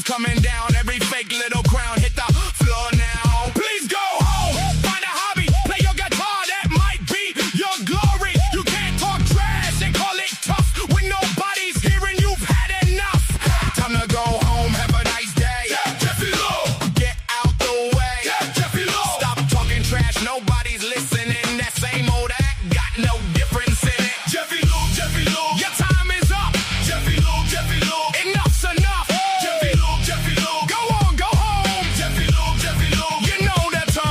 sun's coming down. Every fake little crown hit the floor now. Please go home, find a hobby, play your guitar, that might be your glory. You can't talk trash and call it tough when nobody's hearing you've had enough. Time to go home, have a nice day. Jeffy Lowe, get out the way. Jeffy Lowe, stop talking trash, nobody's listening. That same old act got no difference in it. Jeffy Lowe, Jeffy Lowe, your time is up. Jeffy Lowe, Jeffy Lowe, enough's enough. Jeffy Lowe, Jeffy Lowe, go on, go home. Jeffy Lowe, Jeffy Lowe, you know the tone.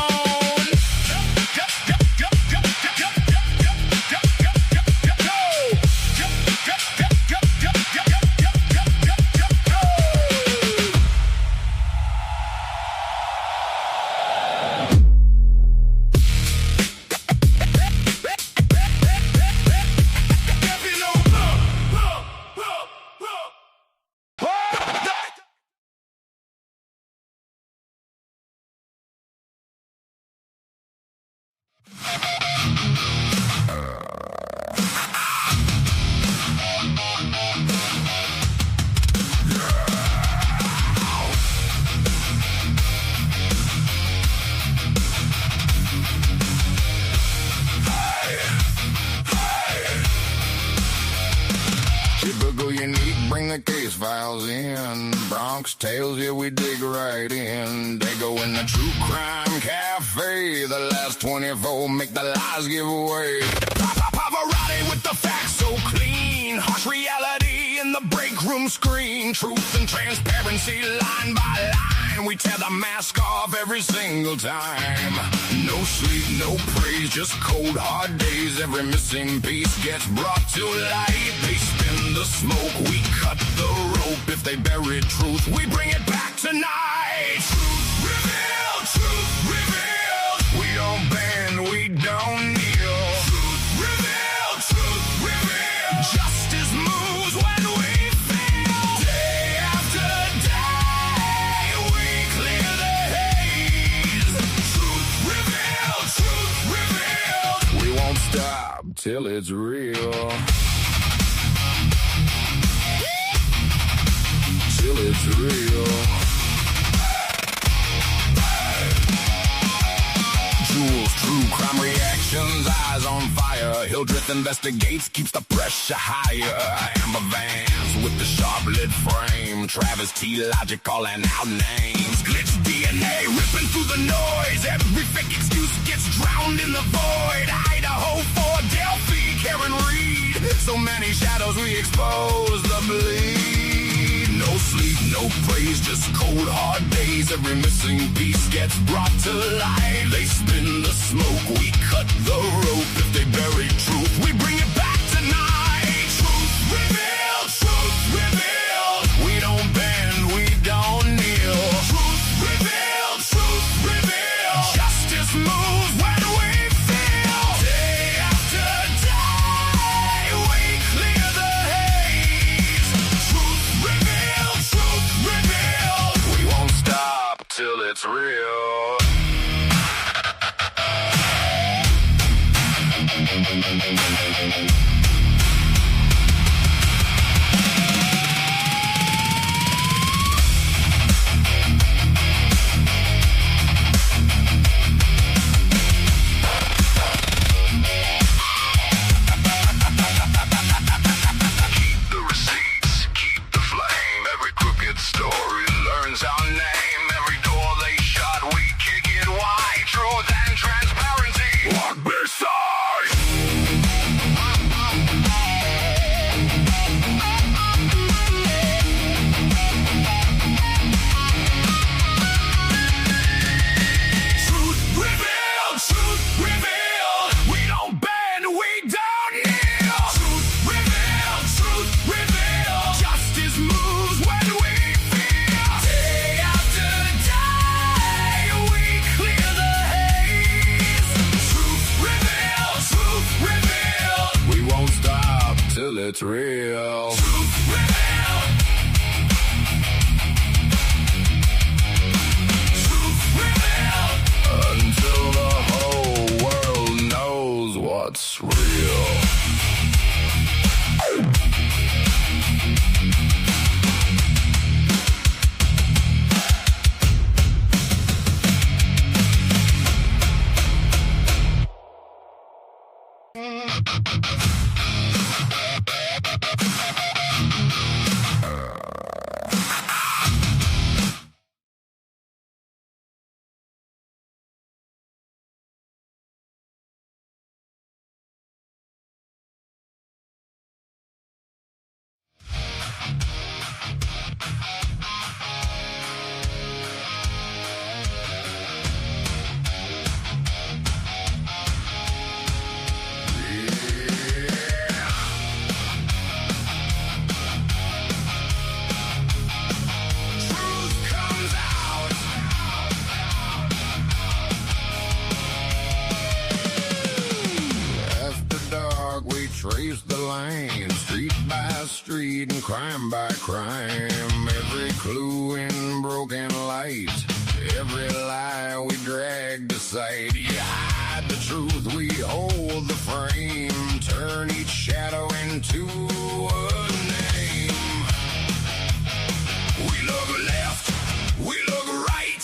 Typical, unique, bring the case files in. Bronx Tales, yeah, we dig right in. They go in the TruCrime Cafe. The last 24 make the lies give away. Pavarotti with the facts so clean. Harsh reality in the break room screen. Truth and transparency line by line. We tear the mask off every single time. No sleep, no praise, just cold hard days. Every missing piece gets brought to light. They spin the smoke, we cut the rope. If they buried truth, we bring it back tonight. Truth revealed, truth revealed. We don't bend, we don't kneel. Truth revealed, truth revealed. Justice moves when we feel. Day after day, we clear the haze. Truth revealed, truth revealed. We won't stop till it's real. Till it's real. Jules, true crime reactions, eyes on fire. Hildreth investigates, keeps the pressure higher. Amber Vance with the sharp lit frame. Travis T. Logic calling out names. Glitch DNA ripping through the noise. Every fake excuse gets drowned in the void. Idaho for Delphi, Karen Reed. So many shadows we expose the bleed. No sleep, no praise, just cold hard days. Every missing piece gets brought to light. They spin the smoke, we cut the rope. If they bury truth, we bring it back tonight. Truth revealed, truth revealed. We don't bend, we don't kneel. Truth revealed, truth revealed. Justice moves when we feel. Day after day, we clear the haze. Truth revealed, truth revealed. We won't stop till it's real. Story learns our name. Every door they shut, we kick it wide. Truth and transparency walk beside. Truth revealed, truth revealed. We don't bend, we don't kneel. Truth revealed, truth revealed. Justice moves when we till it's real. Truth revealed. Truth revealed. Until the whole world knows what's real. lane, street by street and crime by crime. Every clue in broken light, every lie we drag to sight. You hide the truth, we hold the frame, turn each shadow into a name. We look left, we look right,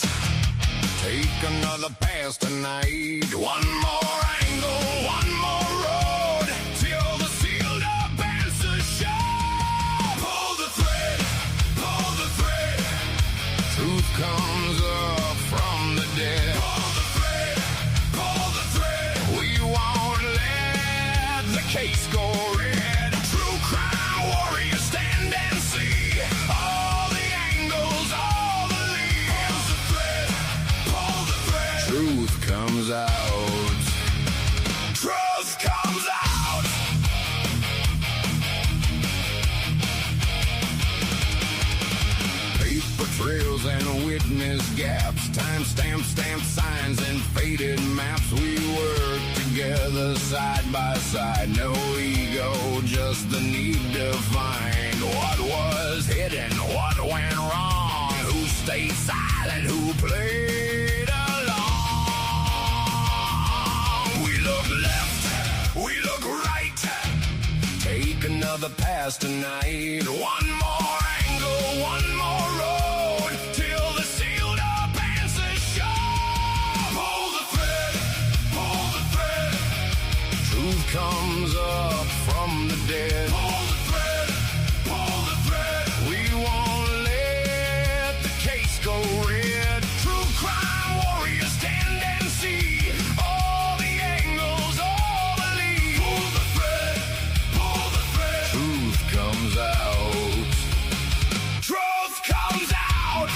take another pass tonight. One more angle, one more road, till the sealed up answers show. Pull the thread, truth comes up from the dead. Pull the thread, we won't let the case go red. True crime warriors, stand and see all the angles, all the leads. Pull the thread, truth comes out. Truth comes out. Paper trails and witness gaps, timestamps, stamp signs, and faded maps. We work together side by side. No ego, just the need to find what was hidden, what went wrong, who stayed silent, who played along. We look left, we look right, take another pass tonight. One more angle, one more road, till the sealed up answers show. Pull the thread, truth comes up from the dead. Pull the thread, we won't let the case go red. True crime warriors, stand and see all the angles, all the leads. Pull the thread, truth comes out. Truth comes out.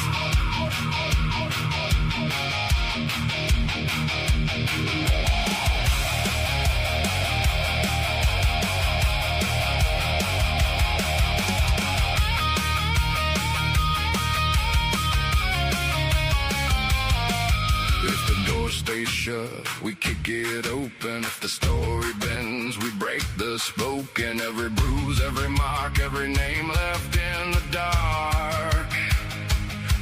If the door stays shut, we kick it open. If the story bends, we break the spoken. Every bruise, every mark, every name left in the dark.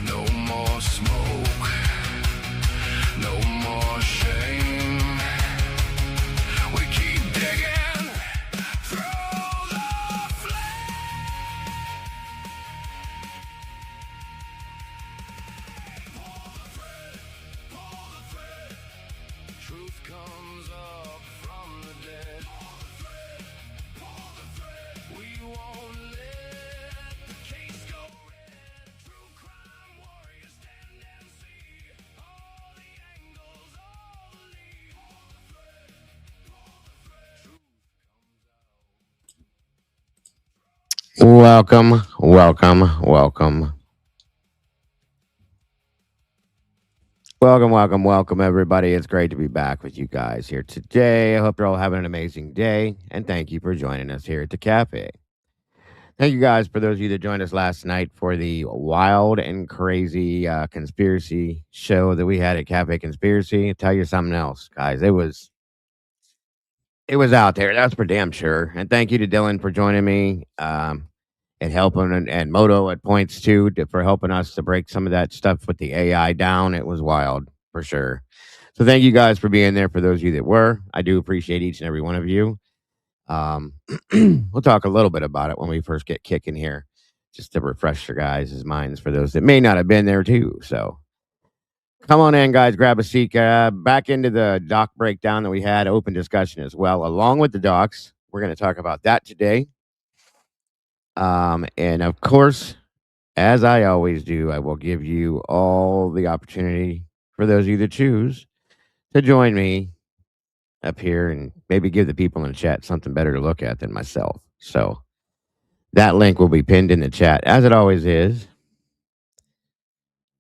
No more smoke, no more shame. We keep digging through the flame. Pull the thread, truth comes up from the dead. Pull the thread, we won't let the case go red. True crime warriors, stand and see all the angles, all the leads. Truth comes out. Welcome, welcome, welcome. Welcome, everybody. It's great to be back with you guys here today. I hope you're all having an amazing day, and thank you for joining us here at the cafe. Thank you guys for those of you that joined us last night for the wild and crazy conspiracy show that we had at Cafe Conspiracy. I'll tell you something else, guys. It was out there. That's for damn sure. And thank you to Dylan for joining me. And helping and Moto at points too for helping us to break some of that stuff with the AI down. It was wild for sure. So thank you guys for being there. For those of you that were, I do appreciate each and every one of you. We'll talk a little bit about it when we first get kicking here, just to refresh your guys' minds for those that may not have been there too. So come on in, guys. Grab a seat. Back into the doc breakdown that we had, open discussion as well, along with the docs. We're going to talk about that today. And of course, as I always do, I will give you all the opportunity for those of you that choose to join me up here and maybe give the people in the chat something better to look at than myself. So that link will be pinned in the chat, as it always is.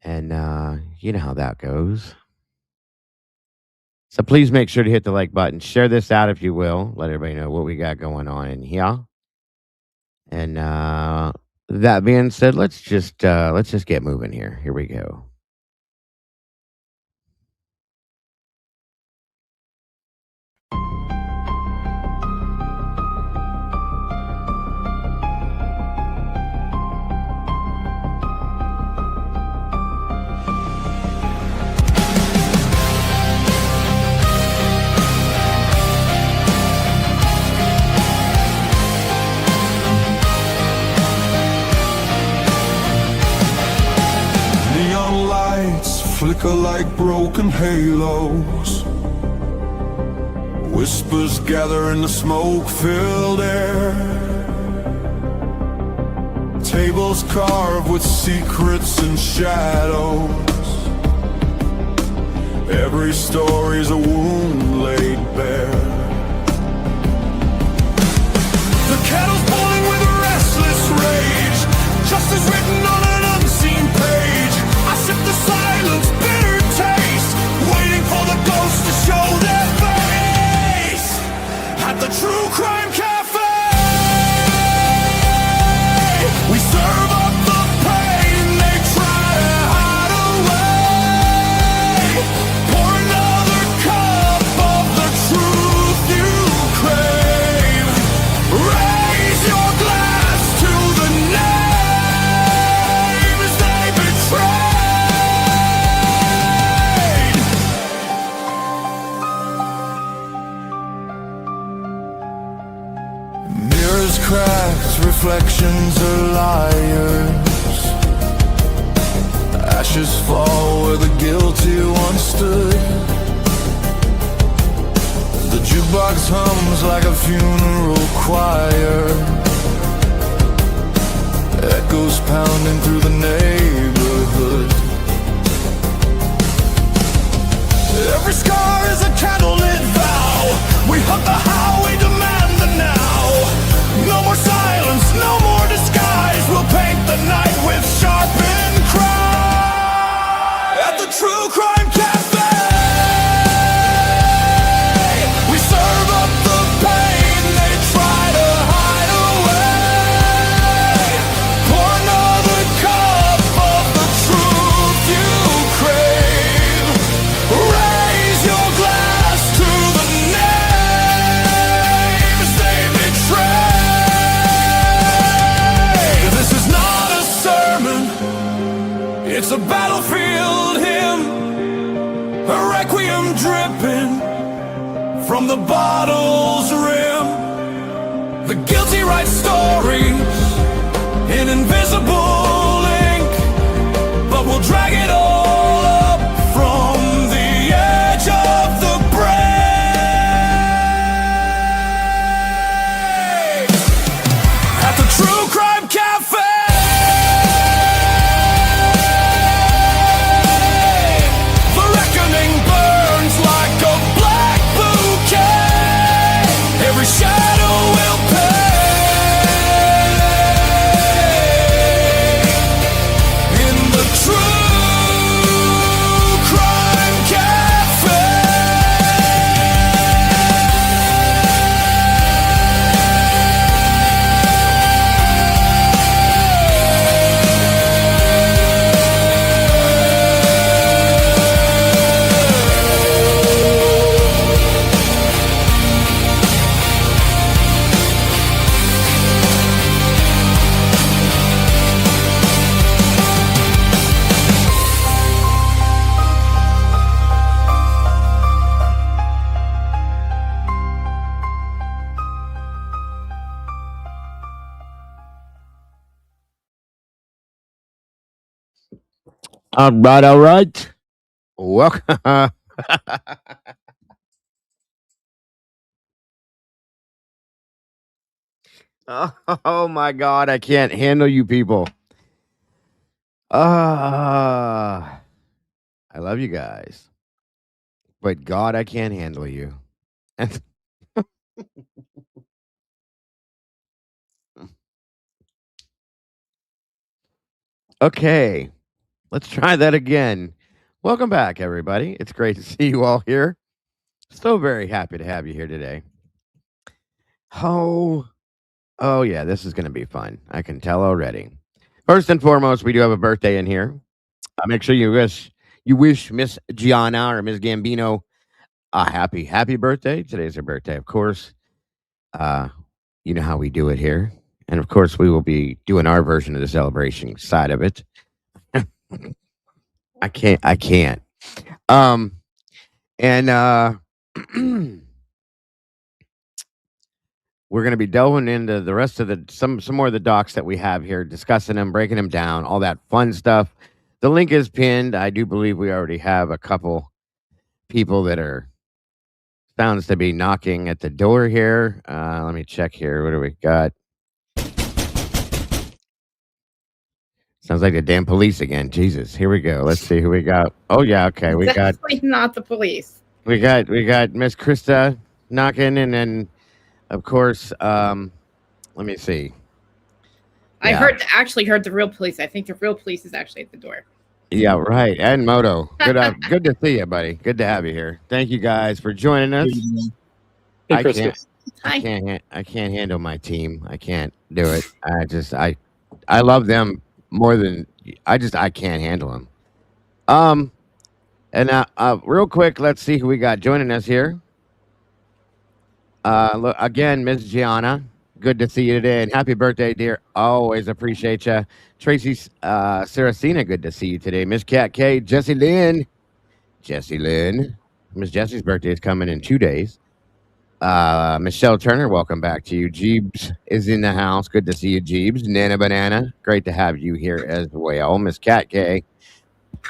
And you know how that goes. So please make sure to hit the like button. Share this out if you will. Let everybody know what we got going on in here. And that being said, let's just get moving here. Here we go. flicker like broken halos. Whispers gather in the smoke-filled air. Tables carved with secrets and shadows. Every story's a wound laid bare. The kettle's boiling with a restless rage. Justice written on an unseen page. I sip the silence, bitter taste, waiting for the ghosts to show their face. At the TruCrime Cafe, we serve up the pain they try to hide away. Pour another cup of the truth you crave. Raise your glass to the names they betrayed. Mirrors cracked, reflections are liars. Ashes fall where the guilty once stood. The jukebox hums like a funeral choir. Echoes pounding through the neighborhood. Every scar is a candlelit vow. We hunt the how, we demand the now. No more silence, no more disguise. We'll paint the night with sharpened cry. At the TruCrime Cafe, we serve up the pain they try to hide away. Pour another cup of the truth you crave. Raise your glass to the names they betrayed. This is not a sermon, it's a battlefield hymn, a requiem dripping from the bottle's rim. The guilty write stories in invisible ink, but we'll drag it all up from the edge of the break. At the TruCrime Cafe, the reckoning burns like a black bouquet. Every shadow will pay. In the TruCrime Cafe. All right, all right. Welcome. Oh my God, I can't handle you people. I love you guys, but God, I can't handle you. Okay, let's try that again. Welcome back, everybody. It's great to see you all here. So very happy to have you here today. Oh, oh yeah, this is going to be fun. I can tell already. First and foremost, we do have a birthday in here. Make sure you wish Miss Gianna or Miss Gambino a happy birthday. Today's her birthday, of course. Uh, you know how we do it here, and of course, we will be doing our version of the celebration side of it. I can't. Um, and we're going to be delving into the rest of the some more of the docs that we have here, discussing them, breaking them down, all that fun stuff. The link is pinned. I do believe we already have a couple people that are sounds to be knocking at the door here. Let me check here. What do we got? Sounds like the damn police again. Jesus. Here we go. Let's see who we got. Oh yeah, okay. Definitely not the police. We got Miss Krista knocking, and then of course, let me see. I Yeah. actually heard the real police. I think the real police is actually at the door. Yeah, right. And Moto. Good to see you, buddy. Good to have you here. Thank you guys for joining us. Hey, I Krista. can't Hi. I can't handle my team. I can't do it. I love them more than I can't handle them. And real quick, let's see who we got joining us here. Look again, Miss Gianna. Good to see you today, and happy birthday, dear. Always appreciate you, Tracy Saracena. Good to see you today, Miss Cat K, Jessie Lynn. Miss Jessie's birthday is coming in 2 days. Michelle Turner, welcome back to you. Jeebs is in the house. Good to see you, Jeebs. Nana Banana, great to have you here as well. Miss Cat K.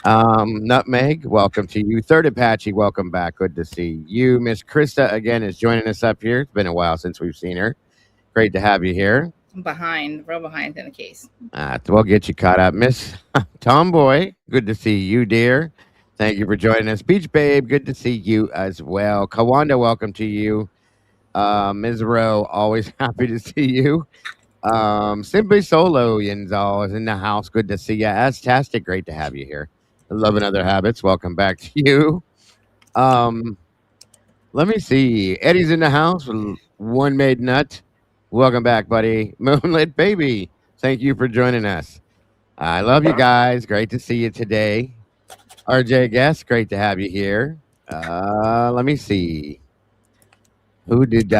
Nutmeg, welcome to you. Third Apache, welcome back. Good to see you. Miss Krista again is joining us up here. It's been a while since we've seen her. Great to have you here. I'm behind, real behind in the case. We'll get you caught up. Miss Tomboy, good to see you, dear. Thank you for joining us. Beach Babe, good to see you as well. Kawanda, welcome to you. Ms. Rowe, always happy to see you. Simply Solo Yinzal is in the house. Good to see you. Astastic, great to have you here. Love and Other Habits, welcome back to you. Let me see. Eddie's in the house. One Made Nut. Welcome back, buddy. Moonlit Baby, thank you for joining us. I love you guys. Great to see you today. RJ Guest, great to have you here. Let me see. Who did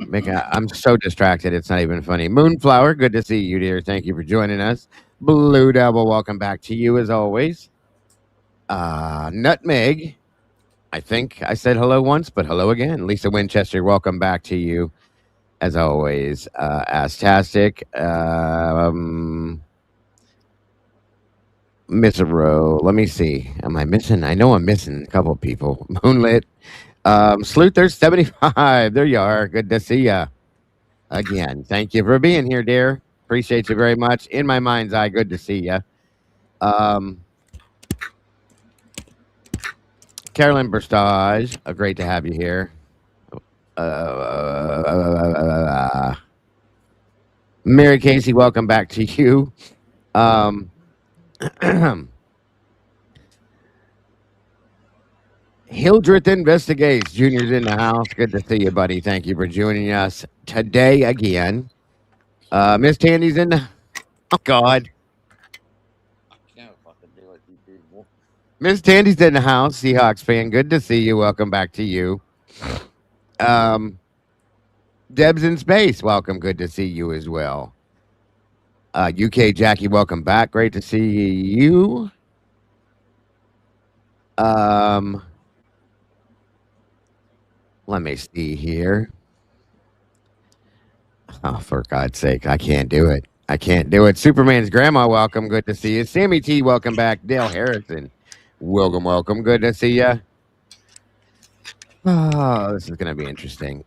make I'm so distracted, it's not even funny. Moonflower, good to see you, dear. Thank you for joining us. Blue Devil, welcome back to you as always. Nutmeg, I think I said hello once, but hello again. Lisa Winchester, welcome back to you as always. Astastic. Miss Rowe. Let me see. Am I missing? I know I'm missing a couple of people. Moonlit. Sleuthers75. There you are. Good to see ya again. Thank you for being here, dear. Appreciate you very much. In my mind's eye, good to see ya. Carolyn Burstage, great to have you here. Mary Casey, welcome back to you. Hildreth Investigates. Junior's in the house. Good to see you, buddy. Thank you for joining us today again. Miss Tandy's in the... Oh, God. I can't fucking do it, you people. Miss Tandy's in the house. Seahawks fan. Good to see you. Welcome back to you. Deb's in space. Welcome. Good to see you as well. UK Jackie, welcome back. Great to see you. Let me see here. Oh, for God's sake, I can't do it. I can't do it. Superman's grandma, welcome. Good to see you. Sammy T, welcome back. Dale Harrison, welcome. Good to see you. Oh, this is going to be interesting.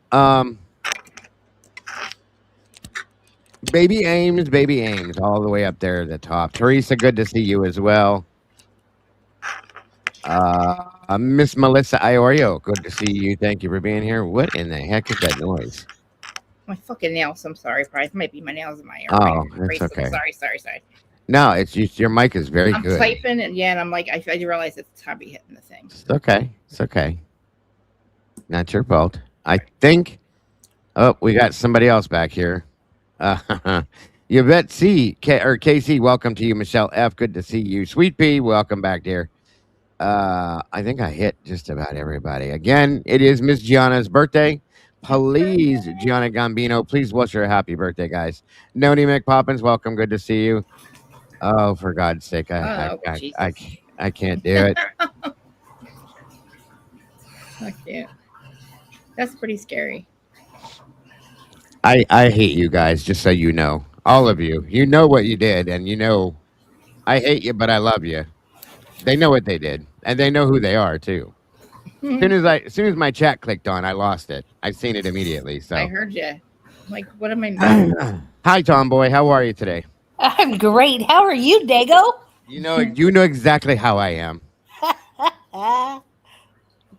Baby Ames, all the way up there at the top. Teresa, good to see you as well. Miss Melissa Iorio, good to see you. Thank you for being here. What in the heck is that noise? My fucking nails. I'm sorry, probably. It might be my nails in my ear. Oh, it's okay. Sorry. No, it's just your mic is very good. I'm typing, and I'm like, I realize it's time to be hitting the thing. It's okay. Not your fault. I think. Oh, we got somebody else back here. Yvette C. KC, welcome to you. Michelle F. Good to see you. Sweet Pea, welcome back, dear. I think I hit just about everybody. Again, it is Miss Gianna's birthday. Please, Gianna Gambino, please wish her a happy birthday, guys. Noni McPoppins, welcome. Good to see you. Oh, for God's sake, I can't do it. I can't. That's pretty scary. I hate you guys, just so you know. All of you. You know what you did, and you know I hate you, but I love you. They know what they did, and they know who they are too. As soon as my chat clicked on, I lost it. I seen it immediately. I So, heard you. Like, what am I missing? hi, Tomboy. How are you today? I'm great. How are you, Dago? You know exactly how I am. What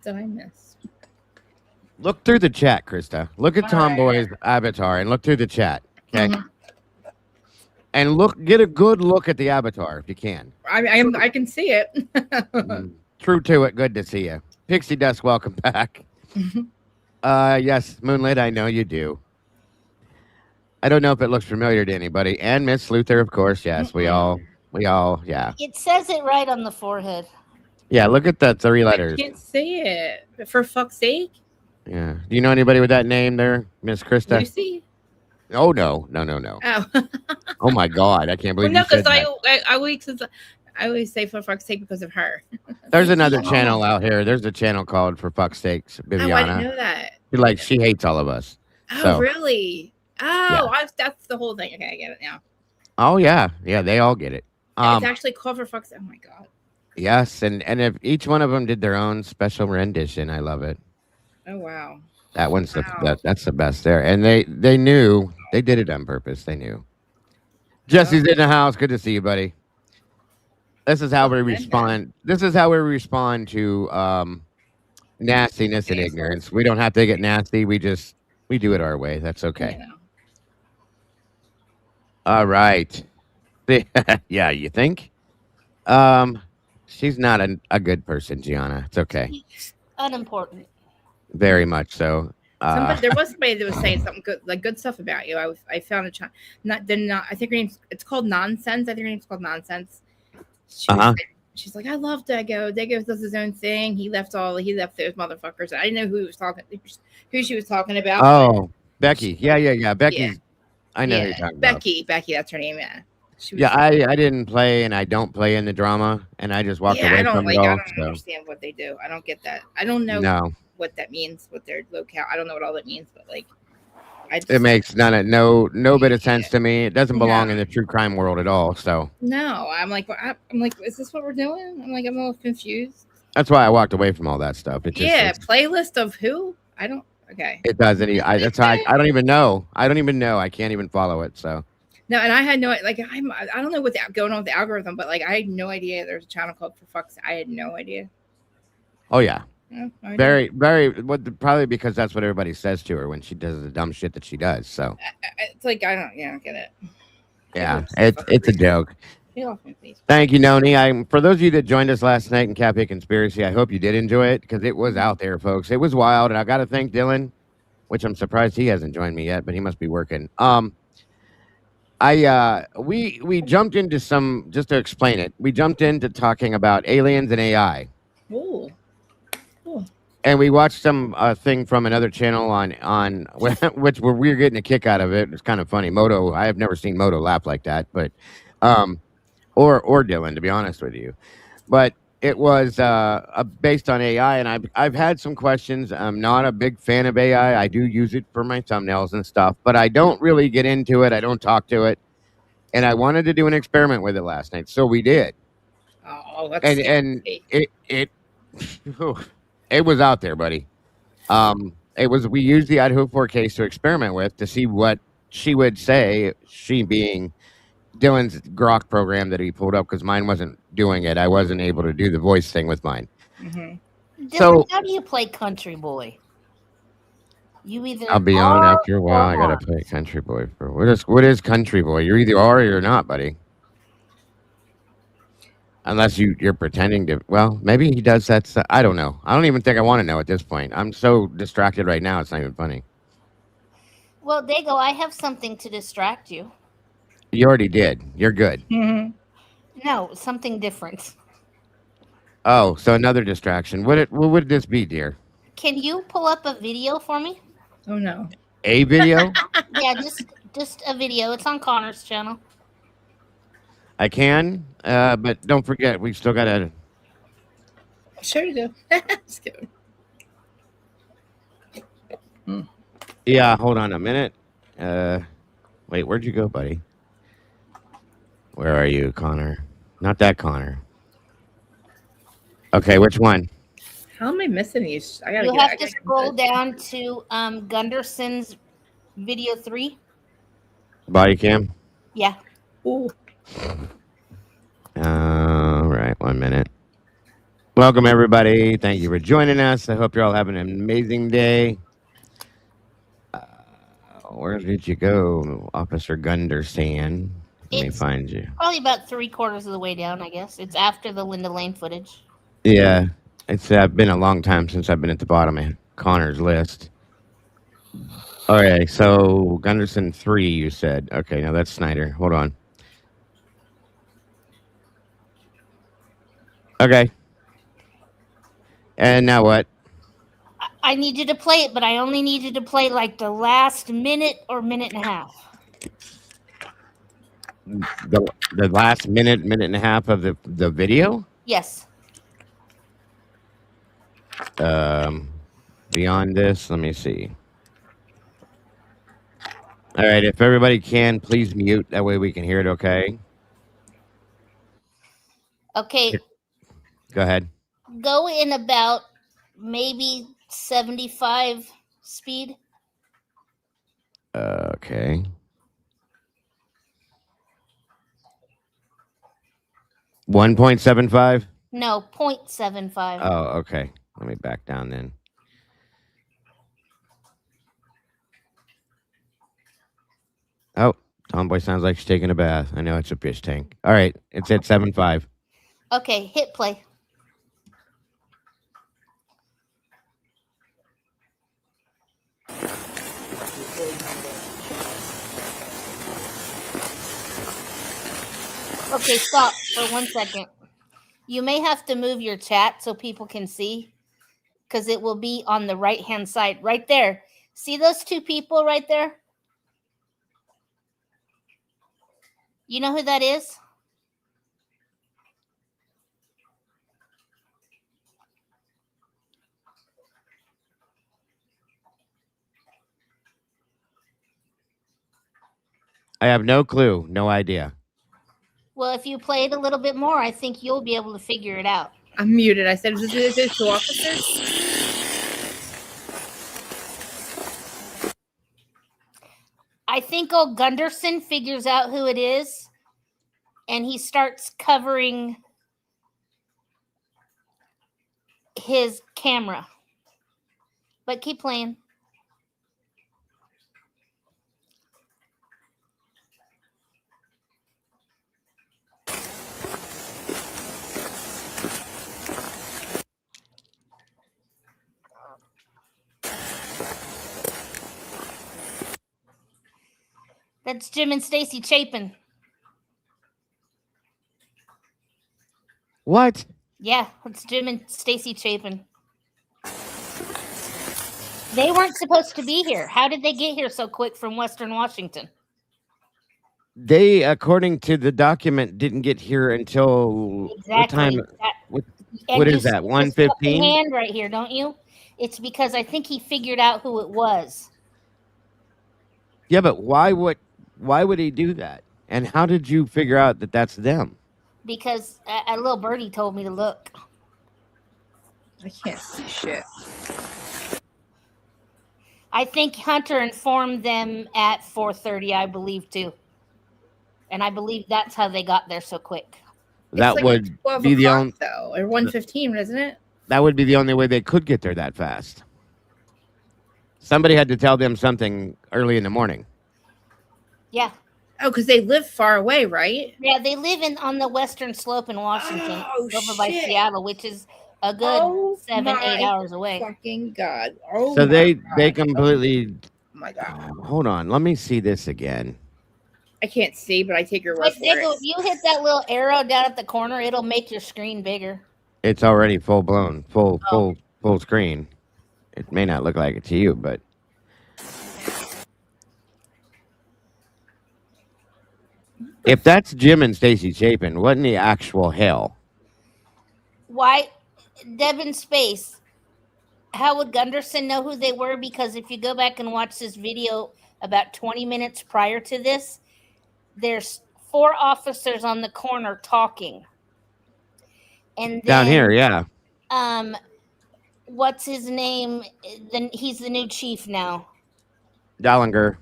did I miss? Look through the chat, Krista. Look at All Tomboy's avatar and look through the chat. Okay, Mhm. and get a good look at the avatar if you can. I can see it. True to it. Good to see you, Pixie Dust. Welcome back. Yes, Moonlit. I know you do. I don't know if it looks familiar to anybody. And Miss Luther, of course. Yes, we all. Yeah. It says it right on the forehead. Yeah. Look at the three I letters. can't see it. But for fuck's sake, Yeah. Do you know anybody with that name there, Miss Krista? Lucy. Oh no. Oh, Oh my God! I can't well, believe no, you said because that. I always say for fuck's sake because of her. There's another channel out here. There's a channel called For Fuck's Sakes, Oh, I didn't Bibiana. know that. She hates all of us. Oh, So, really? Oh, that's the whole thing. Okay, I get it now. oh yeah, they all get it. It's actually called for fuck's. Oh my god. Yes, and if each one of them did their own special rendition, I love it. Oh wow. That one's Wow. that's the best there, and they knew they did it on purpose. They knew. Jesse's in the house. Good to see you, buddy. This is how we respond. This is how we respond to nastiness and ignorance. We don't have to get nasty. We do it our way. That's okay. You know. All right. Yeah, you think? She's not a good person, Gianna. It's okay. It's unimportant. Very much so. There was somebody that was saying something good, like good stuff about you. I found a child. Not. I think her name's. It's called Nonsense. I think her name's called Nonsense. She's like, I love Dago. Dago does his own thing. He left those motherfuckers. I didn't know who she was talking about. Oh, Becky. Yeah. Becky's. Yeah. I know who you're talking about. Becky, that's her name. Yeah. I didn't play and I don't play in the drama and I just walked away from it all. I don't understand what they do. I don't get that. I don't know what that means, what their locale. I don't know what all that means, but like, it makes no bit of sense to me. It doesn't belong in the true crime world at all. So no, I'm like, is this what we're doing? I'm a little confused. That's why I walked away from all that stuff. Playlist of who? I don't. Okay. It doesn't. I don't even know. I can't even follow it. So. No, and I had no I don't know what's going on with the algorithm, but like I had no idea there's a channel called For Fuck's. I had no idea. Oh yeah. No very, very. Probably because that's what everybody says to her when she does the dumb shit that she does. So it's like I don't get it. Yeah, it's a joke. Get off me, please. Thank you, Noni. For those of you that joined us last night in Cafe Conspiracy, I hope you did enjoy it because it was out there, folks. It was wild, and I got to thank Dylan, which I'm surprised he hasn't joined me yet, but he must be working. We jumped into just to explain it. We jumped into talking about aliens and AI. Ooh. And we watched some thing from another channel on which we're getting a kick out of it. It's kind of funny. Moto, I have never seen Moto laugh like that, but or Dylan, to be honest with you. But it was based on AI, and I've had some questions. I'm not a big fan of AI. I do use it for my thumbnails and stuff, but I don't really get into it. I don't talk to it. And I wanted to do an experiment with it last night, so we did. Oh, that's and it was out there, buddy. We used the Idaho 4 case to experiment with to see what she would say, she being Dylan's Grok program that he pulled up because mine wasn't doing it. I wasn't able to do the voice thing with mine. Mm-hmm. Dylan, how do you play Country Boy? You either I'll be on after a while. I gotta play Country Boy for what is Country Boy? You're either are or you're not, buddy. Unless you're pretending to. Well, maybe he does that stuff. I don't know. I don't even think I want to know at this point. I'm so distracted right now. It's not even funny. Well, Dago, I have something to distract you. You already did. You're good. Mm-hmm. No, something different. Oh, so another distraction. What would this be, dear? Can you pull up a video for me? Oh no. A video? Yeah, just a video. It's on Connor's channel. I can, but don't forget, we still got to... Sure you do. Just kidding. Yeah, hold on a minute. Wait, where'd you go, buddy? Where are you, Connor? Not that Connor. Okay, which one? How am I missing these? I gotta You get. have to scroll down to Gunderson's video 3. Body cam? Yeah. Ooh. All right, 1 minute. Welcome, everybody. Thank you for joining us. I hope you're all having an amazing day. Where did you go, Officer Gunderson? Let me find you. Probably about 3/4 of the way down, I guess. It's after the Linda Lane footage. Yeah, it's been a long time since I've been at the bottom of Connor's list. Okay, so Gunderson 3, you said. Okay, now that's Snyder. Hold on. Okay. And now what? I need you to play it, but I only need you to play like the last minute or minute and a half. The last minute and a half of the video? Yes. Beyond this, let me see. All right, if everybody can, please mute. That way we can hear it okay. Okay. Go ahead. Go in about maybe 75 speed. Okay. 1.75? No, 0.75. Oh, okay. Let me back down then. Oh, Tomboy sounds like she's taking a bath. I know it's a fish tank. All right, it's at 7.5. Okay, hit play. Okay, stop for 1 second. You may have to move your chat so people can see, because it will be on the right-hand side, right there. See those two people right there? You know who that is? I have no clue, no idea. Well, if you play it a little bit more, I think you'll be able to figure it out. I'm muted. I said, is this two officers? I think old Gunderson figures out who it is, and he starts covering his camera. But keep playing. That's Jim and Stacy Chapin. What? Yeah, it's Jim and Stacy Chapin. They weren't supposed to be here. How did they get here so quick from Western Washington? They, according to the document, didn't get here until what time? What is that? 1:15? Hand right here, don't you? It's because I think he figured out who it was. Yeah, but why would he do that? And how did you figure out that that's them? Because a little birdie told me to look. I can't see shit. I think Hunter informed them at 4:30, I believe, too. And I believe that's how they got there so quick. That like would be the only, though, or 1:15, isn't it? That would be the only way they could get there that fast. Somebody had to tell them something early in the morning. Yeah. Oh, because they live far away, right? Yeah, they live on the western slope in Washington, over by Seattle, which is a good 7-8 hours away. Fucking God! Oh, so they completely. Oh my God! Hold on, let me see this again. I can't see, but I take your word for it. If you hit that little arrow down at the corner, it'll make your screen bigger. It's already full blown, full screen. It may not look like it to you, but. If that's Jim and Stacy Chapin, what in the actual hell? Why, Devin Space? How would Gunderson know who they were? Because if you go back and watch this video about 20 minutes prior to this, there's 4 officers on the corner talking. And then, Down here, yeah. What's his name? Then he's the new chief now. Dallinger.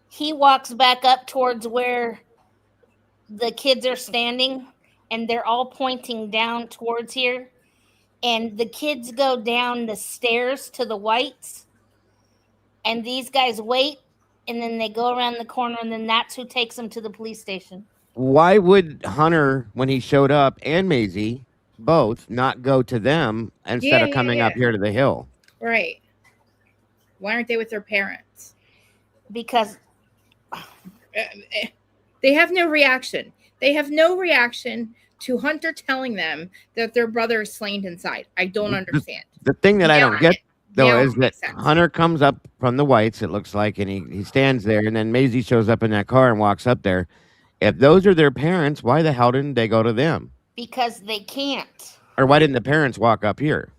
He walks back up towards where the kids are standing, and they're all pointing down towards here. And the kids go down the stairs to the whites, and these guys wait, and then they go around the corner, and then that's who takes them to the police station. Why would Hunter, when he showed up, and Maisie both not go to them instead of coming up here to the hill? Right. Why aren't they with their parents? Because they have no reaction. They have no reaction to Hunter telling them that their brother is slain inside. I don't understand. The thing that I don't get, though, is that sense. Hunter comes up from the whites, it looks like, and he stands there, and then Maisie shows up in that car and walks up there. If those are their parents, why the hell didn't they go to them? Because they can't. Or why didn't the parents walk up here?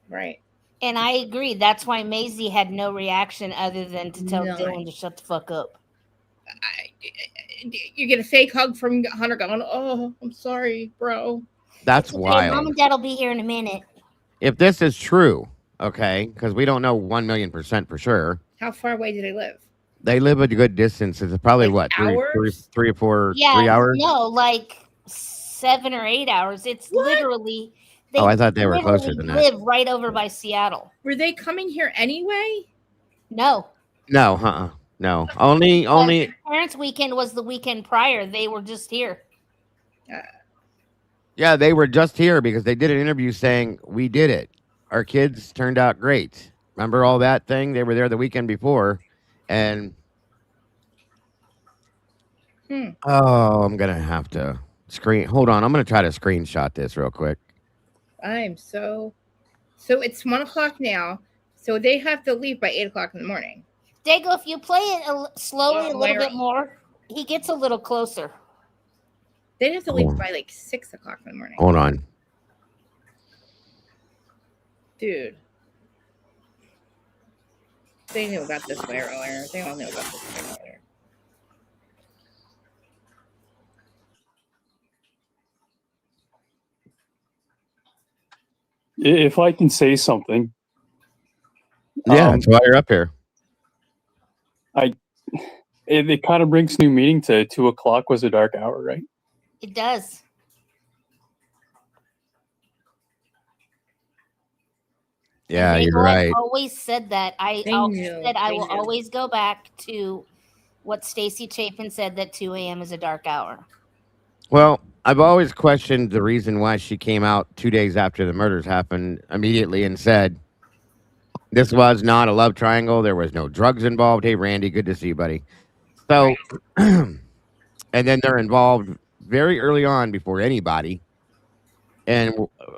Right. And I agree. That's why Maisie had no reaction other than to tell Dylan to shut the fuck up. You get a fake hug from Hunter going, "Oh, I'm sorry, bro." That's wild. Mom and Dad will be here in a minute. If this is true, okay, because we don't know 1,000,000% for sure. How far away do they live? They live a good distance. It's probably Like what, three or four, Yeah, 3 hours? No, like 7 or 8 hours. It's literally. I thought they were closer than that. Live right over by Seattle. Were they coming here anyway? No. No, no. Only. Parents' weekend was the weekend prior. They were just here. Yeah, they were just here because they did an interview saying we did it. Our kids turned out great. Remember all that thing? They were there the weekend before, and oh, I'm gonna have to Hold on, I'm gonna try to screenshot this real quick. I'm so it's 1 o'clock now, so they have to leave by 8 o'clock in the morning. Dago, if you play it slowly a little bit more, he gets a little closer. They'd have to leave by like 6 o'clock in the morning. Hold on. Dude. They knew about this way earlier. They all knew about this way earlier. If I can say something. Yeah, that's why you're up here. It kind of brings new meaning to 2 o'clock was a dark hour, right? It does. Yeah, you're right. I always said that. I will always go back to what Stacy Chapin said, that 2 a.m. is a dark hour. Well, I've always questioned the reason why she came out 2 days after the murders happened immediately and said, this was not a love triangle. There was no drugs involved. Hey, Randy, good to see you, buddy. So, and then they're involved very early on before anybody. And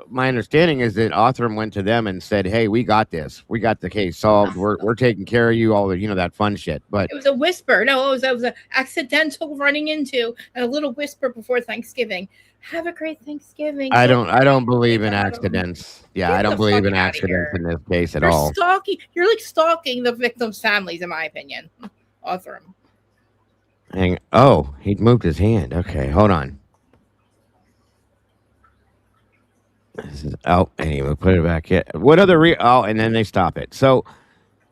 my understanding is that Othram went to them and said, hey, we got this. We got the case solved. We're taking care of you, all the, that fun shit. But it was a whisper. No, it was an accidental running into and a little whisper before Thanksgiving. Have a great Thanksgiving. I don't believe in accidents. Yeah, I don't believe in accidents in this case at all. You're like stalking the victims' families, in my opinion. Othram. Oh, he moved his hand. Okay, hold on. Anyway, put it back in. What other and then they stop it. So,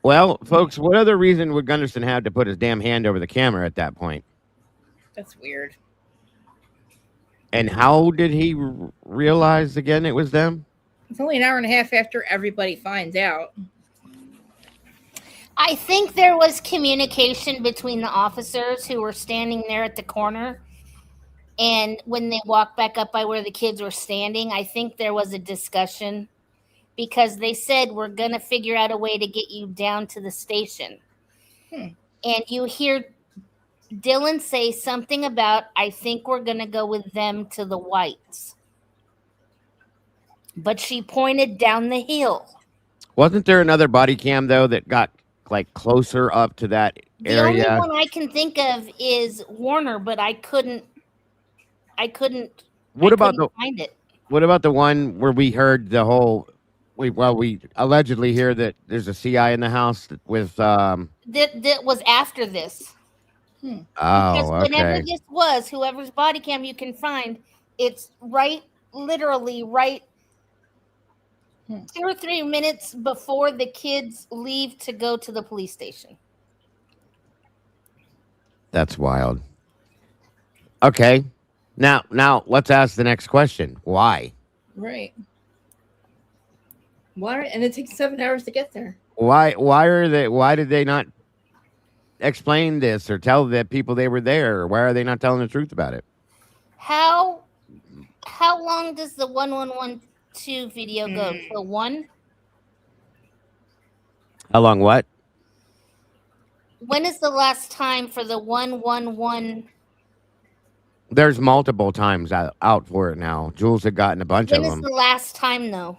well, folks, what other reason would Gunderson have to put his damn hand over the camera at that point? That's weird. And how did he realize again it was them? It's only an hour and a half after everybody finds out. I think there was communication between the officers who were standing there at the corner. And when they walked back up by where the kids were standing, I think there was a discussion because they said, we're going to figure out a way to get you down to the station. And you hear Dylan say something about, I think we're going to go with them to the whites. But she pointed down the hill. Wasn't there another body cam, though, that got like closer up to that area? The only one I can think of is Warner, but I couldn't find it. What about the one where we heard the whole? We allegedly hear that there's a CI in the house with. That was after this. Oh, because whenever this was, whoever's body cam you can find, it's right literally right 2 or 3 minutes before the kids leave to go to the police station. That's wild. Okay. Now let's ask the next question. Why? Right. Why? And it takes 7 hours to get there. Why did they not explain this or tell the people they were there? Or why are they not telling the truth about it? How long does the 1112 video go? So 1? How long what? When is the last time for the 111? There's multiple times out for it now. Jules had gotten a bunch When of is them. the last time though?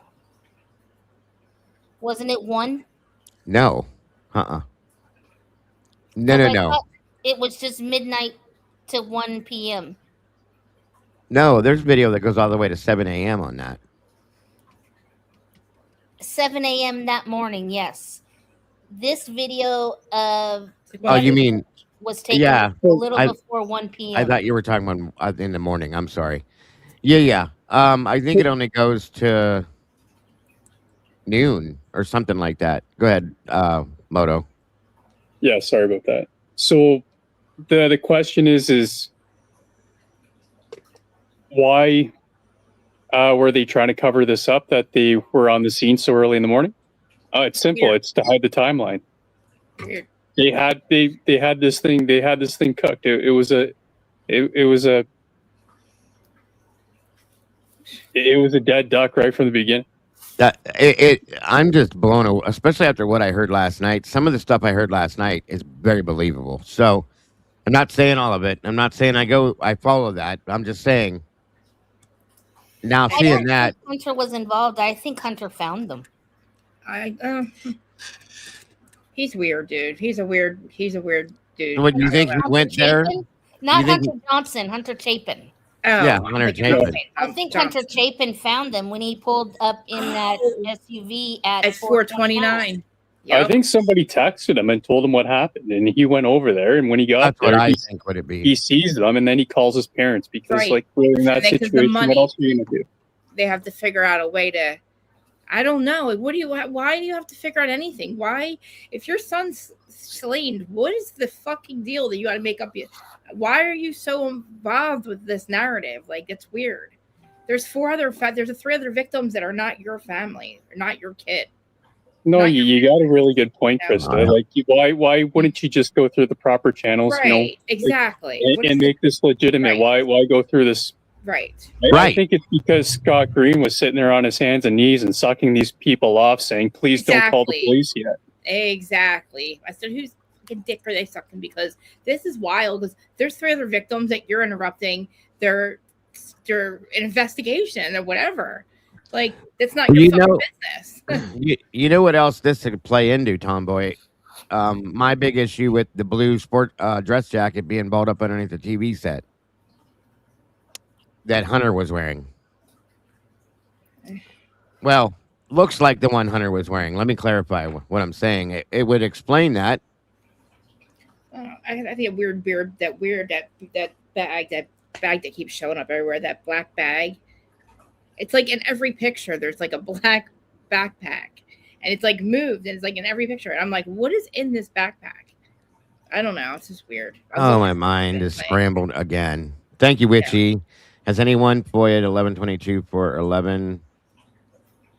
Wasn't it 1? No. No. I thought it was just midnight to 1 p.m. No, there's video that goes all the way to 7 a.m. on that. 7 a.m. that morning, yes. This video of Oh, you mean was taken yeah. a little before 1 p.m. I thought you were talking about in the morning. I'm sorry. Yeah. I think it only goes to noon or something like that. Go ahead, Moto. Yeah, sorry about that. So the question is why were they trying to cover this up that they were on the scene so early in the morning? It's simple. It's to hide the timeline. Weird. They had this thing cooked. It was a dead duck right from the beginning. I'm just blown away, especially after what I heard last night. Some of the stuff I heard last night is very believable. So I'm not saying all of it. I'm not saying I follow that. I'm just saying now I seeing don't that think Hunter was involved. I think Hunter found them. He's weird, dude. He's a weird dude. What you think he went there? Not Hunter Johnson, Hunter Chapin. Oh, yeah, Hunter Chapin. I think Hunter Chapin found them when he pulled up in that SUV at 429. Yep. I think somebody texted him and told him what happened, and he went over there. And when he got there, I think would it be? He sees them, and then he calls his parents because, like, really in that situation, what else are you gonna do? They have to figure out a way to. I don't know. Why do you have to figure out anything? Why, if your son's slain, what is the fucking deal that you got to make up? Why are you so involved with this narrative? Like, it's weird. There's 3 other victims that are not your family, or not your kid. No, you got a really good point, Krista. Like, why wouldn't you just go through the proper channels? Right, exactly. And make this legitimate. Right. Why go through this? Right. I think it's because Scott Green was sitting there on his hands and knees and sucking these people off, saying, "Please don't call the police yet." Exactly. I said, "Whose fucking dick are they sucking?" Because this is wild. Because there's 3 other victims that you're interrupting their investigation or whatever. Like, it's not your fucking business. You know what else this could play into, Tomboy? My big issue with the blue sport dress jacket being balled up underneath the TV set that Hunter was wearing. Well, looks like the one Hunter was wearing. Let me clarify what I'm saying. It would explain that. I think that bag that keeps showing up everywhere. That black bag. It's like in every picture. There's like a black backpack, and it's like moved, and it's like in every picture. And I'm like, what is in this backpack? I don't know. It's just weird. Oh, my mind is scrambled again. Thank you, Witchy. Yeah. Has anyone FOIA'd 1122 for 11,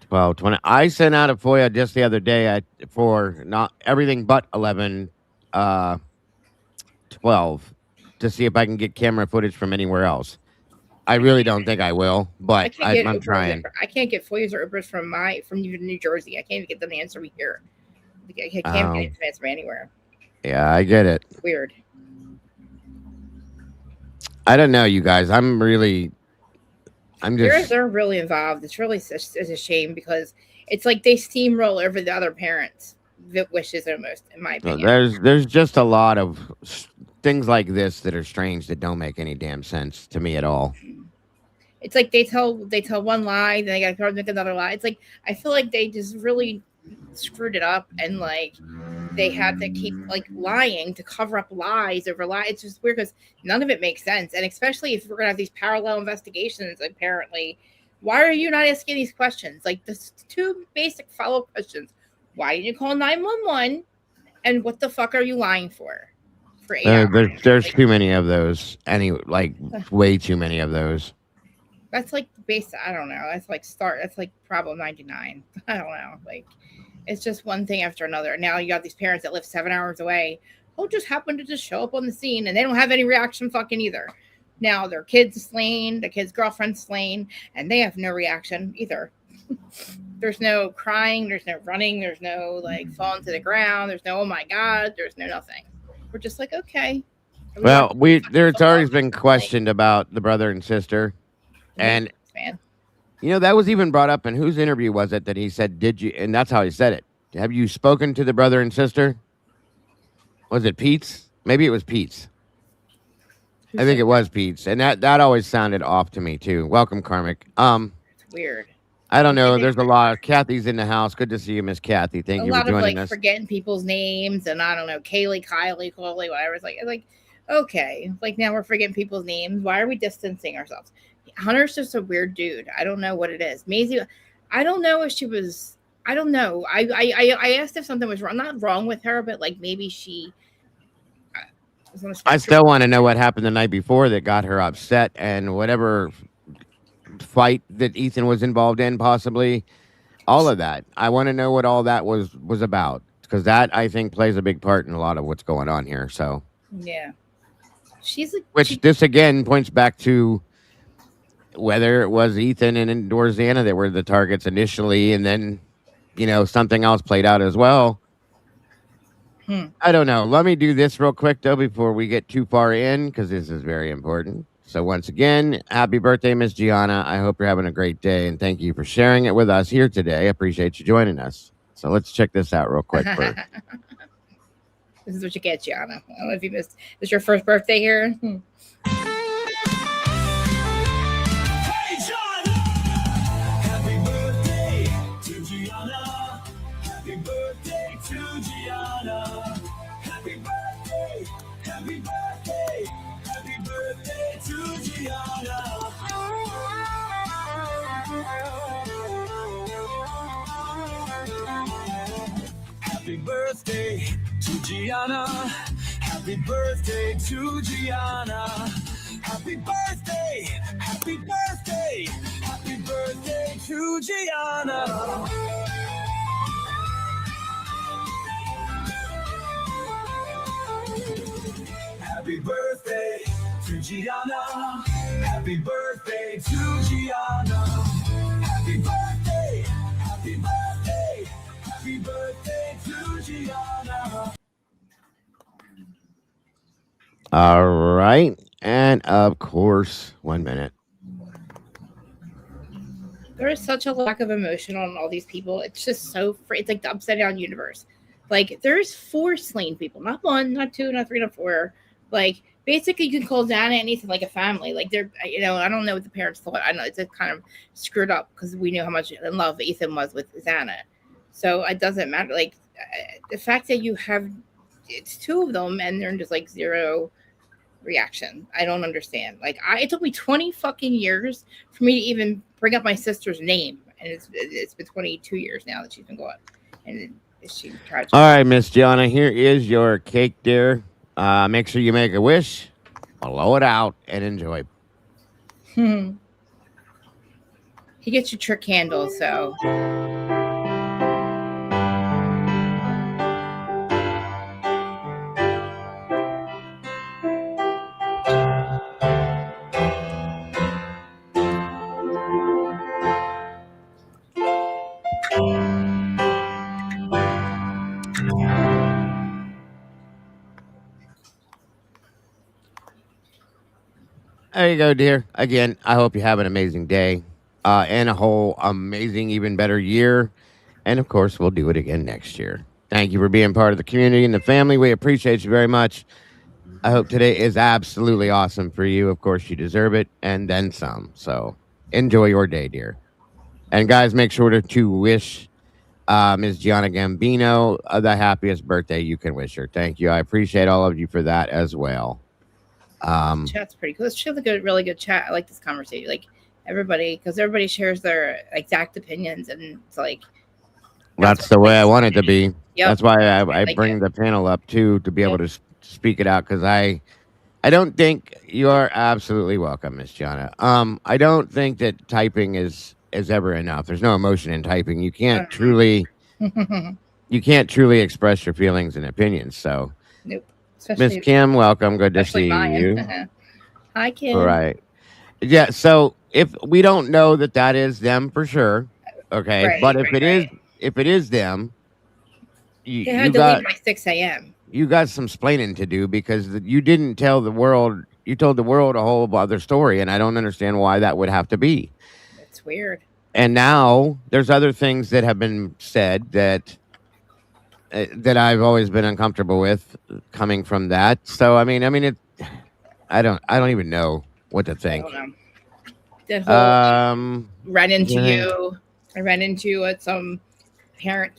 12, 20? I sent out a FOIA just the other day for not everything but 11, 12 to see if I can get camera footage from anywhere else. I really don't think I will, but I'm trying. I can't get FOIAs or Ubers from New Jersey. I can't even get them to answer me here. I can't get them to answer me anywhere. Yeah, I get it. It's weird. I don't know, you guys. I'm just. They're really involved. It's really a shame because it's like they steamroll over the other parents' wishes almost, in my opinion. There's just a lot of things like this that are strange that don't make any damn sense to me at all. It's like they tell one lie, then they gotta make another lie. It's like I feel like they just really screwed it up, and like they had to keep like lying to cover up lies over lies. It's just weird because none of it makes sense, and especially if we're gonna have these parallel investigations, apparently, Why are you not asking these questions? Like, the two basic follow-up questions. Why didn't you call 911? And what the fuck are you lying for? For 8 hours? There's too many of those. Way too many of those. That's like base. I don't know. That's like problem 99. I don't know. Like, it's just one thing after another. Now you got these parents that live 7 hours away. Who just happened to just show up on the scene, and they don't have any reaction fucking either. Now their kid's slain, the kid's girlfriend's slain, and they have no reaction either. There's no crying, there's no running, there's no like falling to the ground, there's no oh my god, there's no nothing. We're just like, okay. Well, there's always been questioned about the brother and sister. And that was even brought up in whose interview was it that he said, did you, and that's how he said it. Have you spoken to the brother and sister? Was it Pete's? Maybe it was Pete's. I think it was Pete's. And that always sounded off to me too. Welcome, Karmic. It's weird. I don't know. There's a lot of Kathy's in the house. Good to see you, Miss Kathy. Thank you for joining us. A lot of like forgetting people's names and I don't know, Kaylee, Kylie, Coley, whatever. It's like, okay, like now we're forgetting people's names. Why are we distancing ourselves? Hunter's just a weird dude. I don't know what it is. Maisie, I don't know if she was. I don't know. I asked if something was wrong. Not wrong with her, but like maybe she. I still want to know what happened the night before that got her upset and whatever fight that Ethan was involved in, possibly all of that. I want to know what all that was about because that I think plays a big part in a lot of what's going on here. So yeah, this again points back to whether it was Ethan and Dorzana that were the targets initially, and then something else played out as well. I don't know. Let me do this real quick, though, before we get too far in, because this is very important. So once again, happy birthday, Miss Gianna. I hope you're having a great day, and thank you for sharing it with us here today. I appreciate you joining us. So let's check this out real quick first. This is what you get, Gianna. I don't know if you missed. This is your first birthday here? Happy birthday to Gianna. Happy birthday to Gianna. Happy birthday. Happy birthday. Happy birthday to Gianna. Happy birthday to Gianna. Happy birthday to Gianna. Happy birthday. Happy birthday. Happy birthday to Gianna. All right. And of course, 1 minute. There is such a lack of emotion on all these people. It's just so it's like the upside down universe. Like there's 4 slain people, not 1, not 2, not 3, not 4. Like basically you can call Dana and Ethan like a family. Like they're, I don't know what the parents thought. I know it's kind of screwed up because we knew how much in love Ethan was with Xana. So it doesn't matter. Like the fact that you have, it's 2 of them and they're just like 0 reaction. I don't understand. Like it took me 20 fucking years for me to even bring up my sister's name. And it's been 22 years now that she's been gone. And she tried to. All right, Miss Gianna, here is your cake, dear. Make sure you make a wish, blow it out, and enjoy. He gets you trick candles, so. There you go, dear. Again, I hope you have an amazing day and a whole amazing, even better year. And, of course, we'll do it again next year. Thank you for being part of the community and the family. We appreciate you very much. I hope today is absolutely awesome for you. Of course, you deserve it and then some. So enjoy your day, dear. And, guys, make sure to wish Ms. Gianna Gambino the happiest birthday you can wish her. Thank you. I appreciate all of you for that as well. Chat's pretty cool. It's really good chat. I like this conversation. Like everybody, because everybody shares their exact opinions, and it's like that's the way I want it to be. Yep. That's why I bring the panel up too, to be able to speak it out, because I don't think you are absolutely welcome, Miss Gianna. I don't think that typing is ever enough. There's no emotion in typing. You can't truly express your feelings and opinions. So, nope. Miss Kim, welcome. Good to see you. Hi, Kim. All right. Yeah. So if we don't know that is them for sure, okay. Right, but if it is them, you had to leave by 6 a.m. You got some splaining to do, because you didn't tell the world. You told the world a whole other story, and I don't understand why that would have to be. It's weird. And now there's other things that have been said that I've always been uncomfortable with coming from that. So I mean, I don't even know what to think. That whole ran into you. I ran into you at some parent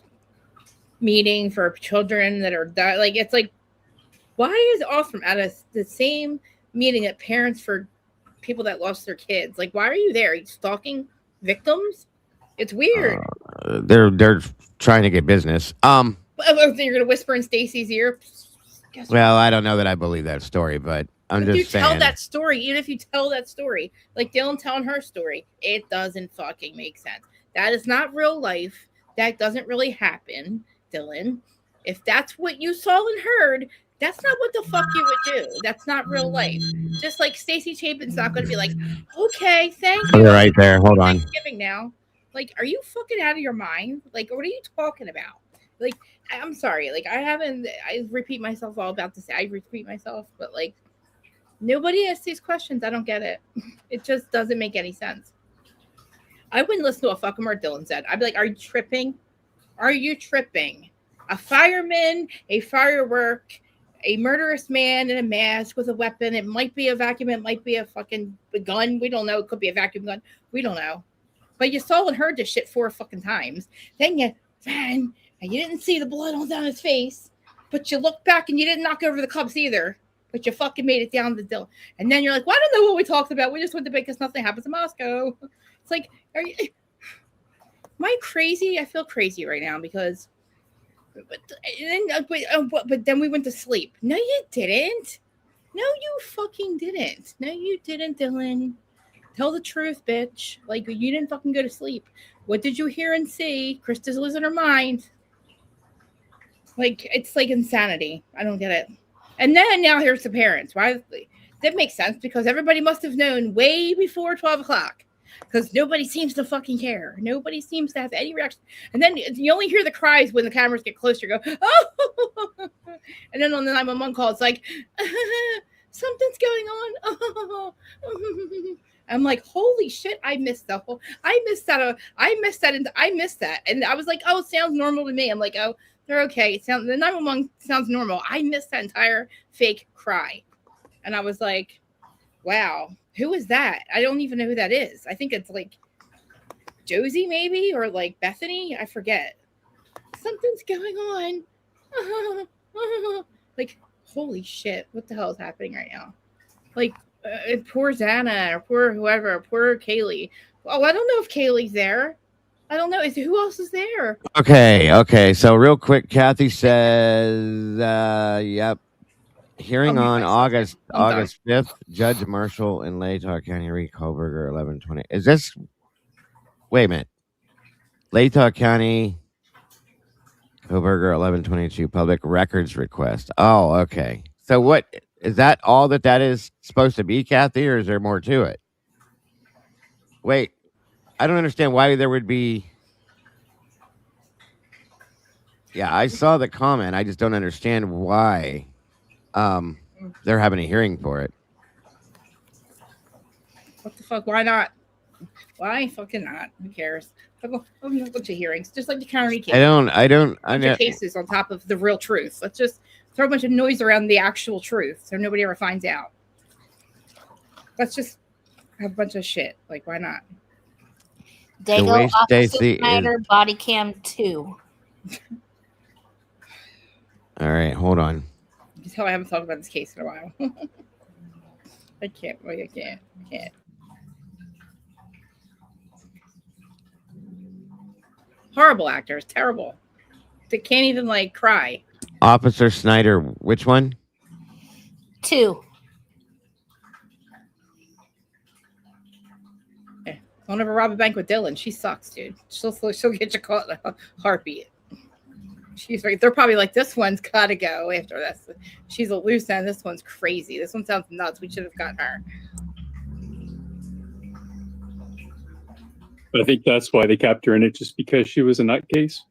meeting for children that are like, it's like, why is Ostrom at the same meeting at parents for people that lost their kids? Like, why are you there? Are you stalking victims? It's weird. They're trying to get business. You're gonna whisper in Stacy's ear. Well, I don't know that I believe that story, but I'm just saying. Tell that story, even if you tell that story, like Dylan telling her story, it doesn't fucking make sense. That is not real life. That doesn't really happen, Dylan. If that's what you saw and heard, that's not what the fuck you would do. That's not real life. Just like Stacey Chapin's not going to be like, okay, thank you. You're right there. Hold on. Thanksgiving now. Like, are you fucking out of your mind? Like, what are you talking about? Like, I'm sorry. Like, I repeat myself all about this. I repeat myself, but like, nobody asks these questions. I don't get it. It just doesn't make any sense. I wouldn't listen to a fucking word Dylan said. I'd be like, are you tripping? Are you tripping? A fireman, a firework, a murderous man in a mask with a weapon. It might be a vacuum. It might be a fucking gun. We don't know. It could be a vacuum gun. We don't know. But you saw and heard this shit 4 fucking times. Then you ran and you didn't see the blood all down his face. But you looked back and you didn't knock over the cups either. But you fucking made it down the Dylan. And then you're like, well, I don't know what we talked about. We just went to bed because nothing happens in Moscow. It's like, am I crazy? I feel crazy right now because... But then we went to sleep. No, you didn't. No, you fucking didn't. No, you didn't, Dylan. Tell the truth, bitch. Like, you didn't fucking go to sleep. What did you hear and see? Krista's losing her mind. Like, it's like insanity. I don't get it. And then now here's the parents. Why? That makes sense because everybody must have known way before 12 o'clock. Because nobody seems to fucking care. Nobody seems to have any reaction. And then you only hear the cries when the cameras get closer. You go, oh! And then on the 911 call, it's like, something's going on. Oh. I'm like, holy shit, I missed that. I missed that. And I was like, oh, it sounds normal to me. I'm like, oh, they're okay. The 911 sounds normal. I missed that entire fake cry. And I was like, wow. Who is that? I don't even know who that is. I think it's like Josie maybe, or like Bethany. I forget. Something's going on. Like, holy shit. What the hell is happening right now? Like, poor Xana or poor whoever, or poor Kaylee. Oh, I don't know if Kaylee's there. I don't know. Who else is there? Okay. So real quick, Kathy says, yep. Hearing on August 5th, Judge Marshall in Latah County, Reed Kohberger, 1120. Is this? Wait a minute. Latah County, Kohberger, 1122. Public records request. Oh, okay. So what is that? All that is supposed to be, Kathy, or is there more to it? Wait, I don't understand why there would be. Yeah, I saw the comment. I just don't understand why. They're having a hearing for it. What the fuck? Why not? Why fucking not? Who cares? A bunch of hearings, just like the county case. I don't. Cases on top of the real truth. Let's just throw a bunch of noise around the actual truth, so nobody ever finds out. Let's just have a bunch of shit. Like, why not? Dago Officer Snyder body cam 2. All right, hold on. You can tell I haven't talked about this case in a while. I can't. Horrible actors, terrible. They can't even like cry. Officer Snyder, which one? 2. Don't ever rob a bank with Dylan. She sucks, dude. She'll get you caught in a heartbeat. She's right. They're probably like, this one's gotta go after this. She's a loose end. This one's crazy. This one sounds nuts. We should have gotten her. I think that's why they kept her in it, just because she was a nutcase.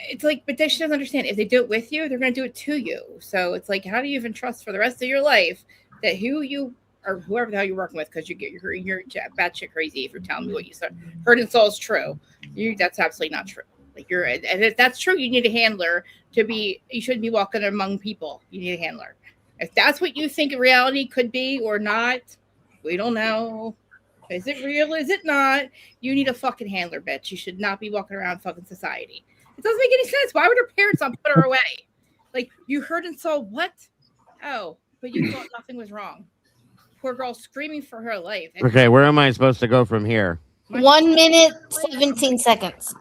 It's like, but she doesn't understand. If they do it with you, they're going to do it to you. So it's like, how do you even trust for the rest of your life that who you or whoever the hell you're working with, because you're batshit crazy if you're telling me what you heard and saw is true. That's absolutely not true. Like and if that's true, you need a handler you shouldn't be walking among people. You need a handler. If that's what you think reality could be or not, we don't know. Is it real? Is it not? You need a fucking handler, bitch. You should not be walking around fucking society. It doesn't make any sense. Why would her parents not put her away? Like, you heard and saw what? Oh, but you thought nothing was wrong. Poor girl screaming for her life. Okay, where am I supposed to go from here? 1 minute, 17 seconds.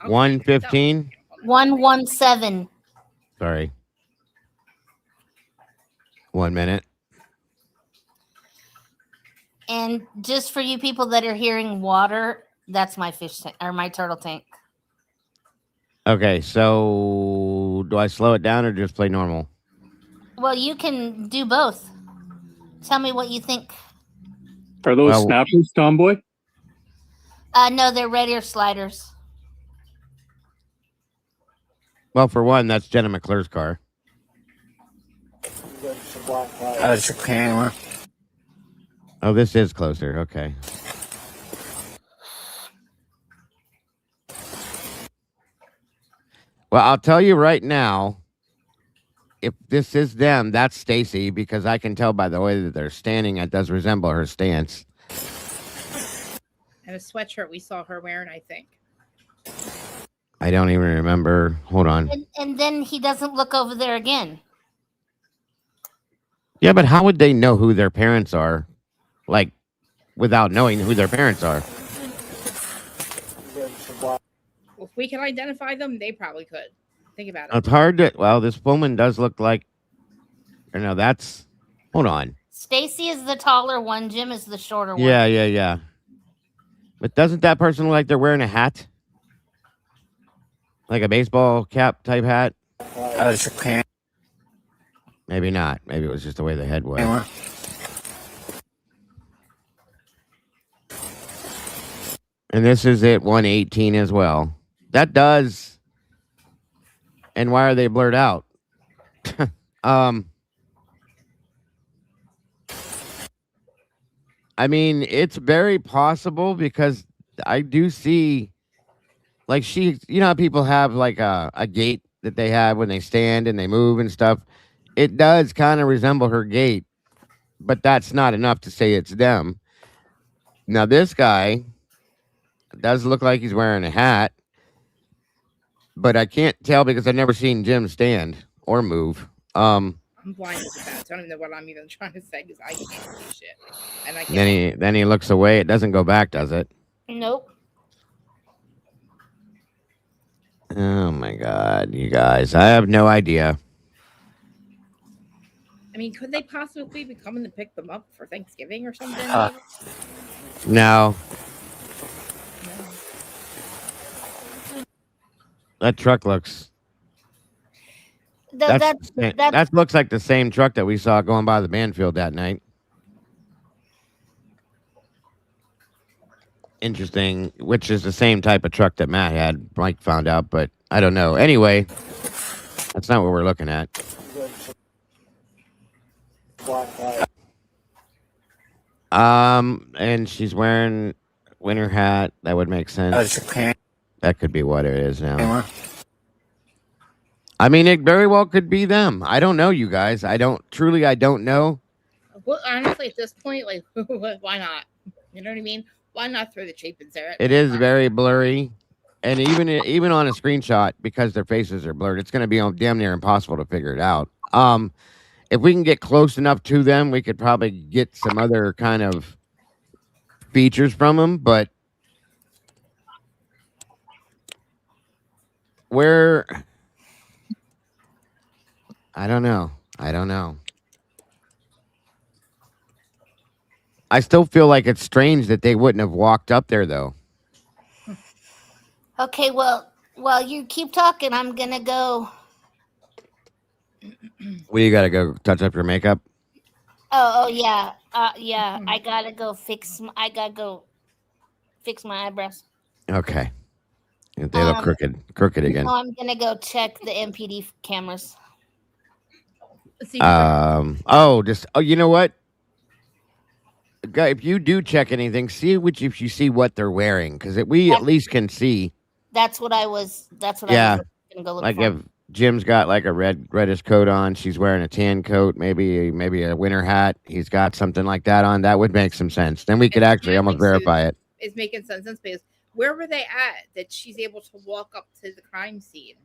1:15? 1:17. Sorry. 1 minute. And just for you people that are hearing water, that's my fish tank or my turtle tank. Okay, so do I slow it down or just play normal? Well, you can do both. Tell me what you think. Are those snappers, Tomboy? No, they're red ear sliders. Well, for one, that's Jenna McClure's car. That's your camera. Oh, this is closer. Okay. Well, I'll tell you right now, if this is them, that's Stacy, because I can tell by the way that they're standing, it does resemble her stance. And a sweatshirt we saw her wearing, I think. I don't even remember. Hold on. And then he doesn't look over there again. Yeah, but how would they know who their parents are? Like, without knowing who their parents are. If we can identify them, they probably could. Think about it. It's hard to... Well, this woman does look like... Or no, that's... Hold on. Stacy is the taller one. Jim is the shorter one. Yeah. But doesn't that person look like they're wearing a hat? Like a baseball cap type hat? That's your camera. Maybe not. Maybe it was just the way the head was. And this is at 1:18 as well. That does. And why are they blurred out? I mean, it's very possible because I do see, like, she, you know how people have like a gait that they have when they stand and they move and stuff. It does kind of resemble her gait, but that's not enough to say it's them. Now, this guy does look like he's wearing a hat, but I can't tell because I've never seen Jim stand or move. I'm blind with that. So I don't even know what I'm even trying to say because I can't see shit. And I can't. Then he looks away. It doesn't go back, does it? Nope. Oh my God, you guys! I have no idea. I mean, could they possibly be coming to pick them up for Thanksgiving or something? No. That truck looks. That looks like the same truck that we saw going by the Banfield that night. Interesting, which is the same type of truck that Matt had. Mike found out, but I don't know. Anyway, that's not what we're looking at. And she's wearing winter hat. That would make sense. That could be what it is now. I mean, it very well could be them. I don't know, you guys. I don't know. Well, honestly, at this point, like, why not? You know what I mean? Why not throw the cheap-ins there? It is very blurry. And even on a screenshot, because their faces are blurred, it's going to be damn near impossible to figure it out. If we can get close enough to them, we could probably get some other kind of features from them. But where I don't know. I still feel like it's strange that they wouldn't have walked up there though. Okay, well, while you keep talking, I'm gonna go. Well, you gotta go touch up your makeup. Oh yeah, yeah. I gotta go fix. I gotta go fix my eyebrows. Okay. They look crooked again. No, I'm gonna go check the MPD cameras. You know what? If you do check anything, see if you see what they're wearing, because we at least can see. That's what I was. That's what I was gonna go look like for. If Jim's got like a reddish coat on, she's wearing a tan coat, maybe a winter hat. He's got something like that on. That would make some sense. Then we could actually almost verify it. It's making sense because where were they at that she's able to walk up to the crime scene?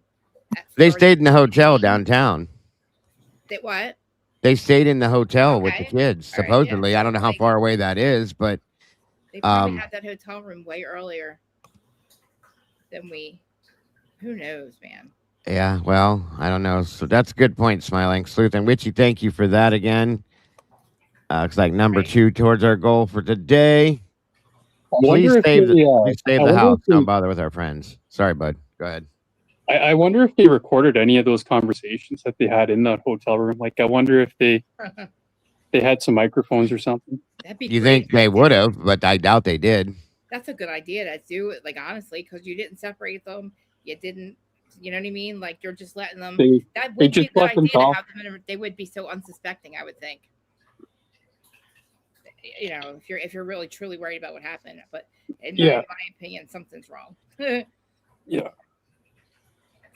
They stayed in the hotel downtown. What? They stayed in the hotel with the kids, supposedly. I don't know how far away that is, but they probably had that hotel room way earlier than we. Who knows, man? Yeah, well, I don't know. So that's a good point, Smiling Sleuth and Witchy. Thank you for that again. It's like number 2 towards our goal for today. Please save the house. Don't bother with our friends. Sorry, bud. Go ahead. I wonder if they recorded any of those conversations that they had in that hotel room. Like, I wonder if they had some microphones or something. You think they would have, but I doubt they did. That's a good idea to do it, like, honestly, because you didn't separate them. You didn't, you know what I mean? Like, you're just letting them. That would be a good idea to have them. They would be so unsuspecting, I would think. You know, if you're really truly worried about what happened, but in my opinion, something's wrong. Yeah.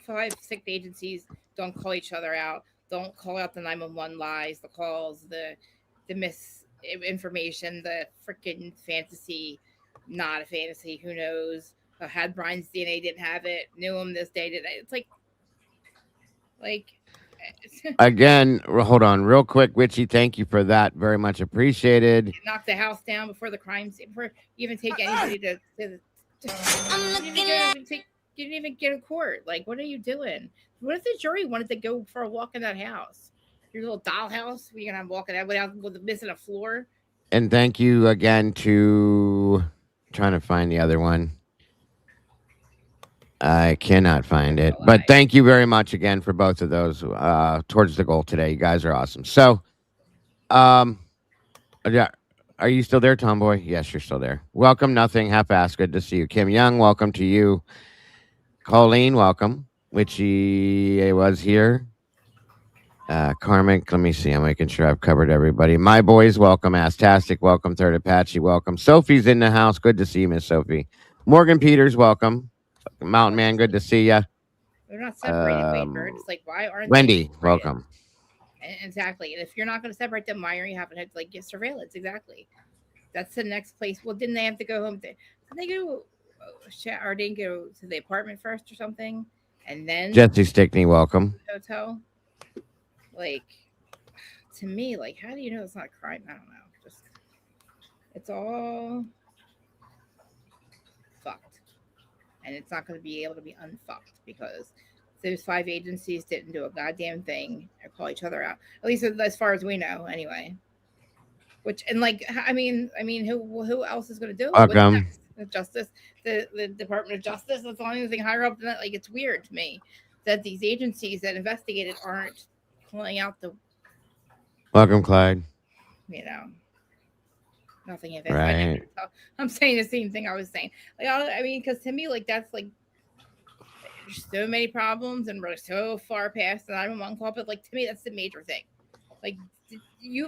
5 sick agencies don't call each other out. Don't call out the 911 lies, the calls, the misinformation, the freaking fantasy, not a fantasy. Who knows? Had Bryan's DNA, didn't have it. Knew him this day. It's like. Again, hold on real quick, Witchy. Thank you for that. Very much appreciated. Knock the house down before the crime scene. Before you even take anybody to you didn't even get a court. Like, what are you doing? What if the jury wanted to go for a walk in that house? Your little dollhouse? Where you're gonna walk in that without missing a floor? And thank you again to trying to find the other one. I cannot find it, but thank you very much again for both of those towards the goal today. You guys are awesome. So, yeah, are you still there, Tomboy? Yes, you're still there. Welcome, Nothing Half-Assed. Good to see you. Kim Young, welcome to you. Colleen, welcome. Witchy was here. Karmic, let me see. I'm making sure I've covered everybody. My boys, welcome. Astastic, welcome. Third Apache, welcome. Sophie's in the house. Good to see you, Miss Sophie. Morgan Peters, welcome. Mountain Man, good to see you. They're not separated, Waybird. It's like, why aren't Wendy, welcome. Exactly. And if you're not going to separate them, why are you having to get surveillance? Exactly. That's the next place. Well, didn't they have to go home? Didn't they go, or didn't go to the apartment first or something? And then Jesse Stickney, welcome. Hotel. Like, to me, like, how do you know it's not a crime? I don't know. Just, it's all fucked. And it's not going to be able to be unfucked because those 5 agencies didn't do a goddamn thing or call each other out. At least as far as we know, anyway. Which, and like, I mean, who else is going to do it? Welcome. The Justice, the Department of Justice. That's the only thing higher up than that. Like, it's weird to me that these agencies that investigated aren't pulling out the. Welcome, Clyde. You know. Nothing of it. Right. I'm saying the same thing I was saying. Like, I mean, because to me, like, that's like there's so many problems and we're so far past the 911 call. But like, to me, that's the major thing. Like,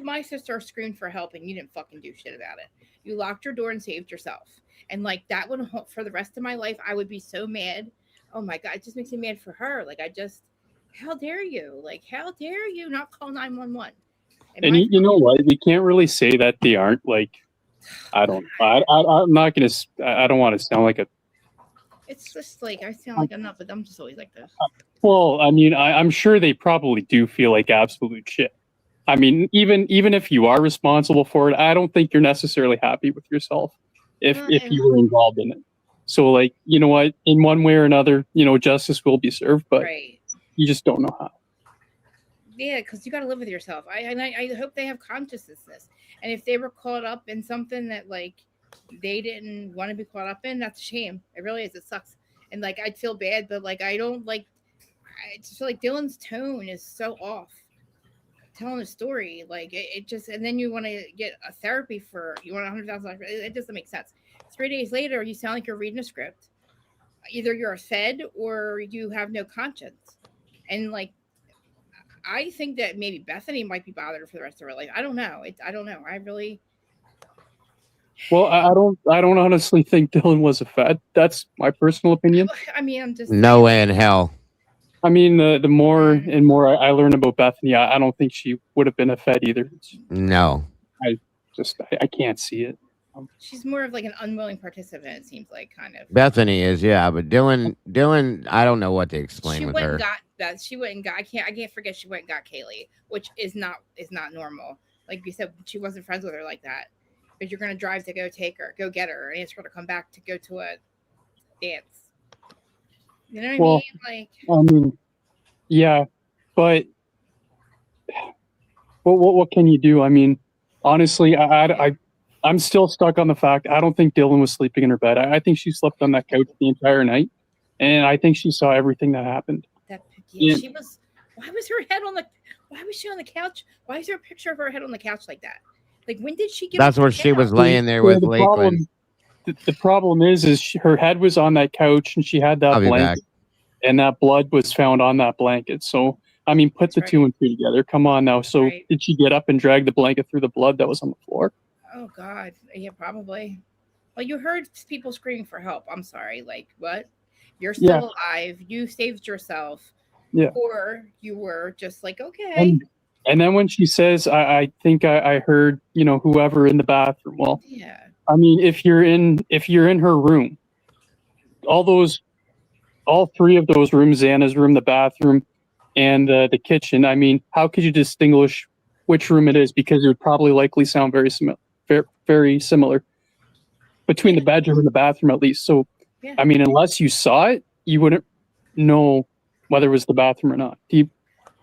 my sister screamed for help and you didn't fucking do shit about it. You locked your door and saved yourself. And like, that would, for the rest of my life, I would be so mad. Oh my God, it just makes me mad for her. Like, how dare you? Like, how dare you not call 911? And you know what? We can't really say that they aren't like. I'm not gonna. I don't want to sound like a. It's just like I sound like I'm not, but I'm just always like this. Well, I mean, I'm sure they probably do feel like absolute shit. I mean, even if you are responsible for it, I don't think you're necessarily happy with yourself if you were involved in it. So, like, you know what? In one way or another, you know, justice will be served, but you just don't know how. Yeah, because you got to live with yourself. I hope they have consciousness. And if they were caught up in something that, like, they didn't want to be caught up in, that's a shame. It really is. It sucks. And, like, I'd feel bad, but, like, I just feel like Dylan's tone is so off. Telling a story, like, it just, and then you want to get a therapy you want $100,000. It doesn't make sense. 3 days later, you sound like you're reading a script. Either you're a fed or you have no conscience. And, like, I think that maybe Bethany might be bothered for the rest of her life. I don't know. I don't know. I really. Well, I don't honestly think Dylan was a fed. That's my personal opinion. I mean, I'm just no way in hell. I mean, the more and more I learn about Bethany, I don't think she would have been a fed either. No. I can't see it. She's more of like an unwilling participant. It seems like, kind of. Bethany is, yeah, but Dylan, I don't know what to explain with her. She went and got. I can't forget. She went and got Kaylee, which is not normal. Like you said, she wasn't friends with her like that. But you're gonna drive to go get her, and ask her to come back to go to a dance. You know what I mean? Like, yeah, but what can you do? I mean, honestly, I'm still stuck on the fact I don't think Dylan was sleeping in her bed. I think she slept on that couch the entire night, and I think she saw everything that happened. She was. Why was her head on the? Why was she on the couch? Why is there a picture of her head on the couch like that? Like, when did she get? That's where she was laying there with Lakeland. The problem is her head was on that couch, and she had that blanket, and that blood was found on that blanket. So, I mean, put the two and two together. Come on now. So, did she get up and drag the blanket through the blood that was on the floor? Oh God, yeah, probably. Well, you heard people screaming for help. I'm sorry. Like, what? You're still alive. You saved yourself. Yeah. Or you were just like, okay. And then when she says, I think I heard, you know, whoever in the bathroom. Well, yeah. I mean, if you're in her room, all three of those rooms, Xana's room, the bathroom, and the kitchen. I mean, how could you distinguish which room it is? Because it would probably likely sound very similar between the bedroom and the bathroom, at least. So, I mean, unless you saw it, you wouldn't know whether it was the bathroom or not.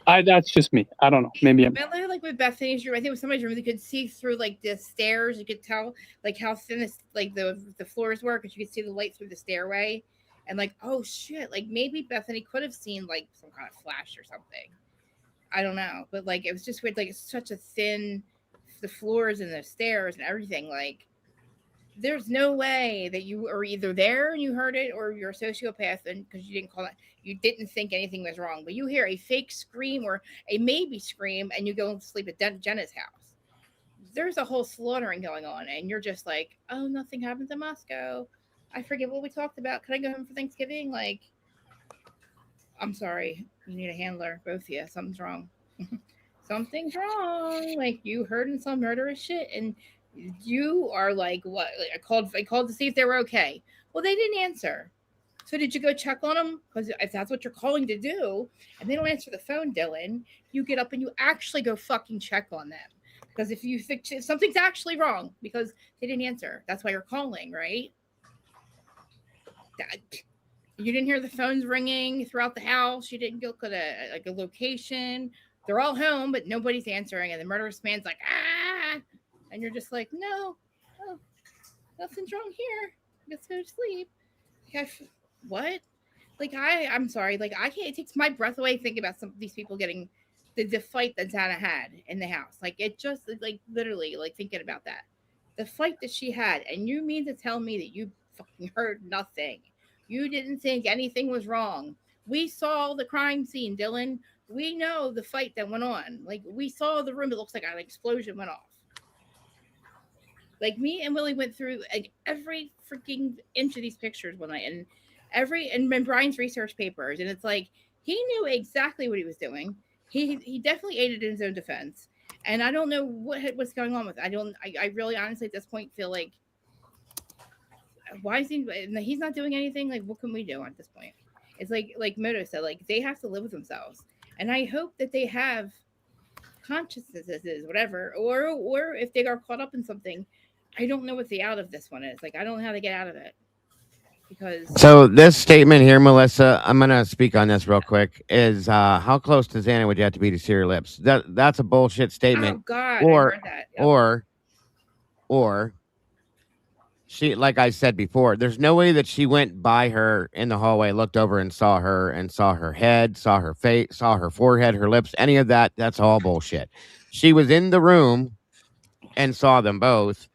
That's just me. I don't know. Maybe I'm like with Bethany's room. I think with somebody's room, you could see through like the stairs. You could tell like how thin like the floors were, because you could see the light through the stairway. And like, oh shit, like maybe Bethany could have seen like some kind of flash or something. I don't know, but like it was just weird. Like, it's such a thin, the floors and the stairs and everything. Like, there's no way that you are either there and you heard it, or you're a sociopath, and because you didn't call it, you didn't think anything was wrong. But you hear a fake scream or a maybe scream, and you go and sleep at Jenna's house. There's a whole slaughtering going on, and you're just like, oh, nothing happens in Moscow. I forget what we talked about. Can I go home for Thanksgiving? Like, I'm sorry. You need a handler, both of you. Something's wrong. Something's wrong. Like, you heard in some murderous shit, and you are like, what? Like, I called to see if they were okay. Well, they didn't answer. So did you go check on them? Because if that's what you're calling to do, and they don't answer the phone, Dylan, you get up and you actually go fucking check on them. Because if you think something's actually wrong, because they didn't answer, that's why you're calling, right? You didn't hear the phones ringing throughout the house. You didn't go to a a location. They're all home, but nobody's answering. And the murderous man's like, ah. And you're just like, no, nothing's wrong here. Let's go to sleep. What? Like, I'm sorry. Like, I can't. It takes my breath away thinking about some of these people getting the fight that Xana had in the house. Like, it just, like, literally, like, thinking about that. The fight that she had. And you mean to tell me that you fucking heard nothing? You didn't think anything was wrong. We saw the crime scene, Dylan. We know the fight that went on. Like, we saw the room. It looks like an explosion went off. Like, me and Willie went through like every freaking inch of these pictures one night, and Bryan's research papers, and it's like he knew exactly what he was doing. He definitely aided in his own defense, and I don't know what's going on with it. I really honestly at this point feel like, why is he's not doing anything? Like, what can we do at this point? It's like Moto said, like, they have to live with themselves, and I hope that they have consciousnesses, whatever, or if they are caught up in something. I don't know what the out of this one is. Like, I don't know how to get out of it. because So this statement here, Melissa, I'm gonna speak on this real quick. Is how close to Xana would you have to be to see her lips? That's a bullshit oh statement. God, I Or heard that. Yep. or she, like I said before, there's no way that she went by her in the hallway, looked over and saw her head, saw her face, saw her forehead, her lips, any of that. That's all bullshit. She was in the room and saw them both,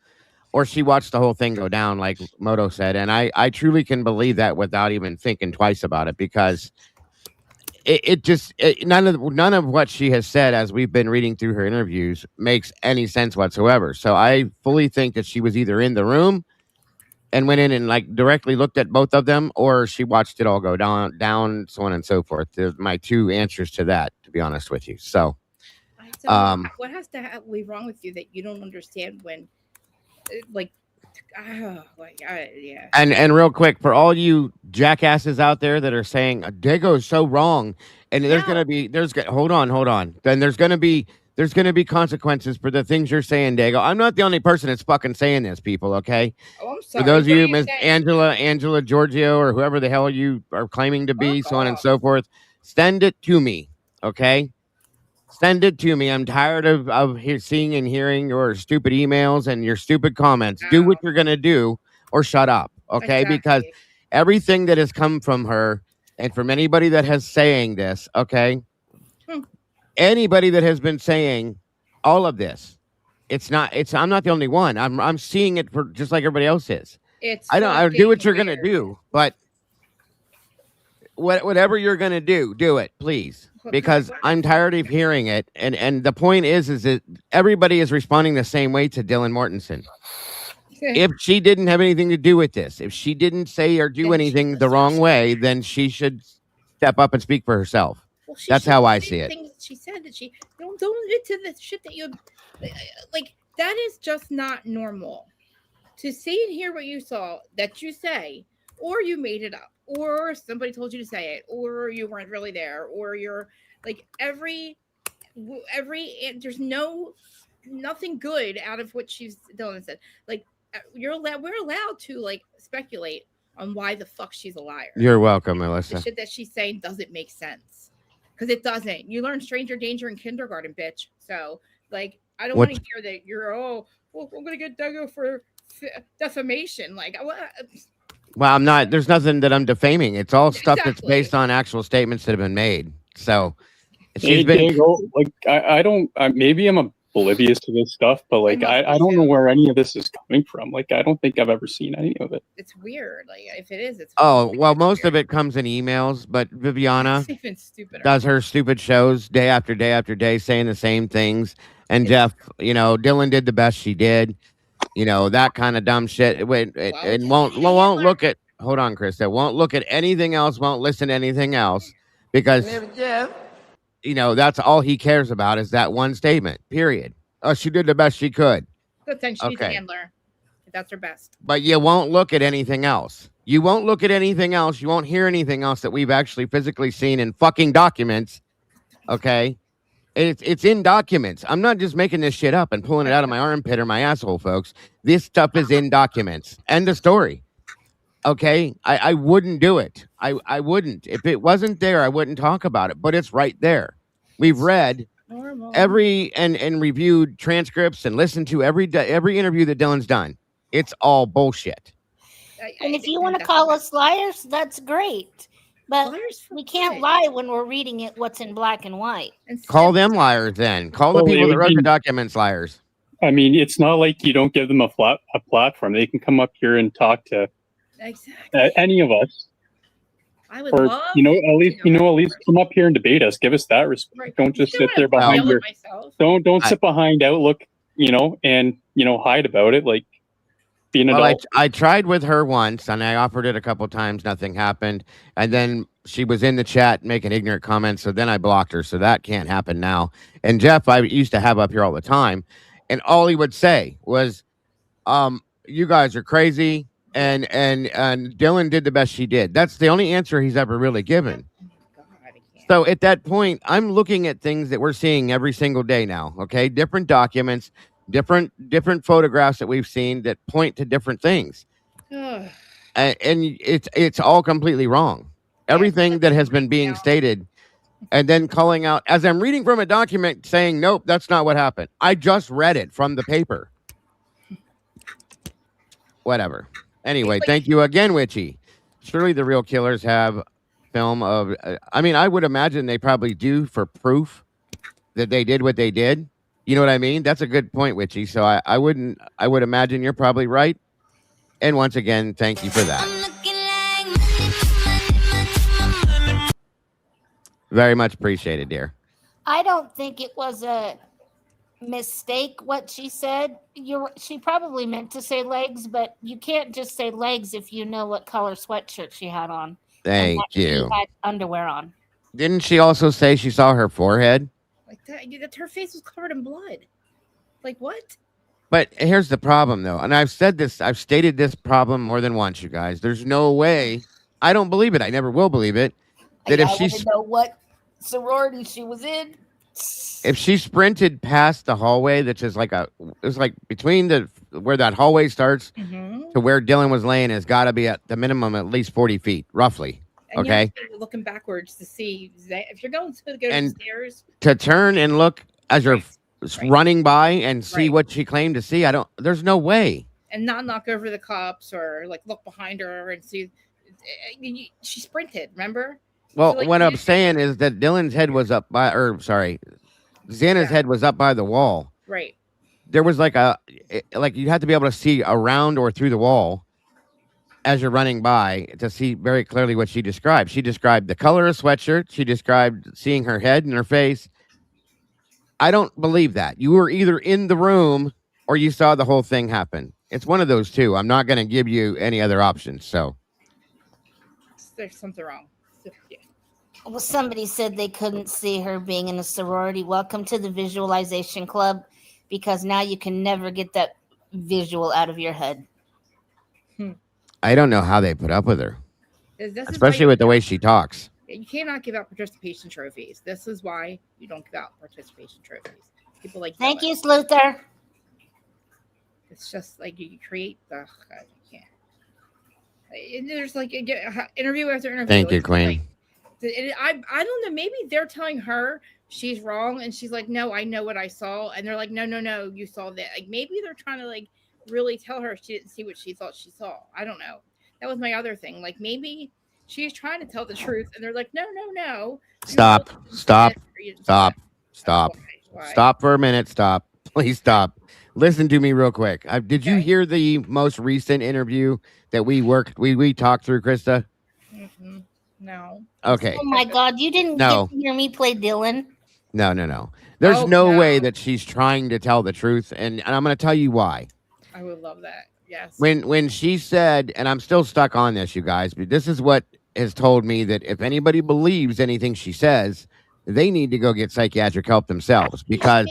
or she watched the whole thing go down, like Moto said. And I truly can believe that without even thinking twice about it, because none of what she has said as we've been reading through her interviews makes any sense whatsoever. So I fully think that she was either in the room and went in and like directly looked at both of them, or she watched it all go down, so on and so forth. There's my two answers to that, to be honest with you. So, I don't know. What has to be wrong with you that you don't understand when, like, yeah. and real quick, for all you jackasses out there that are saying Dago is so wrong, and hold on, then there's gonna be consequences for the things you're saying, Dago. I'm not the only person that's fucking saying this, people. Okay. Oh, I'm For sorry. those of What are you, you Miss saying? Angela Giorgio, or whoever the hell you are claiming to be, Fuck so on and off. so forth, send it to me. Okay. Send it to me. I'm tired of seeing and hearing your stupid emails and your stupid comments. Do what Wow. you're gonna do, or shut up. Okay, because Exactly. everything that has come from her, and from anybody that has saying this, okay, Hmm. anybody that has been saying all of this, I'm not the only one. I'm seeing it for just like everybody else is. It's I do what fucking you're gonna weird. do, but whatever you're gonna do it, please, because I'm tired of hearing it. And the point is that everybody is responding the same way to Dylan Mortensen. If she didn't have anything to do with this, if she didn't say or do Then anything she's the a wrong social way, then she should step up and speak for herself. Well, she That's should how say I see the it. things that she said that she don't admit to the shit that you like. That is just not normal. To see and hear what you saw that you say, or you made it up, or somebody told you to say it, or you weren't really there, or you're like there's nothing good out of what she's Dylan said. Like we're allowed to like speculate on why the fuck she's a liar. You're welcome, The Melissa. shit that she's saying doesn't make sense because it doesn't. You learn stranger danger in kindergarten, bitch. So like I don't want What? to hear that you're well, I'm gonna get Dago for defamation. Like what? Well, I'm not. There's nothing that I'm defaming. It's all stuff that's Exactly. based on actual statements that have been made. So she's Hey, been. Dago, like I don't maybe I'm oblivious to this stuff, but like must I be don't know too. where any of this is coming from. Like I don't think I've ever seen any of it. It's weird. Like if it is, it's Oh weird. well, most of it comes in emails, but Viviana It's even stupider. does her stupid shows day after day after day, saying the same things. And It's- Jeff, Dylan did the best she did. That kind of dumb shit. It won't look at. Hold on, Chris. It won't look at anything else. Won't listen to anything else because that's all he cares about is that one statement. Period. Oh, she did the best she could. Good thing she needs a Okay, handler. That's her best. but you won't look at anything else. You won't look at anything else. You won't hear anything else that we've actually physically seen in fucking documents. Okay. It's in documents. I'm not just making this shit up and pulling it out of my armpit or my asshole, folks. This stuff is in documents. End of story. Okay. I wouldn't do it. I wouldn't. If it wasn't there, I wouldn't talk about it. But it's right there. We've read Normal. every and reviewed transcripts and listened to every interview that Dylan's done. It's all bullshit. And if you want to call us liars, that's great. But Liars for we can't what? lie when we're reading it what's in black and white. Call them liars then. Call the Well, it people that would wrote the be- documents liars. I mean, it's not like you don't give them a platform. They can come up here and talk to Exactly. any of us, I would or love. at least come up here and debate us. Give us that respect. Right. Don't just You know sit there what? I'm behind yelling your. myself. Don't sit behind Outlook, and hide about it like being an Well, adult. I tried with her once, and I offered it a couple times. Nothing happened, and then she was in the chat making ignorant comments. So then I blocked her. So that can't happen now. And Jeff, I used to have up here all the time, and all he would say was, "You guys are crazy," and Dylan did the best she did. That's the only answer he's ever really given. God, I can't. So at that point, I'm looking at things that we're seeing every single day now. Okay, different documents, different photographs that we've seen that point to different things. Ugh. and it's all completely wrong. Everything that has been being now. stated, and then calling out as I'm reading from a document saying, nope, that's not what happened. I just read it from the paper. Whatever. Anyway, thank you again, Witchy. Surely the real killers have film of. I mean, I would imagine they probably do for proof that they did what they did. You know what I mean? That's a good point, Witchy. So I wouldn't. I would imagine you're probably right. And once again, thank you for that. Very much appreciated, dear. I don't think it was a mistake what she said. She probably meant to say legs, but you can't just say legs if you know what color sweatshirt she had on. Thank you. She had underwear on. Didn't she also say she saw her forehead? Like that, her face was covered in blood. Like what? But here's the problem, though, and I've stated this problem more than once, you guys. There's no way. I don't believe it. I never will believe it. That if she know what sorority she was in. If she sprinted past the hallway, that's just like it was like between where that hallway starts to where Dylan was laying, has got to be at the minimum at least 40 feet, roughly. And okay, you're looking backwards to see if you're going to go to the stairs. To turn and look as you're running by and see what she claimed to see, there's no way. And not knock over the cops or like look behind her and see. She sprinted, remember? Well, So, like, what I'm saying is that Dylan's head was up by, Xana's head was up by the wall. Right. There was like you had to be able to see around or through the wall as you're running by to see very clearly what she described. She described the color of sweatshirt. She described seeing her head and her face. I don't believe that. You were either in the room or you saw the whole thing happen. It's one of those two. I'm not going to give you any other options. So there's something wrong. Yeah. Well, somebody said they couldn't see her being in a sorority. Welcome to the Visualization Club, because now you can never get that visual out of your head. I don't know how they put up with her, especially with the way she talks. You cannot give out participation trophies. This is why you don't give out participation trophies. People like thank you, Sluther. It's just like you create the. God, you can't. There's like interview after interview. Thank you, Queen. I don't know. Maybe they're telling her she's wrong, and she's like, "No, I know what I saw," and they're like, "No, you saw that." Like maybe they're trying to like really tell her she didn't see what she thought she saw. I don't know. That was my other thing. Like maybe she's trying to tell the truth, and they're like, "No." Stop for a minute. Stop. Please stop. Listen to me real quick. Did you hear the most recent interview that we talked through, Krista? Mm-hmm. No. Okay. Oh my God, you didn't get to hear me play Dylan? No. There's no way that she's trying to tell the truth, and I'm going to tell you why. I would love that. Yes. When she said, and I'm still stuck on this, you guys, but this is what has told me that if anybody believes anything she says, they need to go get psychiatric help themselves, because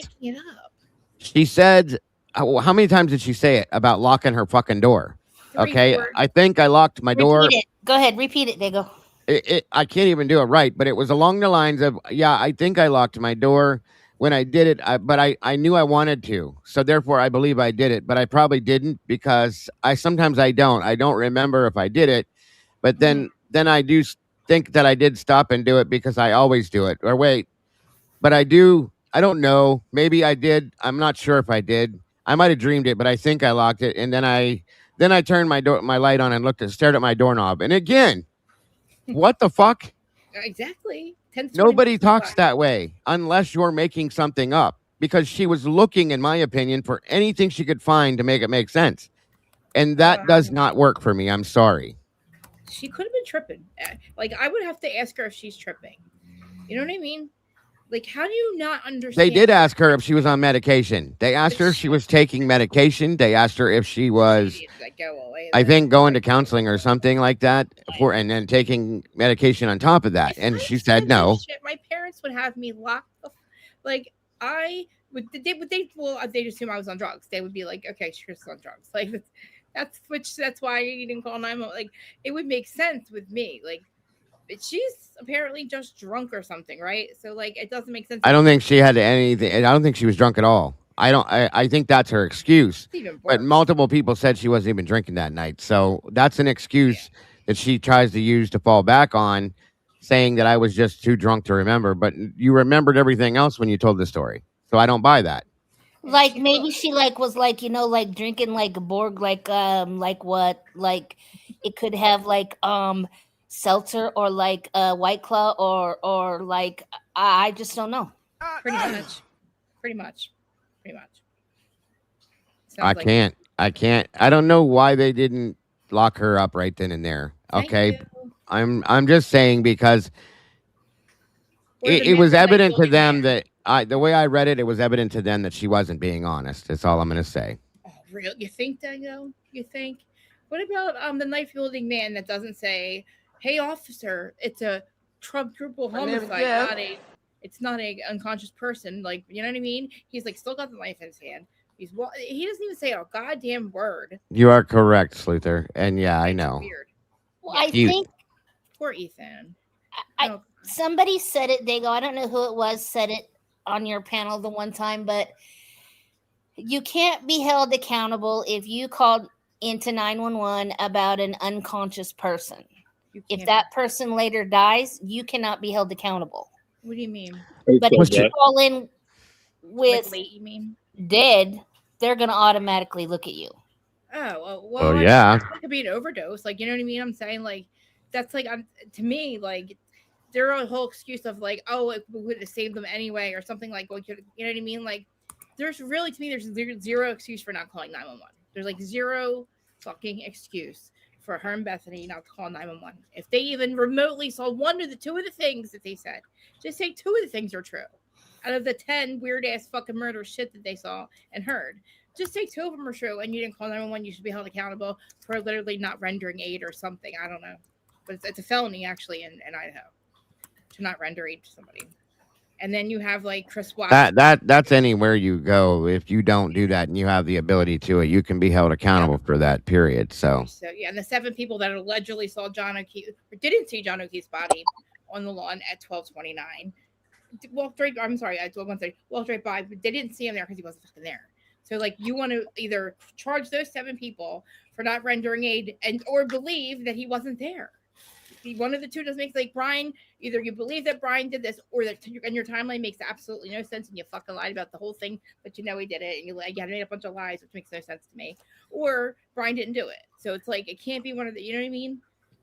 she said, how many times did she say it about locking her fucking door? Okay, I think I locked my door. Repeat it. Go ahead, repeat it, Dago. I can't even do it right, but it was along the lines of, I think I locked my door when I did it, but I knew I wanted to, so therefore I believe I did it, but I probably didn't, because sometimes I don't remember if I did it, but then I do think that I did stop and do it because I always do it. Or wait, but I don't know, maybe I did. I'm not sure if I did. I might have dreamed it, but I think I locked it, and then I turned my light on and stared at my doorknob, and again. What the fuck? Exactly. Nobody talks that way unless you're making something up, because she was looking, in my opinion, for anything she could find to make it make sense. And that does not work for me. I'm sorry. She could have been tripping. Like, I would have to ask her if she's tripping. You know what I mean? Like, how do you not understand? They did ask her if she was on medication. They asked her if she was taking medication. They asked her if she was, I think, going to counseling or something like that, and then taking medication on top of that. And she said no. My parents would have me locked up. Like, they'd assume I was on drugs. They would be like, okay, she's on drugs. Like, that's why you didn't call 911. Like, it would make sense with me. Like, but she's apparently just drunk or something, right? So, like, it doesn't make sense. I don't think she had anything. I don't think she was drunk at all. I think that's her excuse. It's even But worse. multiple people said she wasn't even drinking that night. So that's an excuse that she tries to use to fall back on, saying that I was just too drunk to remember. But you remembered everything else when you told the story. So I don't buy that. Like maybe she like was like, you know, like drinking like a Borg, like what, like it could have like seltzer or like White Claw or like I just don't know. Pretty much. Pretty much. I Sounds like can't. I can't. I don't know why they didn't lock her up right then and there. Thank Okay. you. I'm just saying because Or the it was Midnight evident to Building them Man. that the way I read it, it was evident to them that she wasn't being honest. That's all I'm going to say. Oh, real? You think, Daniel? You think? What about the knife wielding man that doesn't say, "Hey, officer, it's a quadruple homicide, it's not a unconscious person." Like, you know what I mean? He's like still got the knife in his hand. He doesn't even say a goddamn word. You are correct, Sluther. And yeah, I It's know. weird. Well, Yeah. I think Poor Ethan. I Oh, somebody said it, Dago. I don't know who it was said it on your panel the one time, but you can't be held accountable if you called into 911 about an unconscious person. you If can't- that person later dies, you cannot be held accountable. What do you mean? But What's if you your- call in Like with late? You mean? dead, they're going to automatically look at you. Oh, Oh, yeah. That could be an overdose. Like, you know what I mean? I'm saying, like, that's like, to me, like, there are a whole excuse of like, oh, it would have saved them anyway, or something like, well, you know what I mean? Like, there's really, to me, there's zero excuse for not calling 911. There's like zero fucking excuse for her and Bethany not to call 911. If they even remotely saw two of the things that they said, just say two of the things are true. Out of the 10 weird ass fucking murder shit that they saw and heard, just say two of them are true, and you didn't call 911. You should be held accountable for literally not rendering aid or something. I don't know, but it's a felony actually in Idaho to not render aid to somebody. And then you have like Chris Watts. That's anywhere you go. If you don't do that and you have the ability to it, you can be held accountable for that period. So Yeah, and the 7 people that allegedly saw John O'Keefe or didn't see John O'Keefe's body on the lawn at 12:29 walked right. I'm sorry, at 12:30 walked right by, but they didn't see him there because he wasn't fucking there. So like, you want to either charge those 7 people for not rendering aid or believe that he wasn't there. One of the two doesn't make, like Bryan. Either you believe that Bryan did this, or that and your timeline makes absolutely no sense, and you fucking lied about the whole thing, but you know he did it, and you had made a bunch of lies, which makes no sense to me. Or Bryan didn't do it, so it's like it can't be one of the. You know what I mean?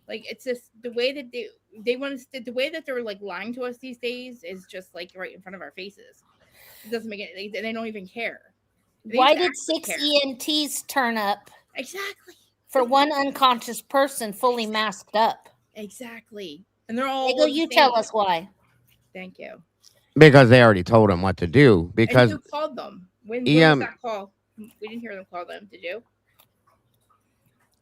Like, it's just the way that they want to. The way that they're like lying to us these days is just like right in front of our faces. It doesn't make it. They don't even care. Why did 6 EMTs turn up? Exactly. For one unconscious person fully masked up. Exactly. And they're all. Dago, you tell us why. Thank you. because they already told them what to do. Because and who called them? When was that call? We didn't hear them call them. Did you?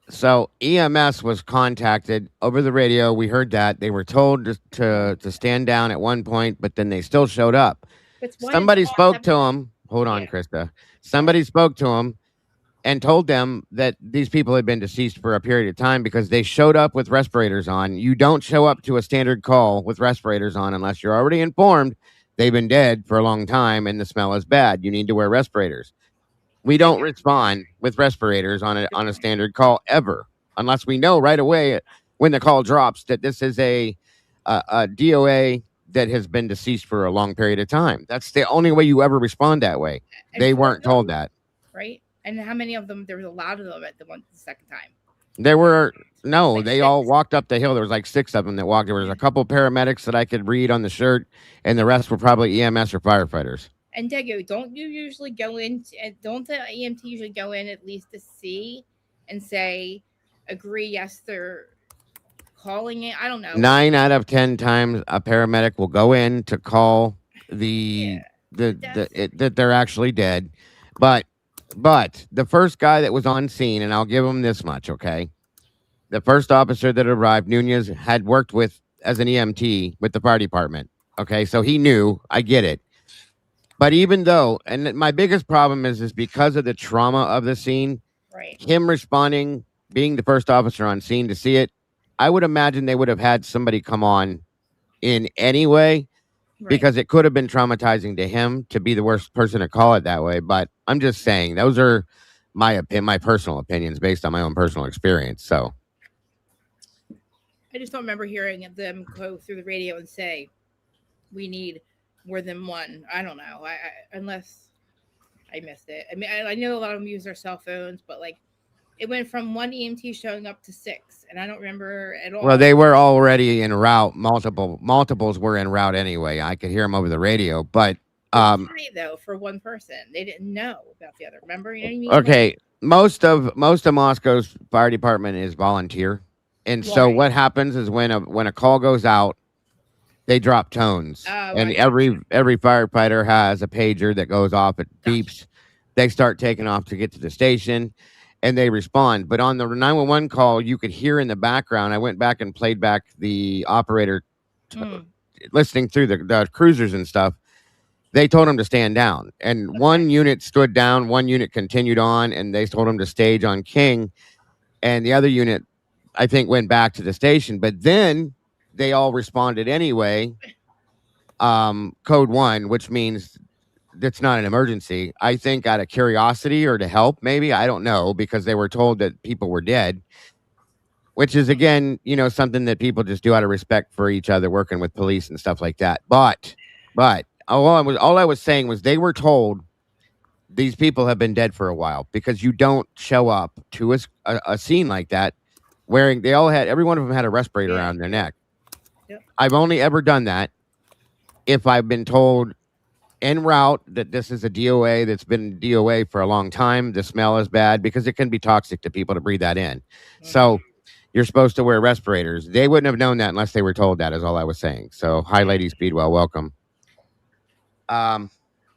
So EMS was contacted over the radio. We heard that they were told to stand down at one point, but then they still showed up. Somebody spoke to them. Hold on, Krista. Somebody spoke to them and told them that these people had been deceased for a period of time because they showed up with respirators on. You don't show up to a standard call with respirators on unless you're already informed they've been dead for a long time and the smell is bad. You need to wear respirators. We don't respond with respirators on a standard call ever, unless we know right away when the call drops that this is a DOA that has been deceased for a long period of time. That's the only way you ever respond that way. They weren't told that. Right? And how many of them? There was a lot of them at the second time. There were they all walked up the hill. There was like 6 of them that walked. There was a couple paramedics that I could read on the shirt, and the rest were probably EMS or firefighters. And Dago, don't you usually go in? Don't the EMT usually go in at least to see and say, agree? Yes, they're calling it. I don't know. 9 out of 10 times a paramedic will go in to call that they're actually dead, but the first guy that was on scene, and I'll give him this much, okay? The first officer that arrived, Nunez, had worked as an EMT with the fire department. Okay, so he knew. I get it. But even though, and my biggest problem is because of the trauma of the scene, right? Him responding, being the first officer on scene to see it, I would imagine they would have had somebody come on in anyway. because it could have been traumatizing to him to be the worst person to call it that way. But I'm just saying those are my personal opinions based on my own personal experience. So I just don't remember hearing them go through the radio and say, "We need more than one." I don't know. Unless I missed it. I mean, I know a lot of them use their cell phones, but like it went from one EMT showing up to 6, and I don't remember at all. Well, they were already en route. Multiples were en route anyway. I could hear them over the radio, but funny though, for one person, they didn't know about the other. Remember? You know what I mean? Okay, Like, most of Moscow's fire department is volunteer, and so what happens is when a call goes out, they drop tones, and every firefighter has a pager that goes off. It beeps. They start taking off to get to the station, and they respond. But on the 911 call, you could hear in the background. I went back and played back the operator listening through the cruisers and stuff. They told him to stand down, and one unit stood down, one unit continued on, and they told him to stage on King, and the other unit, I think, went back to the station. But then they all responded anyway. Code 1, which means it's not an emergency. I think out of curiosity or to help, maybe, I don't know, because they were told that people were dead, which is, again, something that people just do out of respect for each other, working with police and stuff like that. But all I was saying was they were told these people have been dead for a while, because you don't show up to a scene like that wearing. Every one of them had a respirator around their neck. Yep. I've only ever done that if I've been told en route that this is a DOA that's been DOA for a long time. The smell is bad because it can be toxic to people to breathe that in. Mm-hmm. So you're supposed to wear respirators. They wouldn't have known that unless they were told that, is all I was saying. So hi, Lady Speedwell. Welcome. I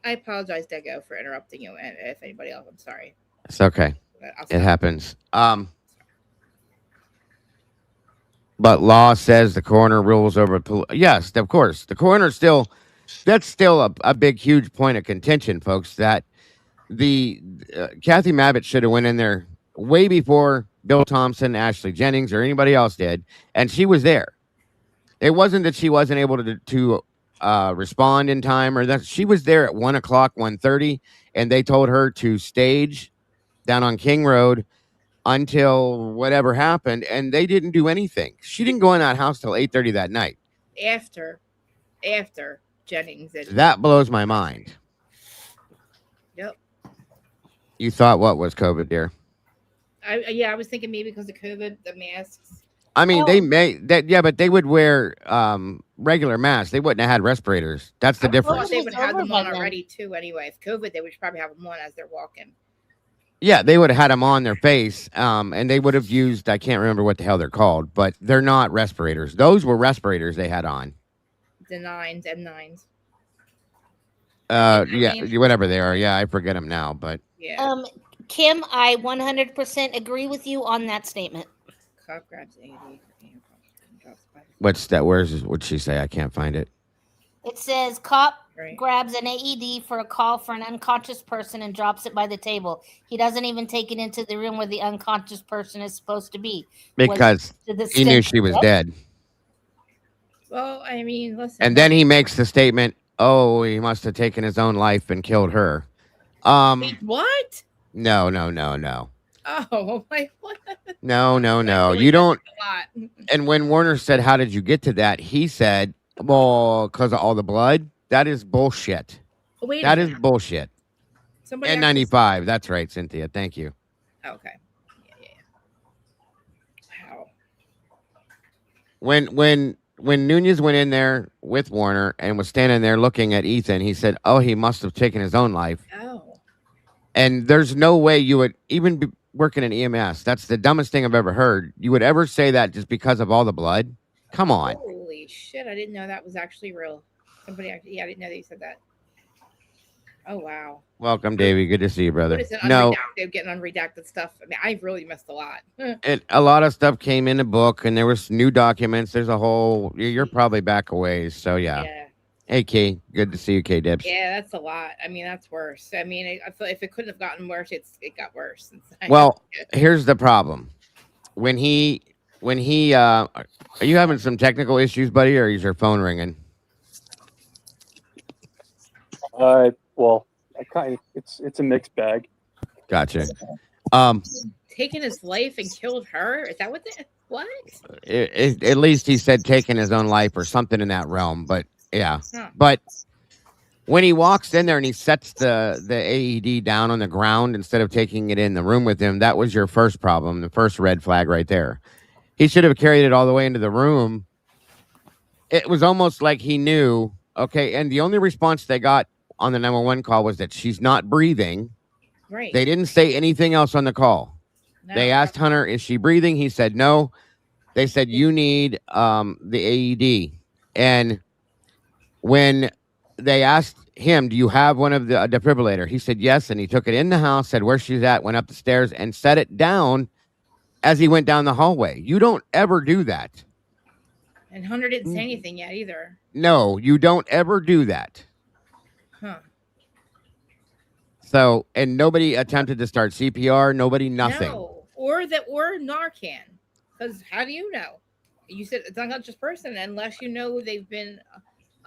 apologize, Dego, for interrupting you. And if anybody else, I'm sorry. It's okay. It happens. But law says the coroner rules over. Yes, of course. The coroner that's still a big, huge point of contention, folks, that the Kathy Mabbitt should have went in there way before Bill Thompson, Ashley Jennings, or anybody else did. And she was there. It wasn't that she wasn't able to respond in time, or that she was there at 1:00, 1:30, and they told her to stage down on King Road until whatever happened, and they didn't do anything. She didn't go in that house till 8:30 that night. After Jennings. That blows my mind. Yep. You thought what was COVID, dear? I was thinking maybe because of COVID, the masks. I mean, they may that, yeah, but they would wear regular masks. They wouldn't have had respirators. That's the difference. They would have had them on already too. Anyway, if COVID, they would probably have them on as they're walking. Yeah, they would have had them on their face, and they would have used, I can't remember what the hell they're called, but they're not respirators. Those were respirators they had on. The M9s. Yeah, whatever they are. Yeah, I forget them now, but yeah. Kim, I 100% agree with you on that statement. Cop grabs AED. What's that? What'd she say? I can't find it. It says cop grabs an AED for a call for an unconscious person and drops it by the table. He doesn't even take it into the room where the unconscious person is supposed to be. Because he knew she was dead. Well, I mean, listen. And then he makes the statement, oh, he must have taken his own life and killed her. Wait, what? No. Oh, like what? No. You don't. And when Warner said, how did you get to that? He said, well, because of all the blood. That is bullshit. That is bullshit. N95. That's right, Cynthia. Thank you. Okay. Yeah. Wow. When Nunez went in there with Warner and was standing there looking at Ethan, he said, oh, he must have taken his own life. Oh. And there's no way you would even be working in EMS. That's the dumbest thing I've ever heard. You would ever say that just because of all the blood? Come on. Holy shit. I didn't know that was actually real. I didn't know that you said that. Oh, wow. Welcome, Davey. Good to see you, brother. What is it? Unredacted, getting unredacted stuff. I mean, I've really missed a lot. A lot of stuff came in the book, and there was new documents. There's a whole... You're probably back a ways, so yeah. Hey, Kay. Good to see you, Kay Dibbs. Yeah, that's a lot. I mean, that's worse. I mean, I feel if it couldn't have gotten worse, it got worse. Well, here's the problem. When he... Are you having some technical issues, buddy, or is your phone ringing? Well, it's a mixed bag. Gotcha. Taking his life and killed her? Is that what? What? At least he said taking his own life or something in that realm. But yeah, Huh. but when he walks in there and he sets the AED down on the ground instead of taking it in the room with him, that was your first problem, the first red flag right there. He should have carried it all the way into the room. It was almost like he knew. Okay, and the only response they got on the 911 call was that she's not breathing. Right. They didn't say anything else on the call. No. They asked Hunter, is she breathing? He said no. They said, you need the AED. And when they asked him, do you have one of the defibrillator? He said yes. And he took it in the house, said where she's at, went up the stairs and set it down as he went down the hallway. You don't ever do that. And Hunter didn't say anything yet either. No, you don't ever do that. Huh. So, and nobody attempted to start CPR. Nobody, nothing. No. Or Narcan. Because how do you know? You said it's an unconscious person unless you know they've been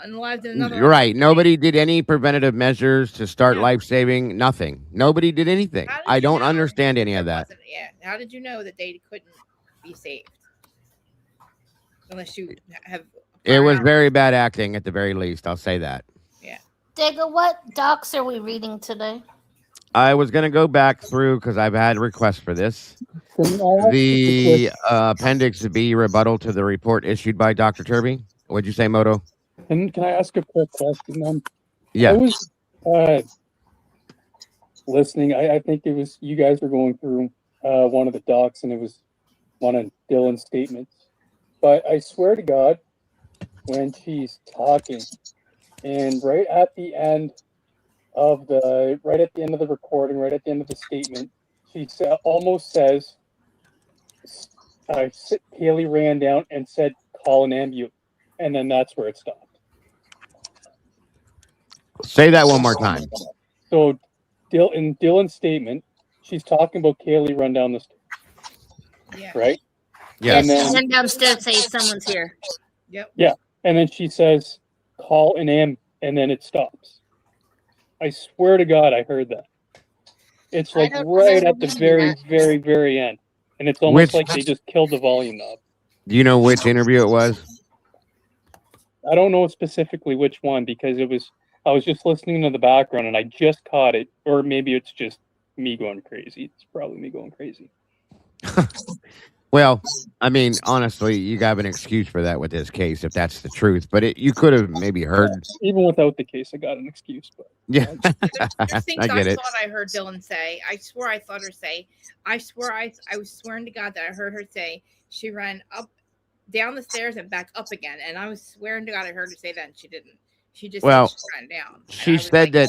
unalived in another. Right. Nobody did any preventative measures to start life-saving. Nothing. Nobody did anything. I don't understand any of that. Yeah. How did you know that they couldn't be saved? Unless you have. It was very bad acting at the very least. I'll say that. Yeah. Dago, what docs are we reading today? I was going to go back through because I've had requests for this. The Appendix B rebuttal to the report issued by Dr. Turby. What'd you say, Moto? And can I ask a quick question? Yeah. I was listening. I think it was you guys were going through one of the docs, and it was one of Dylan's statements. But I swear to God, when she's talking, and right at the end of the recording, right at the end of the statement, she almost says, Kaylee ran down and said, call an ambulance. And then that's where it stopped. Say that one more time. So in Dylan's statement, she's talking about Kaylee run down the stairs. Yeah. Right? Yes. And then downstairs say someone's here. Yep. Yeah. And then she says, call an and then it stops. I swear to God, I heard that. It's like right at the very, very, very end. And it's almost like they just killed the volume knob. Do you know which interview it was? I don't know specifically which one because I was just listening to the background and I just caught it. Or maybe it's just me going crazy. It's probably me going crazy. Well, I mean, honestly, you got an excuse for that with this case, if that's the truth. But you could have maybe heard. Even without the case, I got an excuse. But yeah, There's things I get it. thought I heard Dylan say. I swear I thought her say. I was swearing to God that I heard her say she ran up, down the stairs and back up again. And I was swearing to God I heard her say that, and she didn't. She just said she ran down. She said that.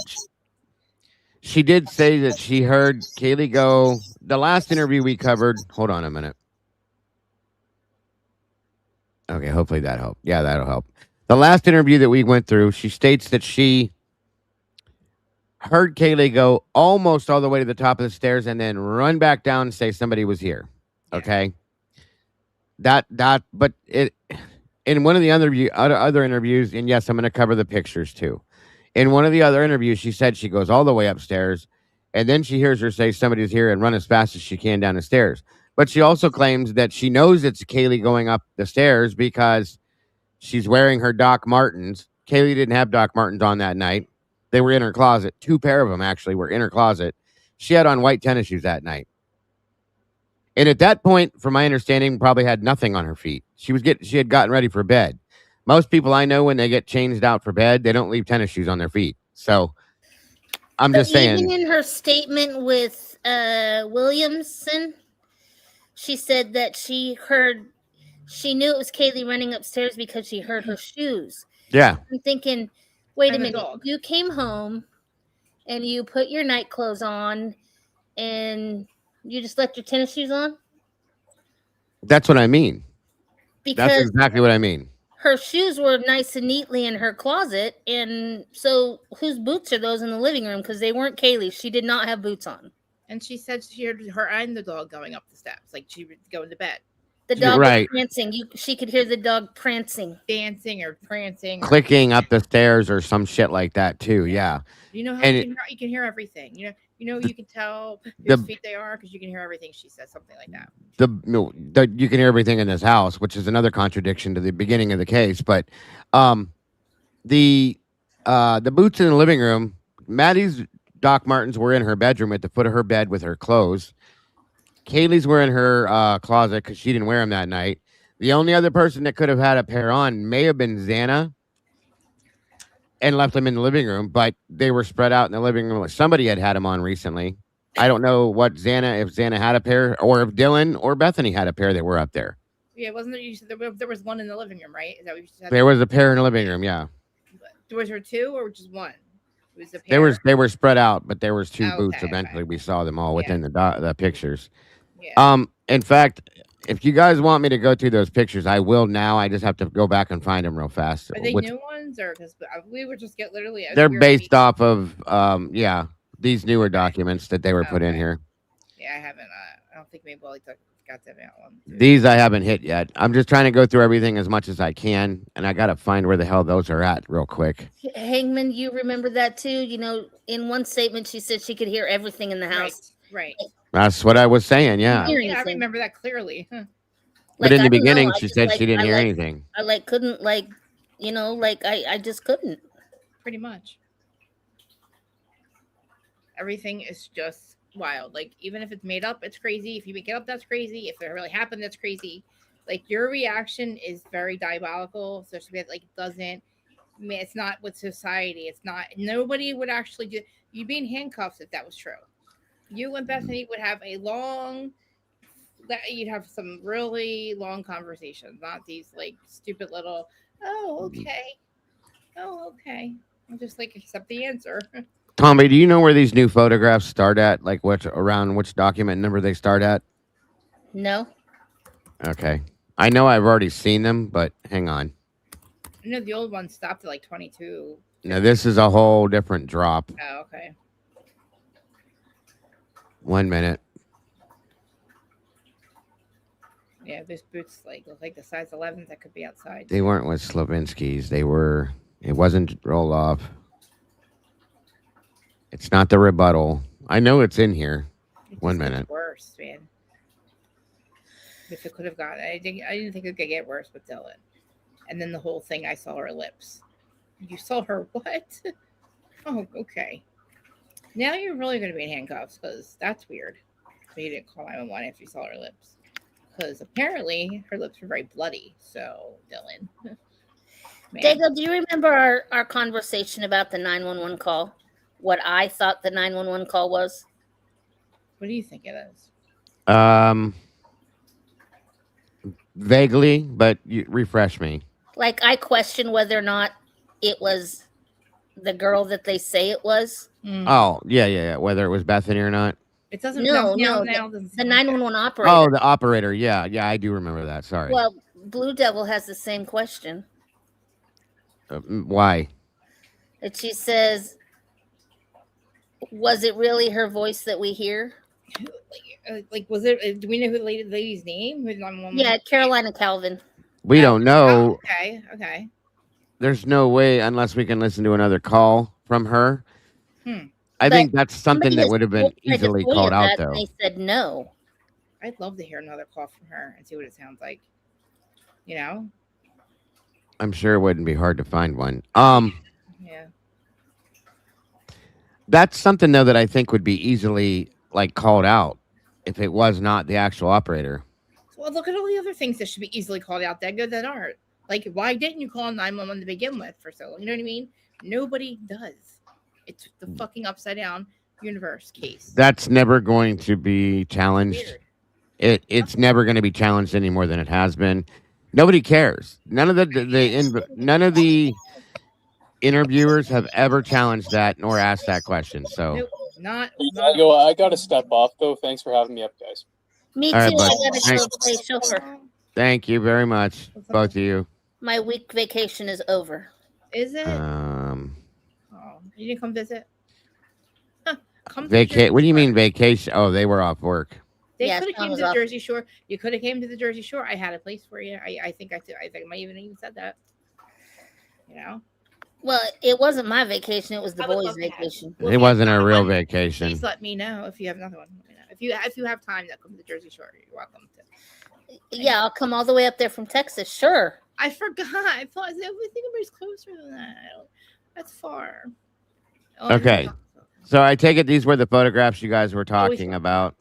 She did say that she heard Kaylee go. The last interview we covered. Hold on a minute. Okay, hopefully that helped. Yeah, that'll help. The last interview that we went through, she states that she heard Kaylee go almost all the way to the top of the stairs and then run back down and say somebody was here. Okay. But it in one of the other interviews, and yes, I'm going to cover the pictures too. In one of the other interviews, she said she goes all the way upstairs and then she hears her say somebody's here and run as fast as she can down the stairs. But she also claims that she knows it's Kaylee going up the stairs because she's wearing her Doc Martens. Kaylee didn't have Doc Martens on that night. They were in her closet. 2 pair of them actually were in her closet. She had on white tennis shoes that night. And at that point, from my understanding, probably had nothing on her feet. She had gotten ready for bed. Most people I know, when they get changed out for bed, they don't leave tennis shoes on their feet. So I'm just saying. Even in her statement with Williamson, she said that she knew it was Kaylee running upstairs because she heard her shoes. Yeah. I'm thinking, wait a minute. You came home and you put your night clothes on and you just left your tennis shoes on? That's what I mean. Because that's exactly what I mean. Her shoes were nice and neatly in her closet. And so whose boots are those in the living room? Because they weren't Kaylee's. She did not have boots on. And she said she heard her and the dog going up the steps, like she was going to bed. The dog Right. was prancing. She could hear the dog prancing. dancing or prancing, Clicking up the stairs or some shit like that too. Yeah. you know how And you can hear everything. the You can tell the whose feet they are because you can hear everything she says, something like that. no, you can hear everything in this house, which is another contradiction to the beginning of the case. But um, the boots in the living room. Maddie's Doc Martens were in her bedroom at the foot of her bed with her clothes. Kaylee's were in her closet because she didn't wear them that night. The only other person that could have had a pair on may have been Xana and left them in the living room, but they were spread out in the living room. Somebody had them on recently. I don't know what if Xana had a pair, or if Dylan or Bethany had a pair that were up there. Yeah, wasn't there? You said there was one in the living room, right? Is that what you said? There was a pair in the living room, yeah. Was there two or just one? It was a pair. They were spread out, but there was two Oh, boots. okay, Eventually, okay. we saw them all Yeah. within the pictures. Yeah. In fact, if you guys want me to go through those pictures, I will now. I just have to go back and find them real fast. Are they new ones or because we were just get literally? They're based off of these newer documents that they were put in Okay. here. Yeah, I haven't. I don't think maybe Wally got them out one. too. These I haven't hit yet. I'm just trying to go through everything as much as I can, and I got to find where the hell those are at real quick. Hangman, you remember that too? In one statement, she said she could hear everything in the house. Right. That's what I was saying, yeah. Hear Yeah, I anything. remember that clearly. Huh. But in I the don't know, beginning, I she just, said she didn't I hear anything. I couldn't I just couldn't. Pretty much. Everything is just wild. Like, even if it's made up, it's crazy. If you make it up, that's crazy. If it really happened, that's crazy. Like, your reaction is very diabolical. So it doesn't. I mean, it's not with society. It's not. Nobody would actually do. You'd be in handcuffs if that was true. You and Bethany would have you'd have some really long conversations, not these stupid little. Oh, okay. Oh, okay. I'll just accept the answer. Tommy, do you know where these new photographs start at? Like around which document number they start at? No. Okay. I know I've already seen them, but hang on. The old one stopped at 22. Now this is a whole different drop. Oh, okay. 1 minute. Yeah, those boots look like the size 11s that could be outside. They weren't with Slavinsky's. It wasn't roll off. It's not the rebuttal. I know it's in here. It 1 just gets minute. worse, man. If it could have gotten, I didn't think it could get worse with Dylan. And then the whole thing, I saw her lips. You saw her what? Oh, okay. Now you're really going to be in handcuffs because that's weird. So you didn't call 911 if you saw her lips. Because apparently her lips were very bloody. So, Dylan. Man. Dago, do you remember our conversation about the 911 call? What I thought the 911 call was? What do you think it is? Vaguely, but you refresh me. I question whether or not it was the girl that they say it was. Oh, yeah. Whether it was Bethany or not. It doesn't. No. The 911 operator. Oh, the operator. Yeah, I do remember that. Sorry. Well, Blue Devil has the same question. Why? And she says, was it really her voice that we hear? Was it? Do we know who the lady's name? Yeah, Carolina Calvin. We don't know. Okay. There's no way unless we can listen to another call from her. I think that's something that would have been easily called out, though. They said no. I'd love to hear another call from her and see what it sounds like. I'm sure it wouldn't be hard to find one. Yeah. That's something though that I think would be easily called out if it was not the actual operator. Well, look at all the other things that should be easily called out that aren't. Why didn't you call 911 to begin with for so long? You know what I mean? Nobody does. It's the fucking upside down universe case. That's never going to be challenged. It's never going to be challenged any more than it has been. Nobody cares. None of the interviewers have ever challenged that nor asked that question. So, nope, not. I got to step off though. Thanks for having me up, guys. Me too. All right, bud. I got to go play chauffeur. Thank you very much, both of you. My week vacation is over. Is it? Oh, you didn't come visit? Come What do you mean vacation? Oh, they were off work. They Yeah, could have Sean came was to the off. Jersey Shore. You could have came to the Jersey Shore. I had a place for you. I think I might even said that. You know. Well, it wasn't my vacation. It was the I would boys' love to have you. vacation. Well, It if you have wasn't a another real one, vacation. please let me know if you have another one. Let me know. If you have time that come to the Jersey Shore, you're welcome to. Yeah, I'll come all the way up there from Texas. Sure. I forgot. I thought I think everybody's closer than that. That's far. Oh, Okay. So I take it these were the photographs you guys were talking about.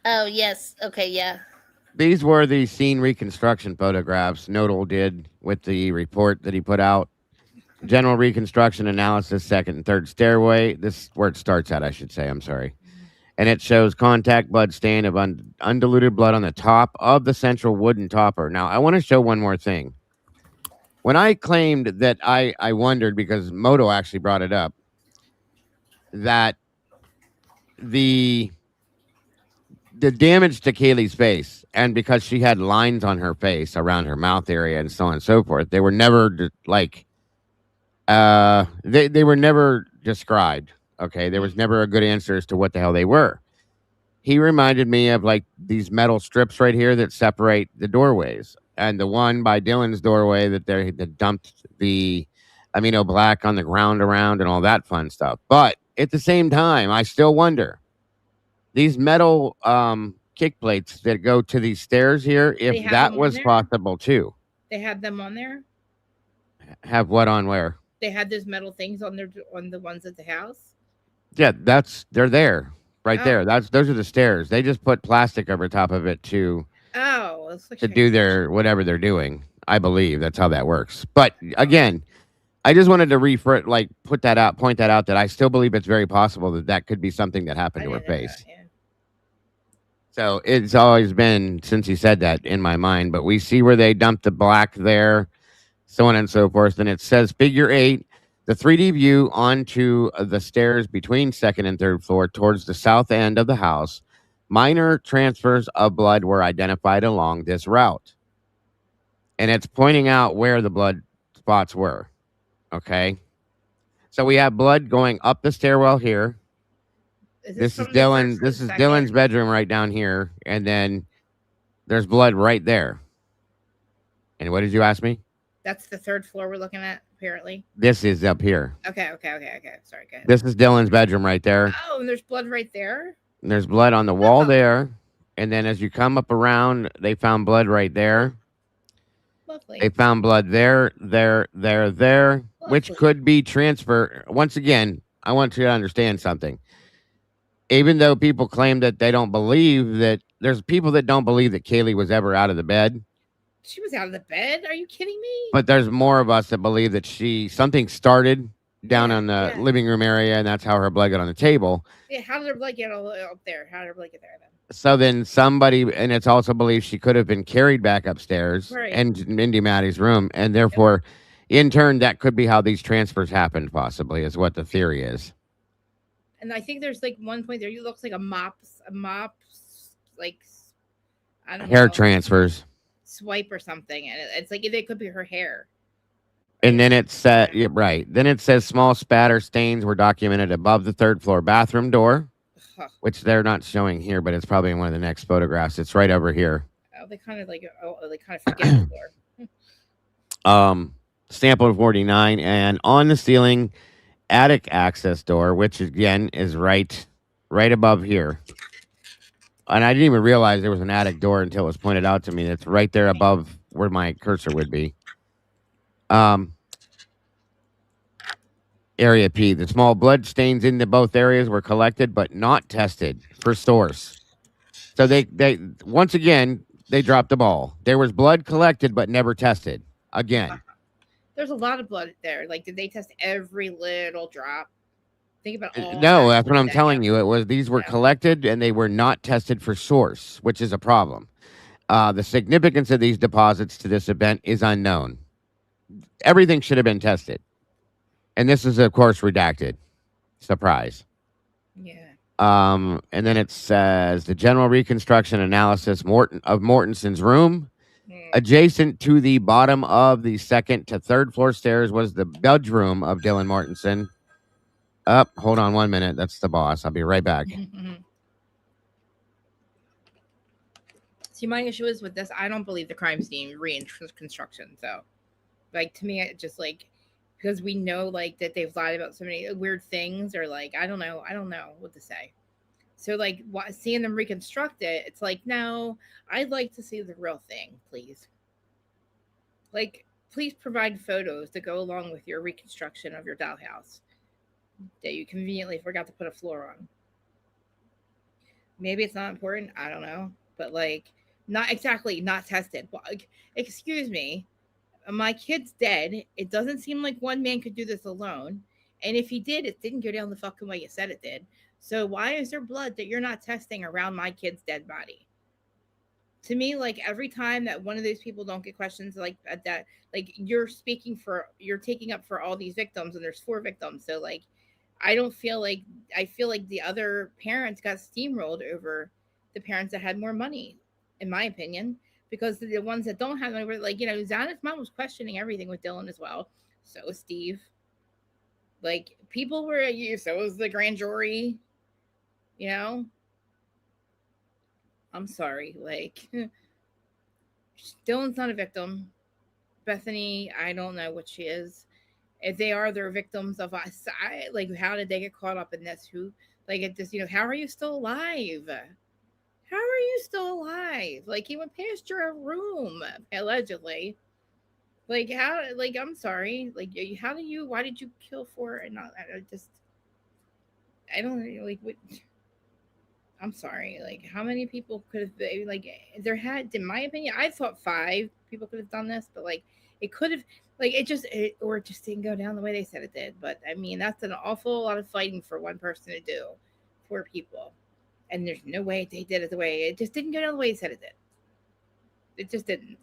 Oh, yes. Okay, yeah. These were the scene reconstruction photographs Nodal did with the report that he put out. General reconstruction analysis, second and third stairway. This is where it starts at, I should say. I'm sorry. And it shows contact blood stain of undiluted blood on the top of the central wooden topper. Now, I want to show one more thing. When I claimed that I wondered, because Moto actually brought it up, that the damage to Kaylee's face, and because she had lines on her face around her mouth area and so on and so forth, they were never they were never described. Okay, there was never a good answer as to what the hell they were. He reminded me of like these metal strips right here that separate the doorways, and the one by Dylan's doorway that they dumped the amino black on the ground around and all that fun stuff. But at the same time, I still wonder these metal kick plates that go to these stairs here, if that was possible too. They had them on there. Have what on where? They had those metal things on the ones at the house. Yeah, they're there. Right there. Those are the stairs. They just put plastic over top of it to do their whatever they're doing. I believe that's how that works. But again, I just wanted to point that out that I still believe it's very possible that could be something that happened to her face. Yeah. So it's always been, since he said that, in my mind. But we see where they dumped the black there, so on and so forth. And it says figure 8. The 3D view onto the stairs between second and third floor towards the south end of the house. Minor transfers of blood were identified along this route. And it's pointing out where the blood spots were. Okay. So we have blood going up the stairwell here. This is Dylan's bedroom right down here. And then there's blood right there. And what did you ask me? That's the third floor we're looking at, apparently. This is up here. Okay. Sorry, go ahead. This is Dylan's bedroom right there. Oh, and there's blood right there? And there's blood on the wall there. And then as you come up around, they found blood right there. Lovely. They found blood there, Lovely. which could be transfer. Once again, I want you to understand something. Even though people claim that they don't believe that, there's people that don't believe that Kaylee was ever out of the bed. She was out of the bed? Are you kidding me? But there's more of us that believe that something started down on the living room area, and that's how her blood got on the table. Yeah, how did her blood get up there? How did her blood get there then? So then somebody, and it's also believed she could have been carried back upstairs Right. and into Maddie's room, and therefore, in turn, that could be how these transfers happened, possibly, is what the theory is. And I think there's like one point there, you looks like a mop, like, I don't know. Hair transfers. Swipe or something, and it's like it could be her hair. And then it said, right. Then it says small spatter stains were documented above the third floor bathroom door, which they're not showing here, but it's probably in one of the next photographs. It's right over here. Oh, they kind of forget the floor. Sample 49, and on the ceiling, attic access door, which again is right above here. And I didn't even realize there was an attic door until it was pointed out to me. That's right there above where my cursor would be. Area P. The small blood stains in both areas were collected but not tested for source. So they once again, they dropped the ball. There was blood collected but never tested. Again. There's a lot of blood there. Like, did they test every little drop? Think about all. No, that's what I'm telling you. These were collected and they were not tested for source, which is a problem. The significance of these deposits to this event is unknown. Everything should have been tested. And this is, of course, redacted. Surprise. Yeah. And then it says the general reconstruction analysis of Mortenson's room. Adjacent to the bottom of the second to third floor stairs was the bedroom of Dylan Mortenson. Hold on 1 minute. That's the boss. I'll be right back. See, my issue is with this. I don't believe the crime scene reconstruction. So, like, to me, it just like because we know like that they've lied about so many weird things, or like I don't know what to say. So, like, seeing them reconstruct it, it's like, no, I'd like to see the real thing, please. Like, please provide photos to go along with your reconstruction of your dollhouse that you conveniently forgot to put a floor on. Maybe it's not important. I don't know. But, like, not exactly not tested. Well, like, excuse me. My kid's dead. It doesn't seem like one man could do this alone. And if he did, it didn't go down the fucking way you said it did. So why is there blood that you're not testing around my kid's dead body? To me, like every time that one of those people don't get questions like that, like you're taking up for all these victims, and there's 4 victims. So like, I feel like the other parents got steamrolled over the parents that had more money, in my opinion, because the ones that don't have money were like, Xana's mom was questioning everything with Dylan as well. So was Steve. Like people were, so was the grand jury. I'm sorry. Like, Dylan's not a victim. Bethany, I don't know what she is. If they are, they're victims of us. Like, how did they get caught up in this? Who, like, it just, how are you still alive? How are you still alive? Like, he went past your room, allegedly. Like, how, like, I'm sorry. Like, why did you kill 4 and not, I don't know, like, what. I'm sorry. Like, how many people could have been, like, in my opinion, I thought 5 people could have done this, but like, it could have, like, or it just didn't go down the way they said it did. But I mean, that's an awful lot of fighting for one person to do, 4 people. And there's no way they did it the way it just didn't go down the way they said it did. It just didn't.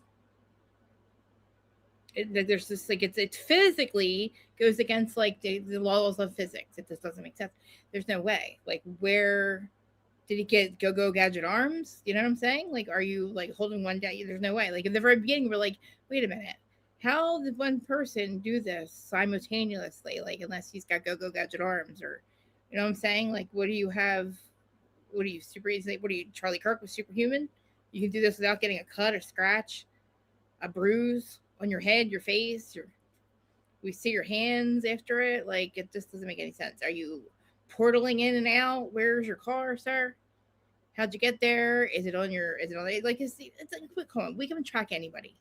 There's just like, it physically goes against like the laws of physics. It just doesn't make sense. There's no way. Like, where did he get go gadget arms? You know what I'm saying? Like, are you like holding one down? There's no way. Like, in the very beginning, we're like, wait a minute, how did one person do this simultaneously? Like, unless he's got go gadget arms, or you know what I'm saying? Like, what do you have? What are you super easy? What are you, Charlie Kirk was superhuman? You can do this without getting a cut or scratch, a bruise on your head, your face, we see your hands after it. Like, it just doesn't make any sense. Are you portaling in and out? Where's your car, sir? How'd you get there? Is it on like, it's like, quick home. We can track anybody.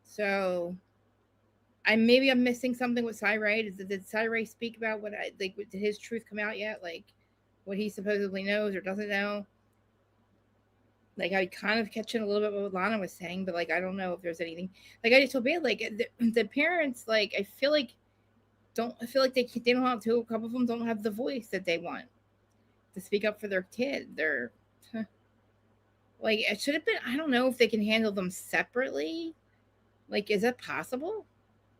So maybe I'm missing something with Cy. Did Cy speak about did his truth come out yet? Like, what he supposedly knows or doesn't know? Like, I kind of catching a little bit what Lana was saying, but like, I don't know if there's anything. Like, I just feel bad. Like, the parents, like, I feel like they don't have to. A couple of them don't have the voice that they want to speak up for their kid. Like, it should have been. I don't know if they can handle them separately. Like, is that possible?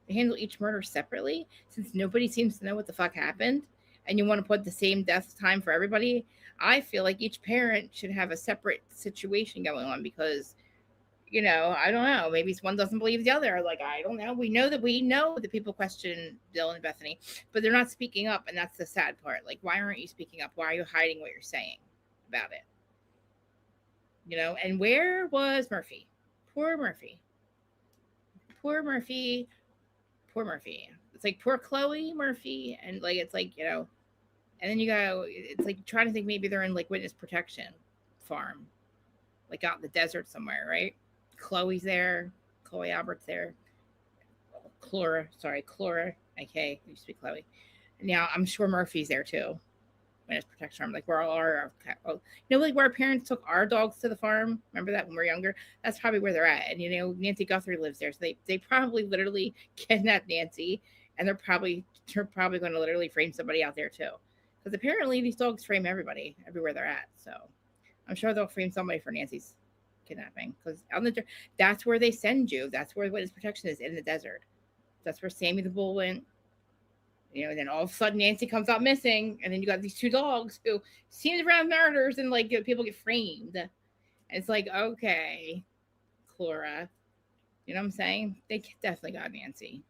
To handle each murder separately, since nobody seems to know what the fuck happened, and you want to put the same death time for everybody. I feel like each parent should have a separate situation going on, because, I don't know. Maybe one doesn't believe the other. Like, I don't know. We know that people question Bill and Bethany, but they're not speaking up, and that's the sad part. Like, why aren't you speaking up? Why are you hiding what you're saying about it? And where was Murphy? Poor Murphy. Poor Murphy. Poor Murphy. It's like poor Chloe Murphy, and like, it's like, and then you go, it's like trying to think maybe they're in like witness protection farm, like out in the desert somewhere, right? Chloe's there, Chloe Albert's there, Clora, okay, used to be Chloe. Now I'm sure Murphy's there too. Witness protection farm, like where all our, like where our parents took our dogs to the farm. Remember that when we were younger? That's probably where they're at. And Nancy Guthrie lives there, so they probably literally kidnapped Nancy, and they're probably going to literally frame somebody out there too, because apparently these dogs frame everybody everywhere they're at. So I'm sure they'll frame somebody for Nancy's kidnapping, because that's where they send you. That's where witness protection is, in the desert. That's where Sammy the bull went. And then all of a sudden Nancy comes out missing, and then you got these 2 dogs who seem to have murders, and like people get framed. And it's like, okay, Clora, you know what I'm saying? They definitely got Nancy.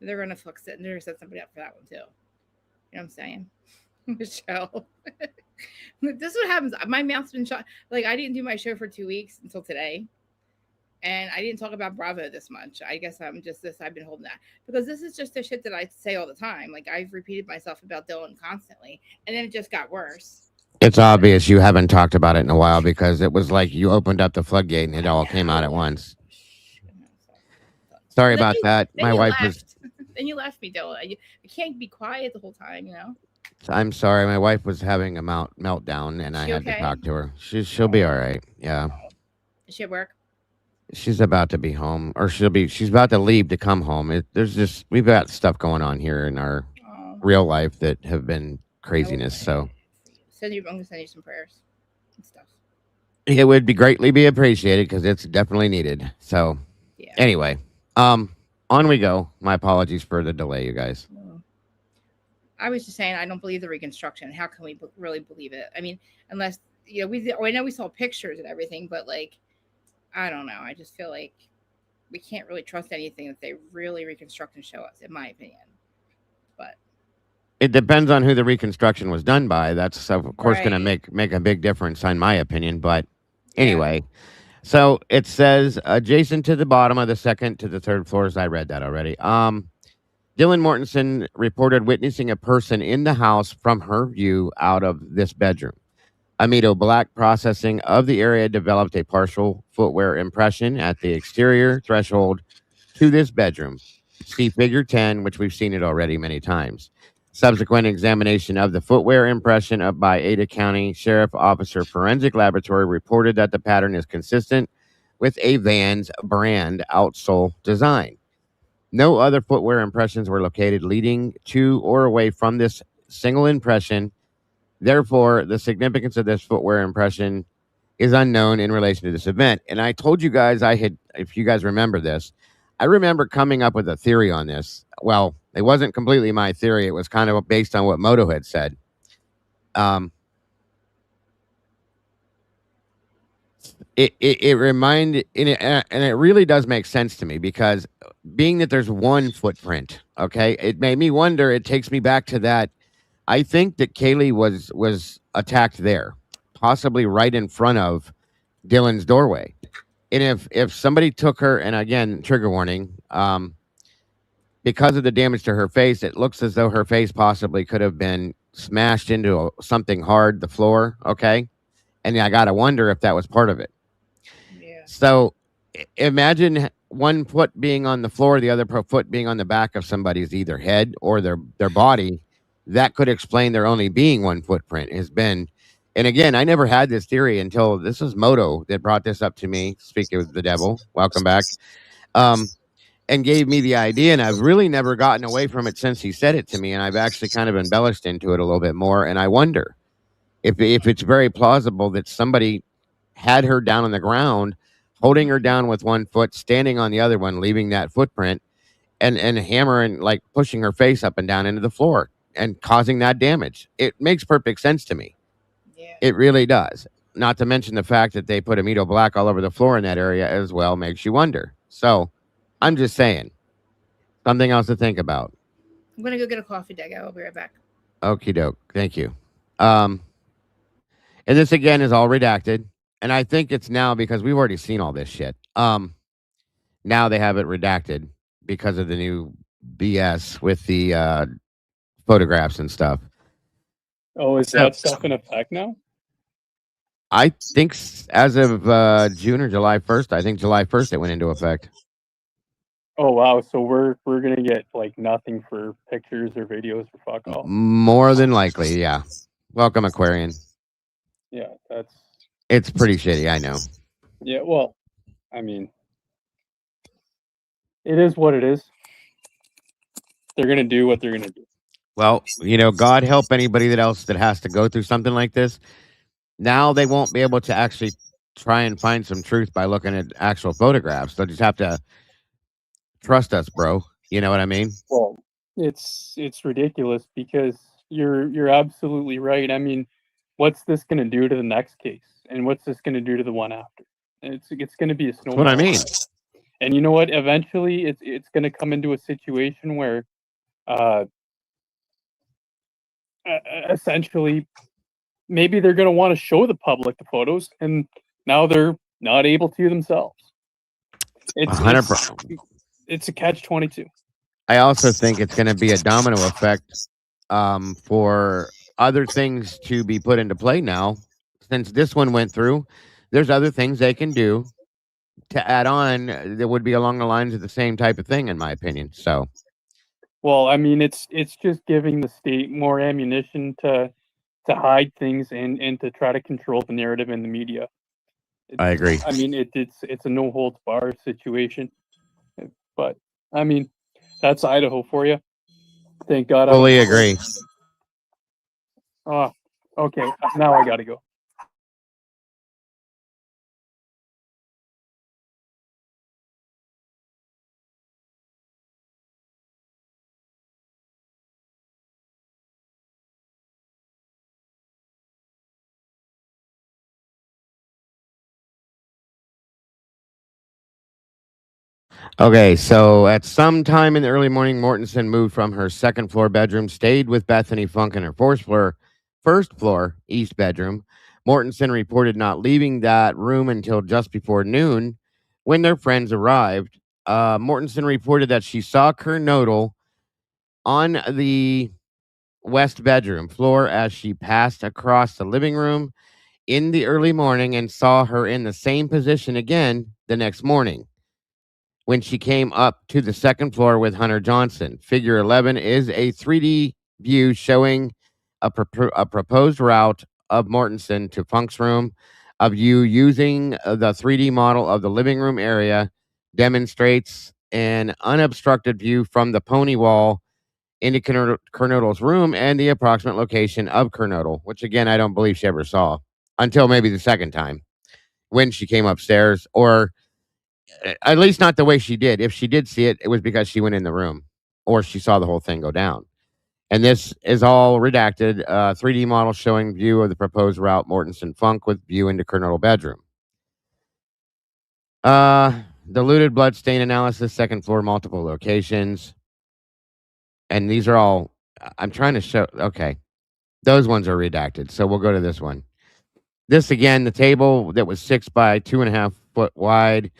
They're gonna set somebody up for that one too. You know what I'm saying? Michelle. This is what happens. My mouth's been shut. Like I didn't do my show for 2 weeks until today, and I didn't talk about Bravo this much. I guess I'm just this. I've been holding that because this is just the shit that I say all the time. Like I've repeated myself about Dylan constantly, and then it just got worse. It's obvious you haven't talked about it in a while because it was like you opened up the floodgate and it all came out at once. Sorry about that. My wife was. Then you left me, Dylan. I can't be quiet the whole time, I'm sorry. My wife was having a meltdown, and I had to talk to her. She'll be all right. Yeah. Is she at work? She's about to be home, or she's about to leave to come home. We've got stuff going on here in our real life that have been craziness. So I'm gonna send you some prayers and stuff. It would be greatly be appreciated because it's definitely needed. So yeah. Anyway, on we go. My apologies for the delay, you guys. I was just saying I don't believe the reconstruction. How can we really believe it? I mean, unless I know we saw pictures and everything, but like, I don't know. I just feel like we can't really trust anything that they really reconstruct and show us, in my opinion. But it depends on who the reconstruction was done by. That's of course going to make a big difference, in my opinion. But anyway, so it says adjacent to the bottom of the second to the third floors. I read that already. Dylan Mortensen reported witnessing a person in the house from her view out of this bedroom. Amido Black processing of the area developed a partial footwear impression at the exterior threshold to this bedroom. See figure 10, which we've seen it already many times. Subsequent examination of the footwear impression up by Ada County Sheriff Officer Forensic Laboratory reported that the pattern is consistent with a Vans brand outsole design. No other footwear impressions were located leading to or away from this single impression. Therefore, the significance of this footwear impression is unknown in relation to this event. And I told you guys if you guys remember this, I remember coming up with a theory on this. Well, it wasn't completely my theory. It was kind of based on what Moto had said. It reminded, and it really does make sense to me because being that there's one footprint, okay, it made me wonder. It takes me back to that. I think that Kaylee was attacked there, possibly right in front of Dylan's doorway. And if somebody took her, and again, trigger warning, because of the damage to her face, it looks as though her face possibly could have been smashed into something hard, the floor, okay? And I got to wonder if that was part of it. Yeah. So imagine one foot being on the floor, the other foot being on the back of somebody's either head or their body. That could explain there only being one footprint has been. And again, I never had this theory until this was Moto that brought this up to me. Speaking of the devil, welcome back. And gave me the idea, and I've really never gotten away from it since he said it to me, and I've actually kind of embellished into it a little bit more, and I wonder if it's very plausible that somebody had her down on the ground, holding her down with one foot, standing on the other one, leaving that footprint, and hammering, like pushing her face up and down into the floor and causing that damage. It makes perfect sense to me. Yeah. It really does. Not to mention the fact that they put Amido Black all over the floor in that area as well makes you wonder. So I'm just saying. Something else to think about. I'm going to go get a coffee, Dago. I'll be right back. Okie doke. Thank you. And this, again, is all redacted. And I think it's now because we've already seen all this shit. Now they have it redacted because of the new BS with the photographs and stuff. Oh, is that stuff in effect now? I think as of June or July 1st. I think July 1st it went into effect. Oh wow! So we're gonna get like nothing for pictures or videos or fuck all. More than likely, yeah. Welcome, Aquarian. Yeah, it's pretty shitty. I know. Yeah, well, I mean, it is what it is. They're gonna do what they're gonna do. Well, God help anybody else that has to go through something like this. Now they won't be able to actually try and find some truth by looking at actual photographs. They'll just have to trust us, bro. You know what I mean? Well, it's ridiculous because you're absolutely right. I mean, what's this going to do to the next case, and what's this going to do to the one after? It's going to be a snowball. That's what I mean. And you know what? Eventually, it's going to come into a situation where, essentially, maybe they're going to want to show the public the photos, and now they're not able to themselves. It's 100%. It's a catch-22. I also think it's going to be a domino effect for other things to be put into play now. Since this one went through, there's other things they can do to add on that would be along the lines of the same type of thing, in my opinion. So, well, I mean, it's just giving the state more ammunition to hide things and to try to control the narrative in the media. I agree. I mean, it's a no holds barred situation, but I mean, that's Idaho for you. Thank God. Fully agree. Oh, okay. Now I got to go. Okay, so at some time in the early morning, Mortensen moved from her second floor bedroom, stayed with Bethany Funk in her first floor east bedroom. Mortensen reported not leaving that room until just before noon when their friends arrived. Mortensen reported that she saw Kernodle on the west bedroom floor as she passed across the living room in the early morning and saw her in the same position again the next morning when she came up to the second floor with Hunter Johnson. Figure 11 is a 3D view showing a proposed route of Mortensen to Funk's room. A view using the 3D model of the living room area demonstrates an unobstructed view from the pony wall into Kernodle's room and the approximate location of Kernodle, which again, I don't believe she ever saw until maybe the second time when she came upstairs, or at least not the way she did. If she did see it, it was because she went in the room or she saw the whole thing go down. And this is all redacted. 3D model showing view of the proposed route Mortensen Funk with view into Kernodle bedroom. Diluted blood stain analysis, second floor, multiple locations. And these are all, I'm trying to show, okay. Those ones are redacted. So we'll go to this one. This again, the table that was 6 by 2.5 foot wide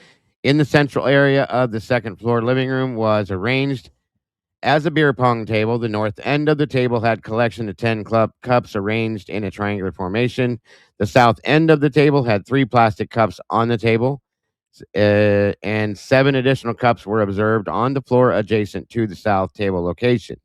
in the central area of the second floor living room was arranged as a beer pong table. The north end of the table had collection of 10 cups arranged in a triangular formation. The south end of the table had 3 plastic cups on the table, and 7 additional cups were observed on the floor adjacent to the south table location.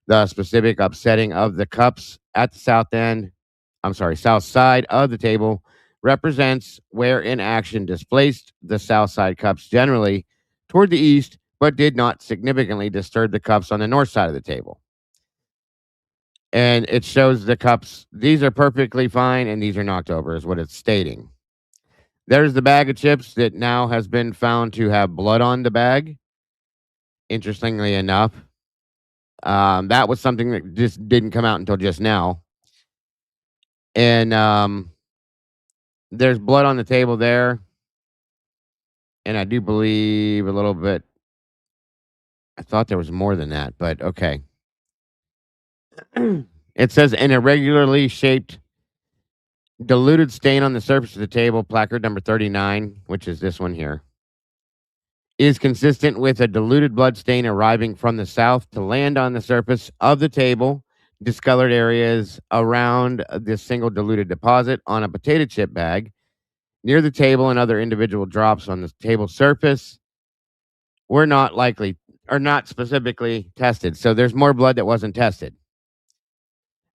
The specific upsetting of the cups at the south side of the table represents where inaction displaced the south side cups generally toward the east, but did not significantly disturb the cups on the north side of the table. And it shows the cups, these are perfectly fine and these are knocked over, is what it's stating. There's the bag of chips that now has been found to have blood on the bag. Interestingly enough, that was something that just didn't come out until just now. And there's blood on the table there. And I do believe a little bit. I thought there was more than that, but okay. It says an irregularly shaped diluted stain on the surface of the table, placard number 39, which is this one here, is consistent with a diluted blood stain arriving from the south to land on the surface of the table. Discolored areas around this single diluted deposit on a potato chip bag near the table and other individual drops on the table surface were not specifically tested. So there's more blood that wasn't tested.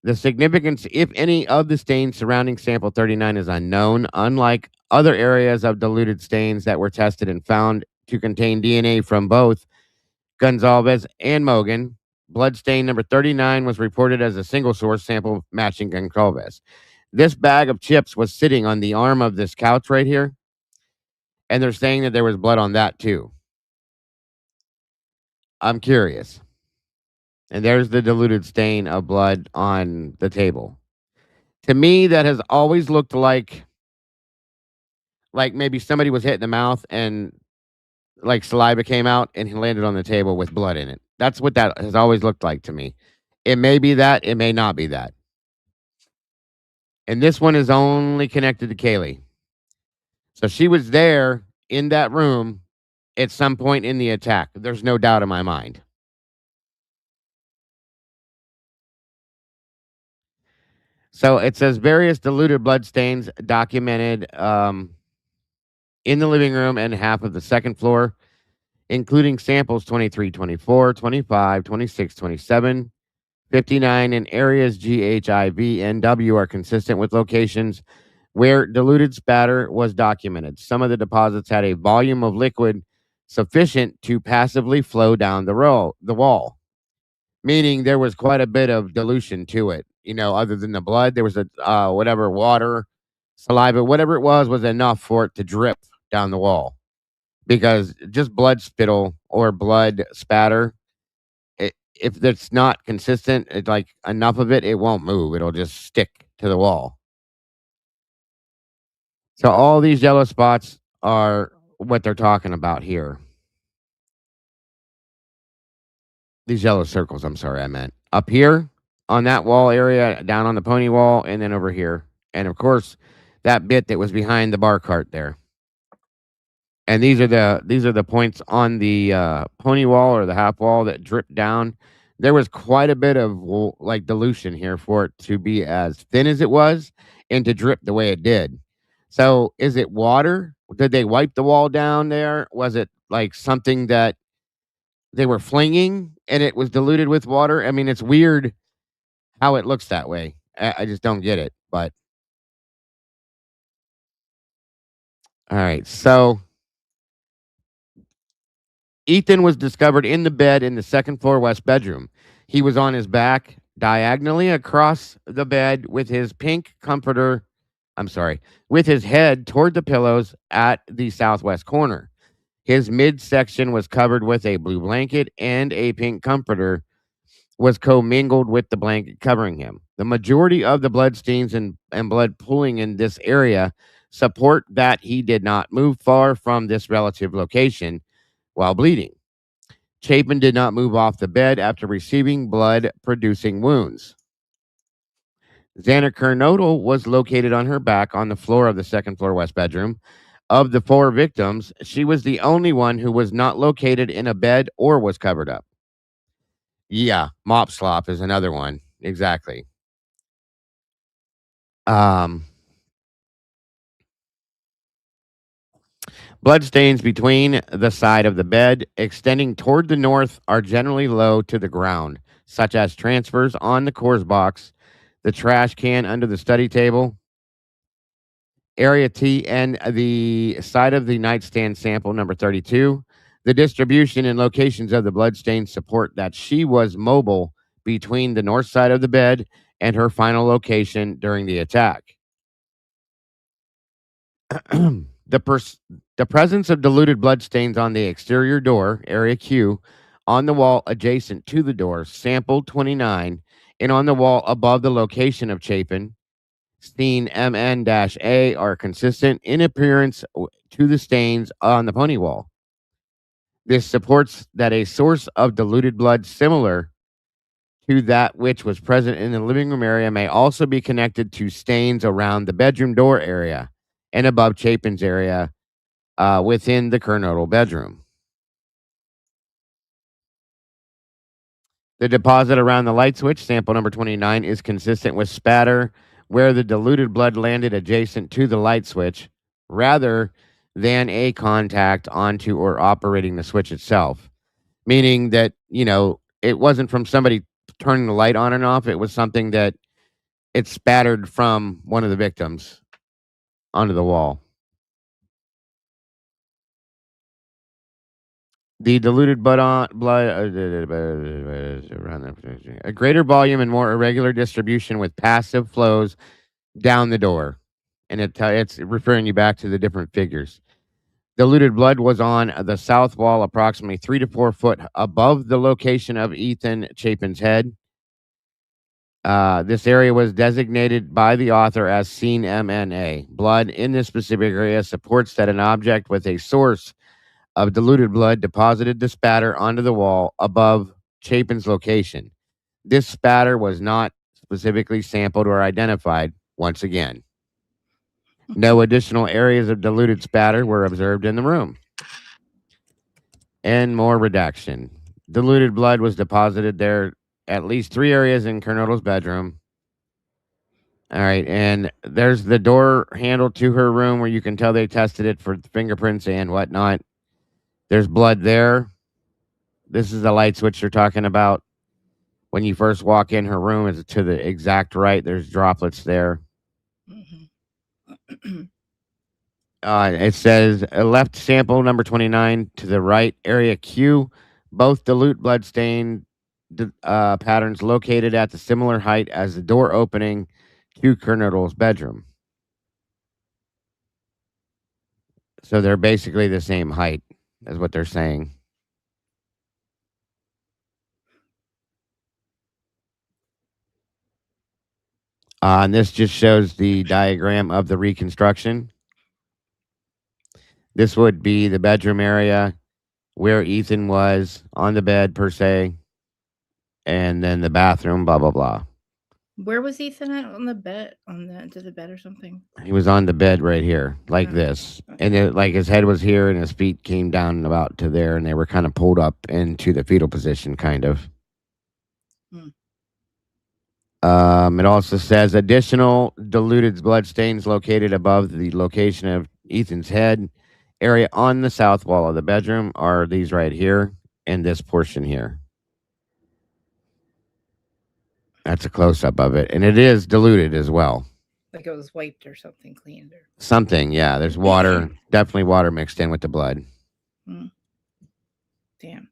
The significance, if any, of the stains surrounding sample 39 is unknown. Unlike other areas of diluted stains that were tested and found to contain DNA from both Gonzalez and Mogan, blood stain number 39 was reported as a single source sample matching Gonzalez. This bag of chips was sitting on the arm of this couch right here, and they're saying that there was blood on that too. I'm curious. And there's the diluted stain of blood on the table. To me, that has always looked like maybe somebody was hit in the mouth and like saliva came out and he landed on the table with blood in it. That's what that has always looked like to me. It may be that, it may not be that. And this one is only connected to Kaylee. So she was there in that room at some point in the attack. There's no doubt in my mind. So it says various diluted bloodstains documented in the living room and half of the second floor, including samples 23, 24, 25, 26, 27, 59, and areas G, H, I, V, and W are consistent with locations where diluted spatter was documented. Some of the deposits had a volume of liquid sufficient to passively flow down the wall, meaning there was quite a bit of dilution to it. Other than the blood, there was whatever water, saliva, whatever it was enough for it to drip down the wall. Because just blood spittle or blood spatter, if it's not consistent, like enough of it, it won't move. It'll just stick to the wall. So all these yellow spots are what they're talking about here. These yellow circles, I'm sorry, I meant. Up here on that wall area, down on the pony wall, and then over here. And of course, that bit that was behind the bar cart there. And these are the points on the pony wall or the half wall that dripped down. There was quite a bit of like dilution here for it to be as thin as it was and to drip the way it did. So is it water? Did they wipe the wall down there? Was it like something that they were flinging and it was diluted with water? I mean, it's weird how it looks that way. I just don't get it. But all right, so Ethan was discovered in the bed in the second floor west bedroom. He was on his back diagonally across the bed with his with his head toward the pillows at the southwest corner. His midsection was covered with a blue blanket and a pink comforter was commingled with the blanket covering him. The majority of the bloodstains and blood pooling in this area support that he did not move far from this relative location while bleeding. Chapin did not move off the bed after receiving blood-producing wounds. Xana Kernodle was located on her back on the floor of the second floor west bedroom. Of the 4 victims, she was the only one who was not located in a bed or was covered up. Yeah, mop slop is another one. Exactly. Bloodstains between the side of the bed extending toward the north are generally low to the ground, such as transfers on the cores box, the trash can under the study table, area T, and the side of the nightstand sample number 32. The distribution and locations of the bloodstains support that she was mobile between the north side of the bed and her final location during the attack. The presence of diluted bloodstains on the exterior door, area Q, on the wall adjacent to the door, sample 29, and on the wall above the location of Chapin, steen MN-A, are consistent in appearance to the stains on the pony wall. This supports that a source of diluted blood similar to that which was present in the living room area may also be connected to stains around the bedroom door area and above Chapin's area within the Kernodle bedroom. The deposit around the light switch, sample number 29, is consistent with spatter where the diluted blood landed adjacent to the light switch rather than a contact onto or operating the switch itself. Meaning that, it wasn't from somebody turning the light on and off. It was something that it spattered from one of the victims onto the wall. The diluted blood a greater volume and more irregular distribution with passive flows down the door. And it's referring you back to the different figures. Diluted blood was on the south wall approximately 3 to 4 foot above the location of Ethan Chapin's head. This area was designated by the author as scene MN-A. Blood in this specific area supports that an object with a source of diluted blood deposited the spatter onto the wall above Chapin's location. This spatter was not specifically sampled or identified once again. No additional areas of diluted spatter were observed in the room. And more redaction. Diluted blood was deposited there at least 3 areas in Kernodle's bedroom. All right, and there's the door handle to her room where you can tell they tested it for fingerprints and whatnot. There's blood there. This is the light switch you're talking about. When you first walk in her room, it's to the exact right. There's droplets there. It says left sample number 29 to the right, area Q. Both dilute blood stain patterns located at the similar height as the door opening to Kernodle's bedroom. So they're basically the same height, is what they're saying. And this just shows the diagram of the reconstruction. This would be the bedroom area where Ethan was on the bed, per se, and then the bathroom, blah, blah, blah. Where was Ethan at? On the bed? To the bed or something? He was on the bed right here, like this. And like his head was here and his feet came down about to there, and they were kind of pulled up into the fetal position, kind of. It also says additional diluted blood stains located above the location of Ethan's head area on the south wall of the bedroom are these right here and this portion here. That's a close-up of it. And it is diluted as well. Like it was wiped or something, cleaned. Something, yeah. There's water, definitely water mixed in with the blood. Damn.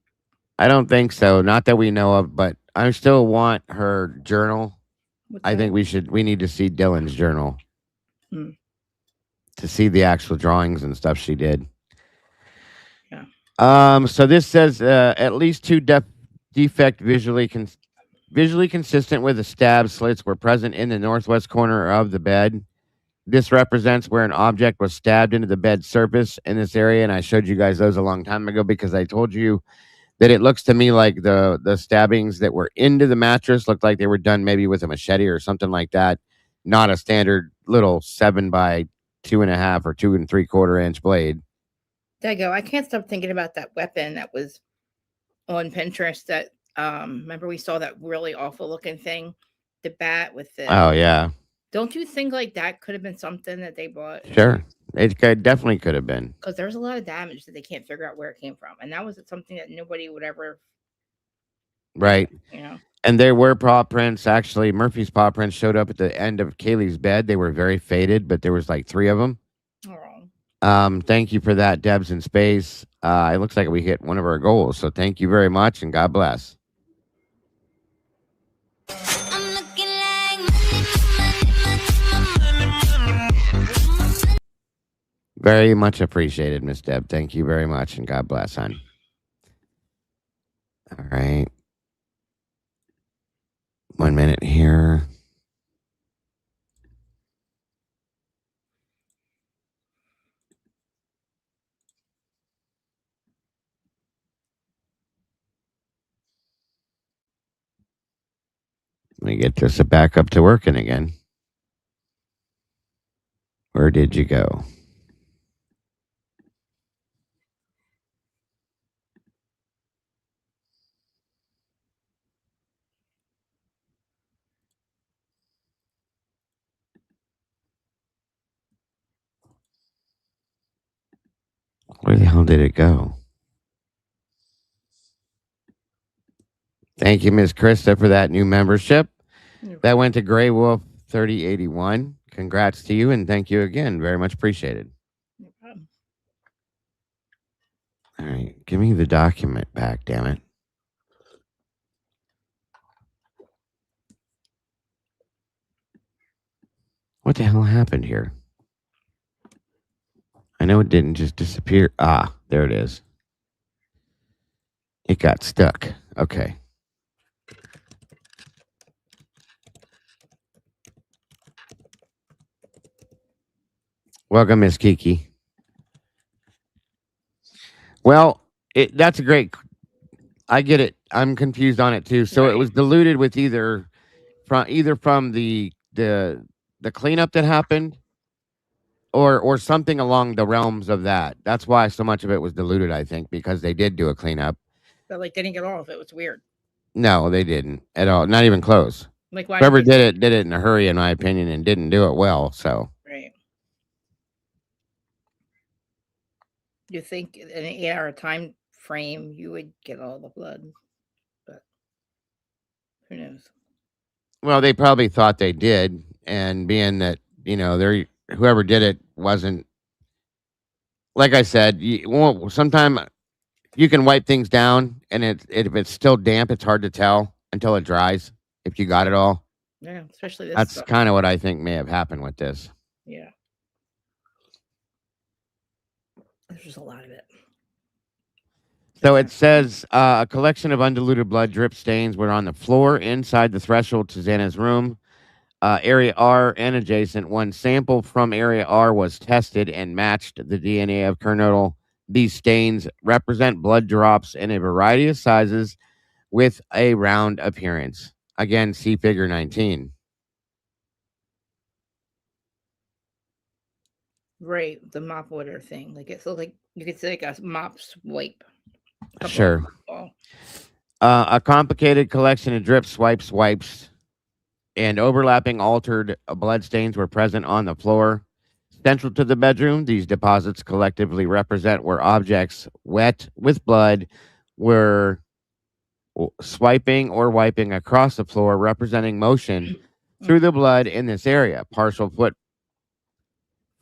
I don't think so. Not that we know of, but I still want her journal. I think we need to see Dylan's journal to see the actual drawings and stuff she did. Yeah. So this says at least 2 defect visually consistent with the stab slits were present in the northwest corner of the bed. This represents where an object was stabbed into the bed surface in this area, and I showed you guys those a long time ago because I told you that it looks to me like the stabbings that were into the mattress looked like they were done maybe with a machete or something like that, not a standard little 7 by 2.5 or 2 3/4 inch blade. There you go. I can't stop thinking about that weapon that was on Pinterest. That remember we saw that really awful looking thing, the bat with the. Oh yeah. Don't you think like that could have been something that they bought? Sure. It definitely could have been. Because there's a lot of damage that they can't figure out where it came from. And that was something that nobody would ever. Right. You know. And there were paw prints. Actually, Murphy's paw prints showed up at the end of Kaylee's bed. They were very faded, but there was like 3 of them. Oh. Thank you for that, Debs in Space. It looks like we hit one of our goals. So thank you very much and God bless. Very much appreciated, Miss Deb. Thank you very much, and God bless, hon. All right. 1 minute here. Let me get this back up to working again. Where did you go? Where the hell did it go? Thank you, Ms. Krista, for that new membership. That went to Grey Wolf 3081. Congrats to you, and thank you again. Very much appreciated. No problem. All right, give me the document back, damn it. What the hell happened here? I know it didn't just disappear. Ah, there it is. It got stuck. Okay. Welcome, Miss Kiki. Well, that's a great. I get it. I'm confused on it too. So It was diluted with either from the the cleanup that happened, or something along the realms of that. That's why so much of it was diluted, I think, because they did do a cleanup. But like they didn't get all of it. It was weird. No, they didn't at all. Not even close. Like why Whoever did did it in a hurry, in my opinion, and didn't do it well. So right? You think in an 8-hour time frame you would get all the blood, but who knows? well, they probably thought they did, and being that they're whoever did it wasn't. Like I said, sometime you can wipe things down, and if it's still damp, it's hard to tell until it dries. If you got it all, Yeah, especially this that's stuff. kind of what I think may have happened with this. Yeah. There's just a lot of it. So it says a collection of undiluted blood drip stains were on the floor inside the threshold to Xana's room. Area R and adjacent. One sample from Area R was tested and matched the DNA of Kernodle. These stains represent blood drops in a variety of sizes with a round appearance. Again, see figure 19. Right, the mop water thing. Like it's like you could say like a mop swipe. Sure. A complicated collection of drip swipes, and overlapping altered blood stains were present on the floor. Central to the bedroom, these deposits collectively represent where objects wet with blood were swiping or wiping across the floor, representing motion through the blood in this area. Partial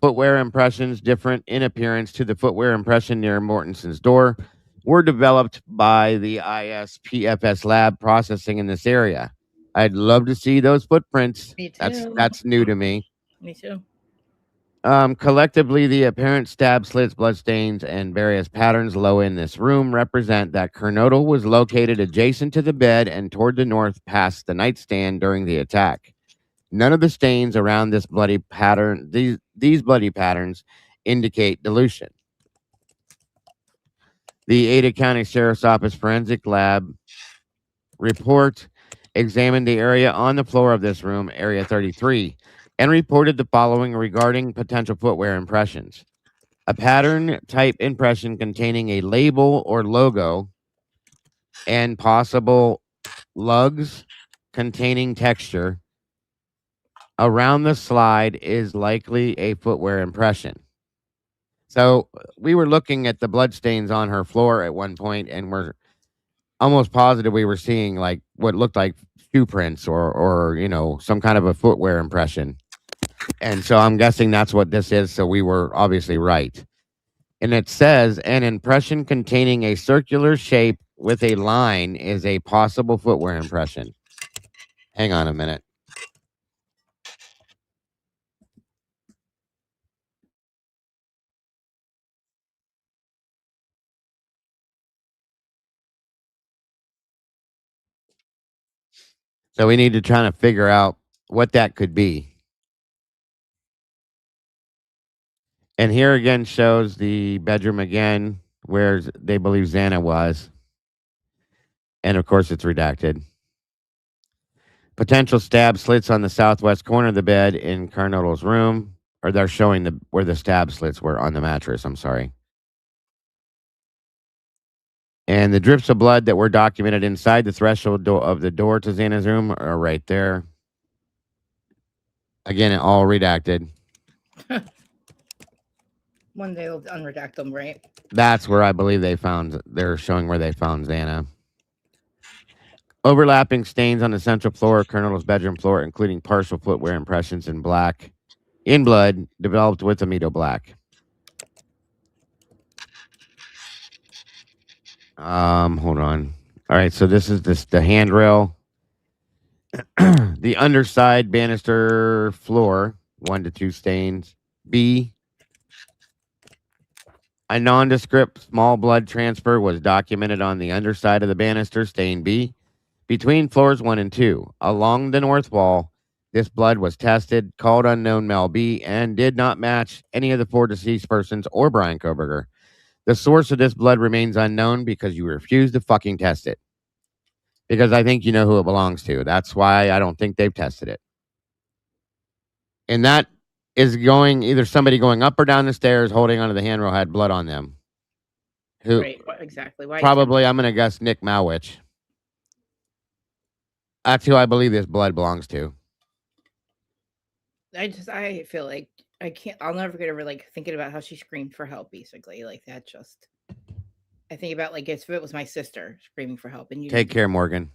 footwear impressions, different in appearance to the footwear impression near Mortenson's door, were developed by the ISPFS lab processing in this area. I'd love to see those footprints. Me too. That's new to me. Me too. Collectively, the apparent stab slits, bloodstains, and various patterns low in this room represent that Kernodle was located adjacent to the bed and toward the north past the nightstand during the attack. None of the stains around this bloody pattern, these bloody patterns, indicate dilution. The Ada County Sheriff's Office Forensic Lab report examined the area on the floor of this room, Area 33, and reported the following regarding potential footwear impressions. A pattern type impression containing a label or logo and possible lugs containing texture around the slide is likely a footwear impression. So we were looking at the bloodstains on her floor at one point, and we're almost positive we were seeing like what looked like shoe prints or some kind of a footwear impression. And so I'm guessing that's what this is. So we were obviously right. And it says an impression containing a circular shape with a line is a possible footwear impression. Hang on a minute. So we need to try to figure out what that could be. And here again shows the bedroom again where they believe Xana was. And of course, it's redacted. Potential stab slits on the southwest corner of the bed in Kernodle's room. Or they're showing where the stab slits were on the mattress. I'm sorry. And the drips of blood that were documented inside the threshold of the door to Xana's room are right there. Again, all redacted. One day they'll unredact them, right? That's where I believe they're showing where they found Xana. Overlapping stains on the central floor of Kernodle's bedroom floor, including partial footwear impressions in blood, developed with Amido black. Hold on. All right, so this is the handrail. The underside banister floor, 1 to 2 stains. B. A nondescript small blood transfer was documented on the underside of the banister, stain B, between floors 1 and 2. Along the north wall, this blood was tested, called unknown Mel B, and did not match any of the 4 deceased persons or Bryan Kohberger. The source of this blood remains unknown because you refuse to fucking test it. Because I think you know who it belongs to. That's why I don't think they've tested it. And that is going either somebody going up or down the stairs holding onto the handrail had blood on them. Who Right. Exactly. Why? probably, I'm going to guess Nick Malwich. That's who I believe this blood belongs to. I feel like I can't. I'll never get over like thinking about how she screamed for help. Basically, like that. Just I think about like if it was my sister screaming for help, and you Take care, Morgan.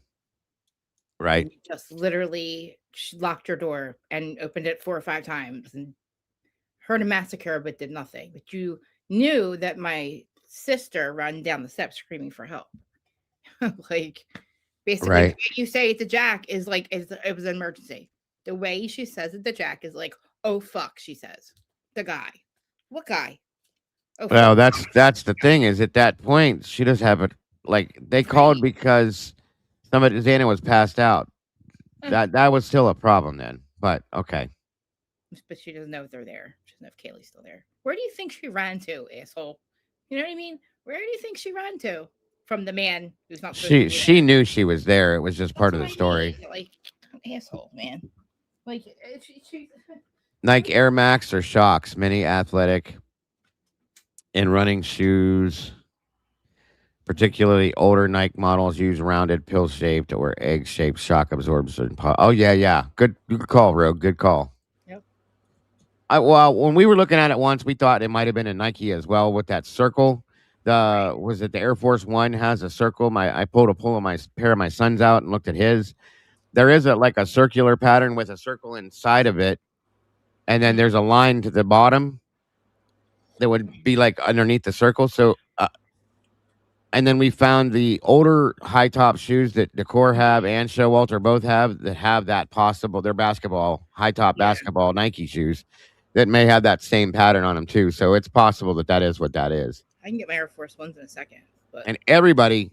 Right. you just literally locked your door and opened it 4 or 5 times and heard a massacre, but did nothing. But you knew that my sister ran down the steps screaming for help. Like basically, the Right. way you say it to Jack is like it was an emergency. The way she says it to Jack is like, "Oh fuck," she says. The guy. What guy? Oh Well, fuck. that's the thing is at that point she does have it like they called Right. because somebody Xana was passed out. That was still a problem then. But okay. But she doesn't know if they're there. She doesn't know if Kaylee's still there. Where do you think she ran to, asshole? You know what I mean? Where do you think she ran to? From the man who's not supposed to be She there. knew she was there. It was just part of That's the what I story. mean. Like, asshole, man. Like, she Nike Air Max or Shocks, many athletic and running shoes, particularly older Nike models, use rounded, pill-shaped or egg-shaped shock absorption. Oh yeah. Good call, Rogue. Good call. Yep. Well, when we were looking at it once, we thought it might have been a Nike as well with that circle. Was it the Air Force One has a circle? I pulled a pull of my pair of my sons out and looked at his. There is a circular pattern with a circle inside of it, and then there's a line to the bottom that would be like underneath the circle. So, and then we found the older high top shoes that Decor have and Showalter both have that have that possible. They're basketball high top basketball Nike shoes that may have that same pattern on them too. So it's possible that is what that is. I can get my Air Force Ones in a second. But And everybody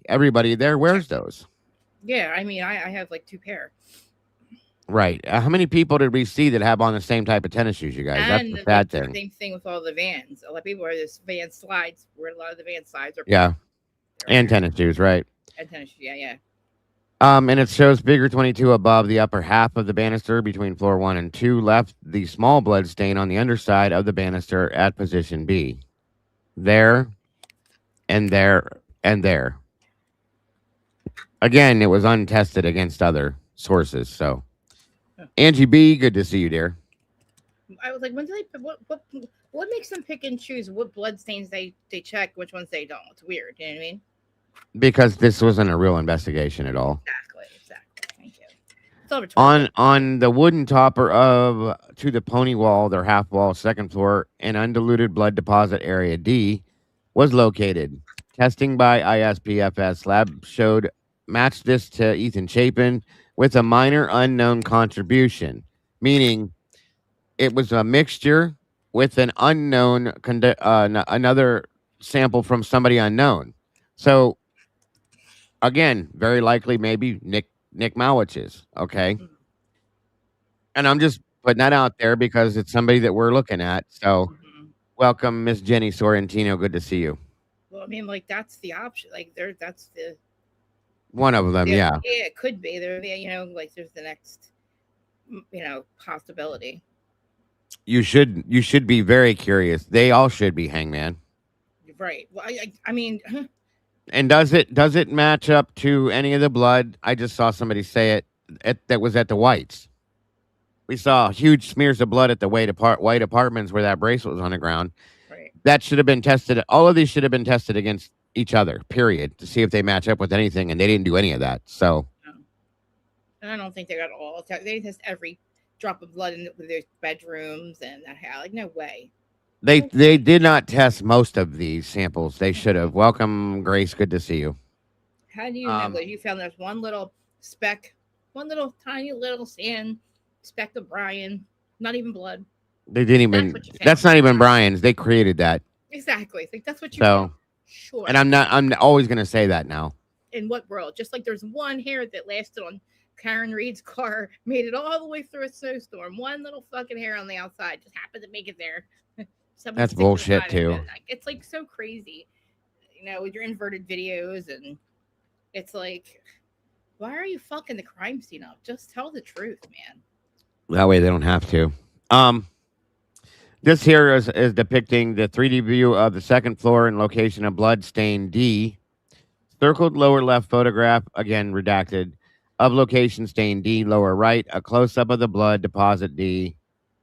there wears those. yeah, I mean, I have like 2 pair. Right. How many people did we see that have on the same type of tennis shoes, you guys? That's And the sad the thing. same thing with all the Vans. A lot of people wear this Van slides. Where a lot of the Van slides are. Yeah. And tennis shoes, right? And tennis shoes. Yeah. And it shows figure 22 above the upper half of the banister between floor 1 and 2. Left the small blood stain on the underside of the banister at position B. There, and there, and there. Again, it was untested against other sources. So, Angie B, good to see you, dear. I was like, when do they? What makes them pick and choose what blood stains they check, which ones they don't? It's weird. You know what I mean? Because this wasn't a real investigation at all. Exactly. Thank you. It's all retarded. On the wooden topper of to the pony wall, their half wall, second floor, an undiluted blood deposit area D was located. Testing by ISPFS lab showed matched this to Ethan Chapin with a minor unknown contribution, meaning it was a mixture with an unknown another sample from somebody unknown. So again, very likely maybe Nick Malwich's, okay? And I'm just putting that out there because it's somebody that we're looking at. So welcome, Miss Jenny Sorrentino. Good to see you. Well, I mean, like that's the option. Like that's the one of them. Yeah, it could be there. Like there's the next, possibility. You should be very curious. They all should be, Hangman. Right. Well, I mean. And does it match up to any of the blood? I just saw somebody say it that was at the Whites. We saw huge smears of blood at the White Apartments where that bracelet was on the ground. Right. That should have been tested. All of these should have been tested against each other, period, to see if they match up with anything, and they didn't do any of that. So, and I don't think they got all. They test every drop of blood in their bedrooms and that. Like, no way. They did not test most of these samples. They should have. Welcome, Grace. Good to see you. How do you know that you found there's one little speck, one little tiny little sand speck of Bryan, not even blood. They didn't even. That's not even Bryan's. They created that. Exactly. Like that's what you. So, sure. And I'm always going to say that now. In what world? Just like there's one hair that lasted on Karen Reed's car, made it all the way through a snowstorm. One little fucking hair on the outside just happened to make it there. That's bullshit too. It's like so crazy, with your inverted videos, and it's like, why are you fucking the crime scene up? Just tell the truth, man. That way they don't have to. This here is depicting the 3D view of the second floor and location of blood-stained D. Circled lower left photograph, again redacted, of location stain D, lower right, a close-up of the blood deposit D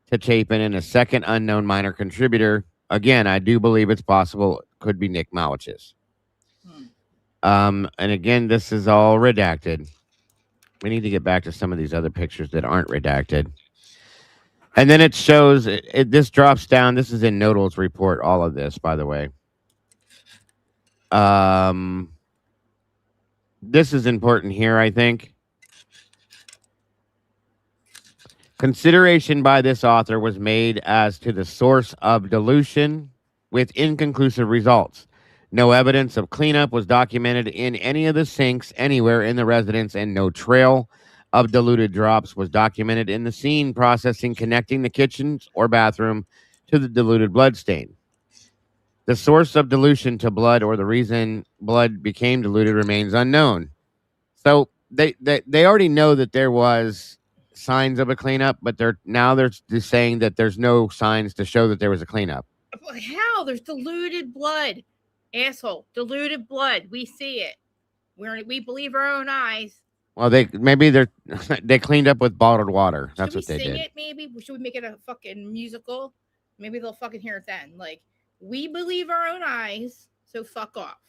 to Chapin and a second unknown minor contributor. Again, I do believe it's possible it could be Nick Malich's. And again, this is all redacted. We need to get back to some of these other pictures that aren't redacted. And then it shows, this drops down. This is in Nodal's report, all of this, by the way. This is important here, I think. Consideration by this author was made as to the source of dilution with inconclusive results. No evidence of cleanup was documented in any of the sinks anywhere in the residence, and no trail of diluted drops was documented in the scene processing connecting the kitchens or bathroom to the diluted blood stain. The source of dilution to blood or the reason blood became diluted remains unknown. So they already know that there was signs of a cleanup, but they're just saying that there's no signs to show that there was a cleanup. How? There's diluted blood, asshole. Diluted blood. We see it. We believe our own eyes. Well, they cleaned up with bottled water. That's what they did. Should we sing it? Maybe should we make it a fucking musical? Maybe they'll fucking hear it then. Like, we believe our own eyes, so fuck off.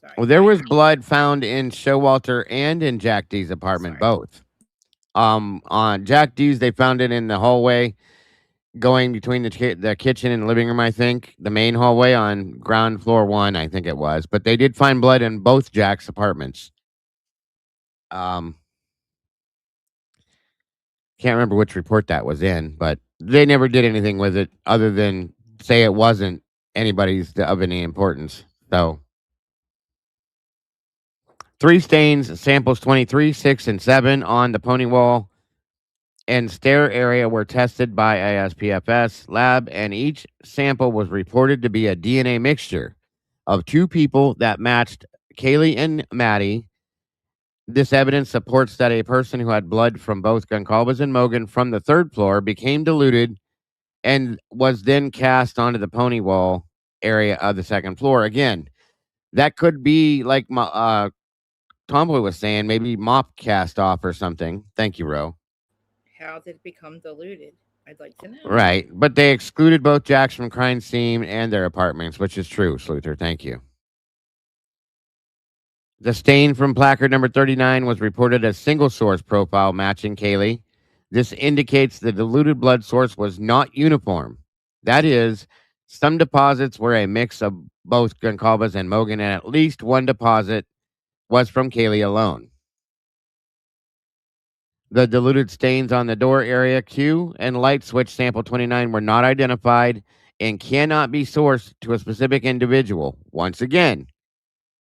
Sorry. Well, there was blood found in Showalter and in Jack D's apartment, both. On Jack D's, they found it in the hallway going between the kitchen and living room, I think. The main hallway on ground floor 1, I think it was. But they did find blood in both Jack's apartments. Can't remember which report that was in, but they never did anything with it other than say it wasn't anybody's of any importance. So 3 stains, samples 23, 6, and 7 on the pony wall and stair area were tested by ASPFS lab, and each sample was reported to be a DNA mixture of 2 people that matched Kaylee and Maddie. This evidence supports that a person who had blood from both Goncalves and Mogan from the 3rd floor became diluted and was then cast onto the pony wall area of the 2nd floor. Again, that could be like Tomboy was saying, maybe mop cast off or something. Thank you, Ro. How did it become diluted? I'd like to know. Right, but they excluded both Jacks from crime scene and their apartments, which is true, Sluther. Thank you. The stain from placard number 39 was reported as single source profile matching Kaylee. This indicates the diluted blood source was not uniform. That is, some deposits were a mix of both Goncalves and Mogan, and at least one deposit was from Kaylee alone. The diluted stains on the door area Q and light switch sample 29 were not identified and cannot be sourced to a specific individual. Once again,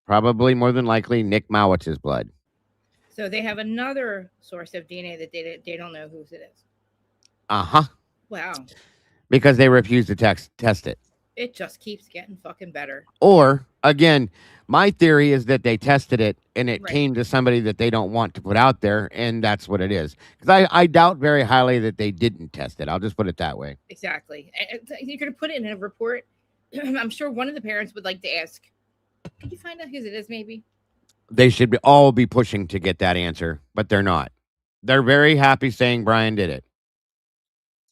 probably more than likely Nick Mawitz's blood. So they have another source of DNA that they don't know whose it is. Uh-huh. Wow. Because they refuse to test it. It just keeps getting fucking better. Or, again, my theory is that they tested it and it came to somebody that they don't want to put out there, and that's what it is. Because I doubt very highly that they didn't test it. I'll just put it that way. Exactly. You're going to put it in a report. I'm sure one of the parents would like to ask, can you find out whose it is, maybe? They should all be pushing to get that answer, but they're not. They're very happy saying Bryan did it,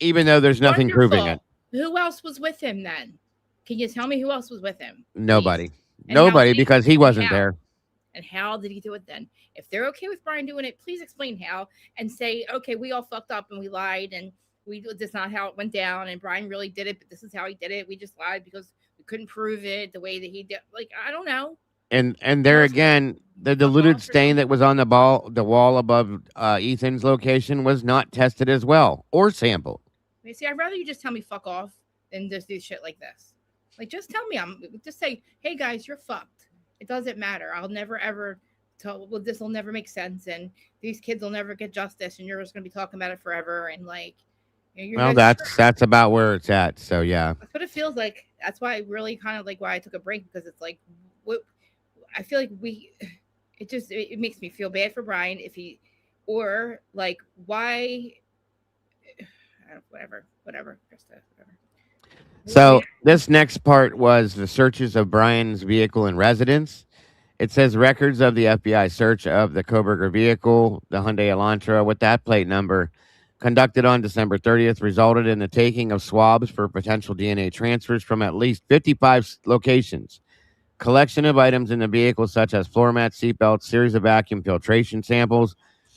even though there's nothing proving it. Who else was with him then? Can you tell me who else was with him? Nobody. Nobody, because he wasn't there. And how did he do it then? If they're okay with Bryan doing it, please explain how and say, okay, we all fucked up and we lied and that's not how it went down and Bryan really did it, but this is how he did it. We just lied because we couldn't prove it the way that he did. Like, I don't know. And there again, the diluted stain that was on the wall above Ethan's location was not tested as well or sampled. See, I'd rather you just tell me fuck off than just do shit like this. Like, just tell me. Just say, hey guys, you're fucked. It doesn't matter. I'll never ever tell. Well, this will never make sense, and these kids will never get justice, and you're just gonna be talking about it forever. And like, well, that's about where it's at. So yeah, that's what it feels like. That's why I really kind of like why I took a break, because it's like, what I feel like it makes me feel bad for Bryan if he, or like why. whatever. Just whatever. So this next part was the searches of Bryan's vehicle and residence. It says records of the FBI search of the Kohberger vehicle, the Hyundai Elantra, with that plate number, conducted on December 30th, resulted in the taking of swabs for potential DNA transfers from at least 55 locations. Collection of items in the vehicle, such as floor mats, seatbelts, series of vacuum filtration samples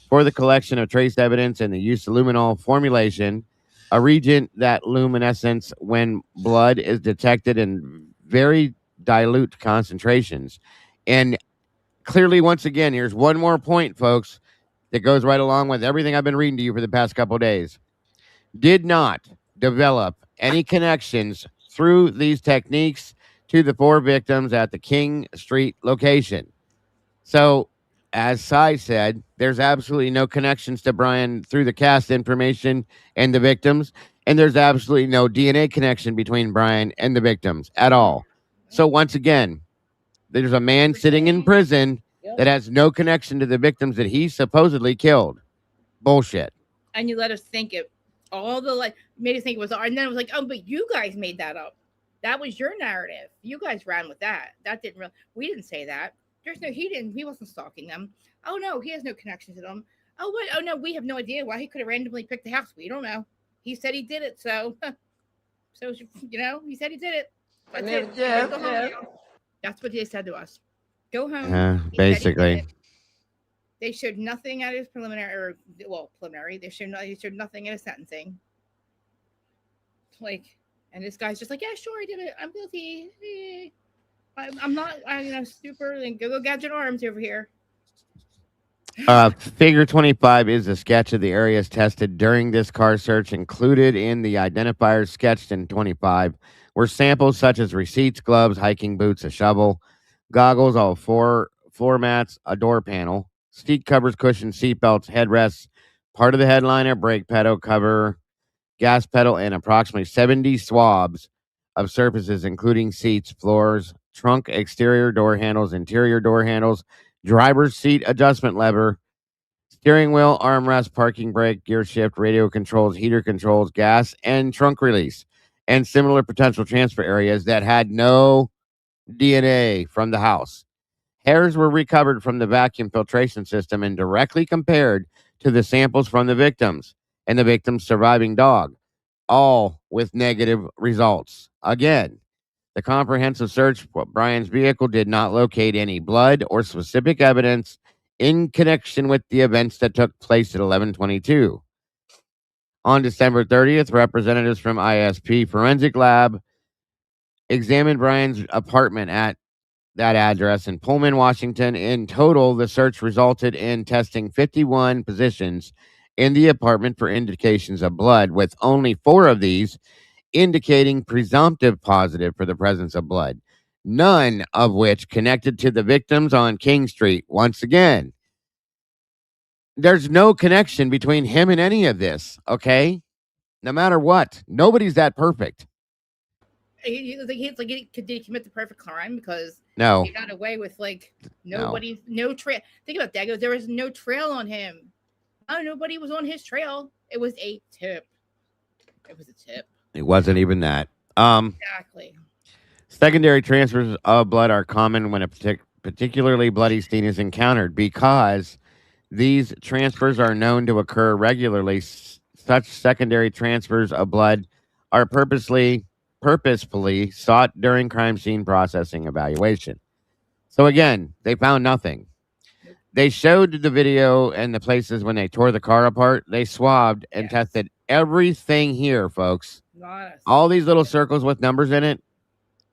for the collection of trace evidence and the use of luminol formulation, a reagent that luminescence when blood is detected in very dilute concentrations. And clearly, once again, here's one more point, folks, that goes right along with everything I've been reading to you for the past couple of days. Did not develop any connections through these techniques to the 4 victims at the King Street location. So, as Cy said, there's absolutely no connections to Bryan through the cast information and the victims, and there's absolutely no DNA connection between Bryan and the victims at all. So, once again, there's a man sitting in prison that has no connection to the victims that he supposedly killed. Bullshit. And you let us think it. All the made us think it was, and then it was like, oh, but you guys made that up. That was your narrative. You guys ran with that. That didn't really. We didn't say that. He wasn't stalking them. Oh no, he has no connection to them. Oh what? Oh no, we have no idea why he could have randomly picked the house. We don't know. He said he did it, so he said he did it. That's it. Yeah. That's what they said to us. Go home. Basically. They showed nothing at his preliminary. They showed nothing in his sentencing. And this guy's just like, yeah, sure, I did it. I'm guilty. I'm not. I'm super. And go gadget arms over here. Figure 25 is a sketch of the areas tested during this car search. Included in the identifiers sketched in 25 were samples such as receipts, gloves, hiking boots, a shovel, goggles, all 4 floor mats, a door panel, seat covers, cushions, seat belts, headrests, part of the headliner, brake pedal cover, gas pedal, and approximately 70 swabs of surfaces, including seats, floors, trunk, exterior door handles, interior door handles, driver's seat adjustment lever, steering wheel, armrest, parking brake, gear shift, radio controls, heater controls, gas, and trunk release, and similar potential transfer areas that had no DNA from the house. Hairs were recovered from the vacuum filtration system and directly compared to the samples from the victims and the victim's surviving dog, all with negative results. Again, the comprehensive search for Bryan's vehicle did not locate any blood or specific evidence in connection with the events that took place at 11:22. On December 30th, representatives from ISP Forensic Lab examined Bryan's apartment at that address in Pullman, Washington. In total, the search resulted in testing 51 positions in the apartment for indications of blood, with only 4 of these indicating presumptive positive for the presence of blood, none of which connected to the victims on King Street. Once again, there's no connection between him and any of this, okay? No matter what. Nobody's that perfect. Did he commit the perfect crime? Because no, he got away with no trail. Think about that. There was no trail on him. Oh, nobody was on his trail. It was a tip. It wasn't even that. Exactly. Secondary transfers of blood are common when a particularly bloody scene is encountered because these transfers are known to occur regularly. Such secondary transfers of blood are purposefully sought during crime scene processing evaluation. So again, they found nothing. They showed the video and the places when they tore the car apart. They swabbed and tested everything here, folks. All these little circles with numbers in it,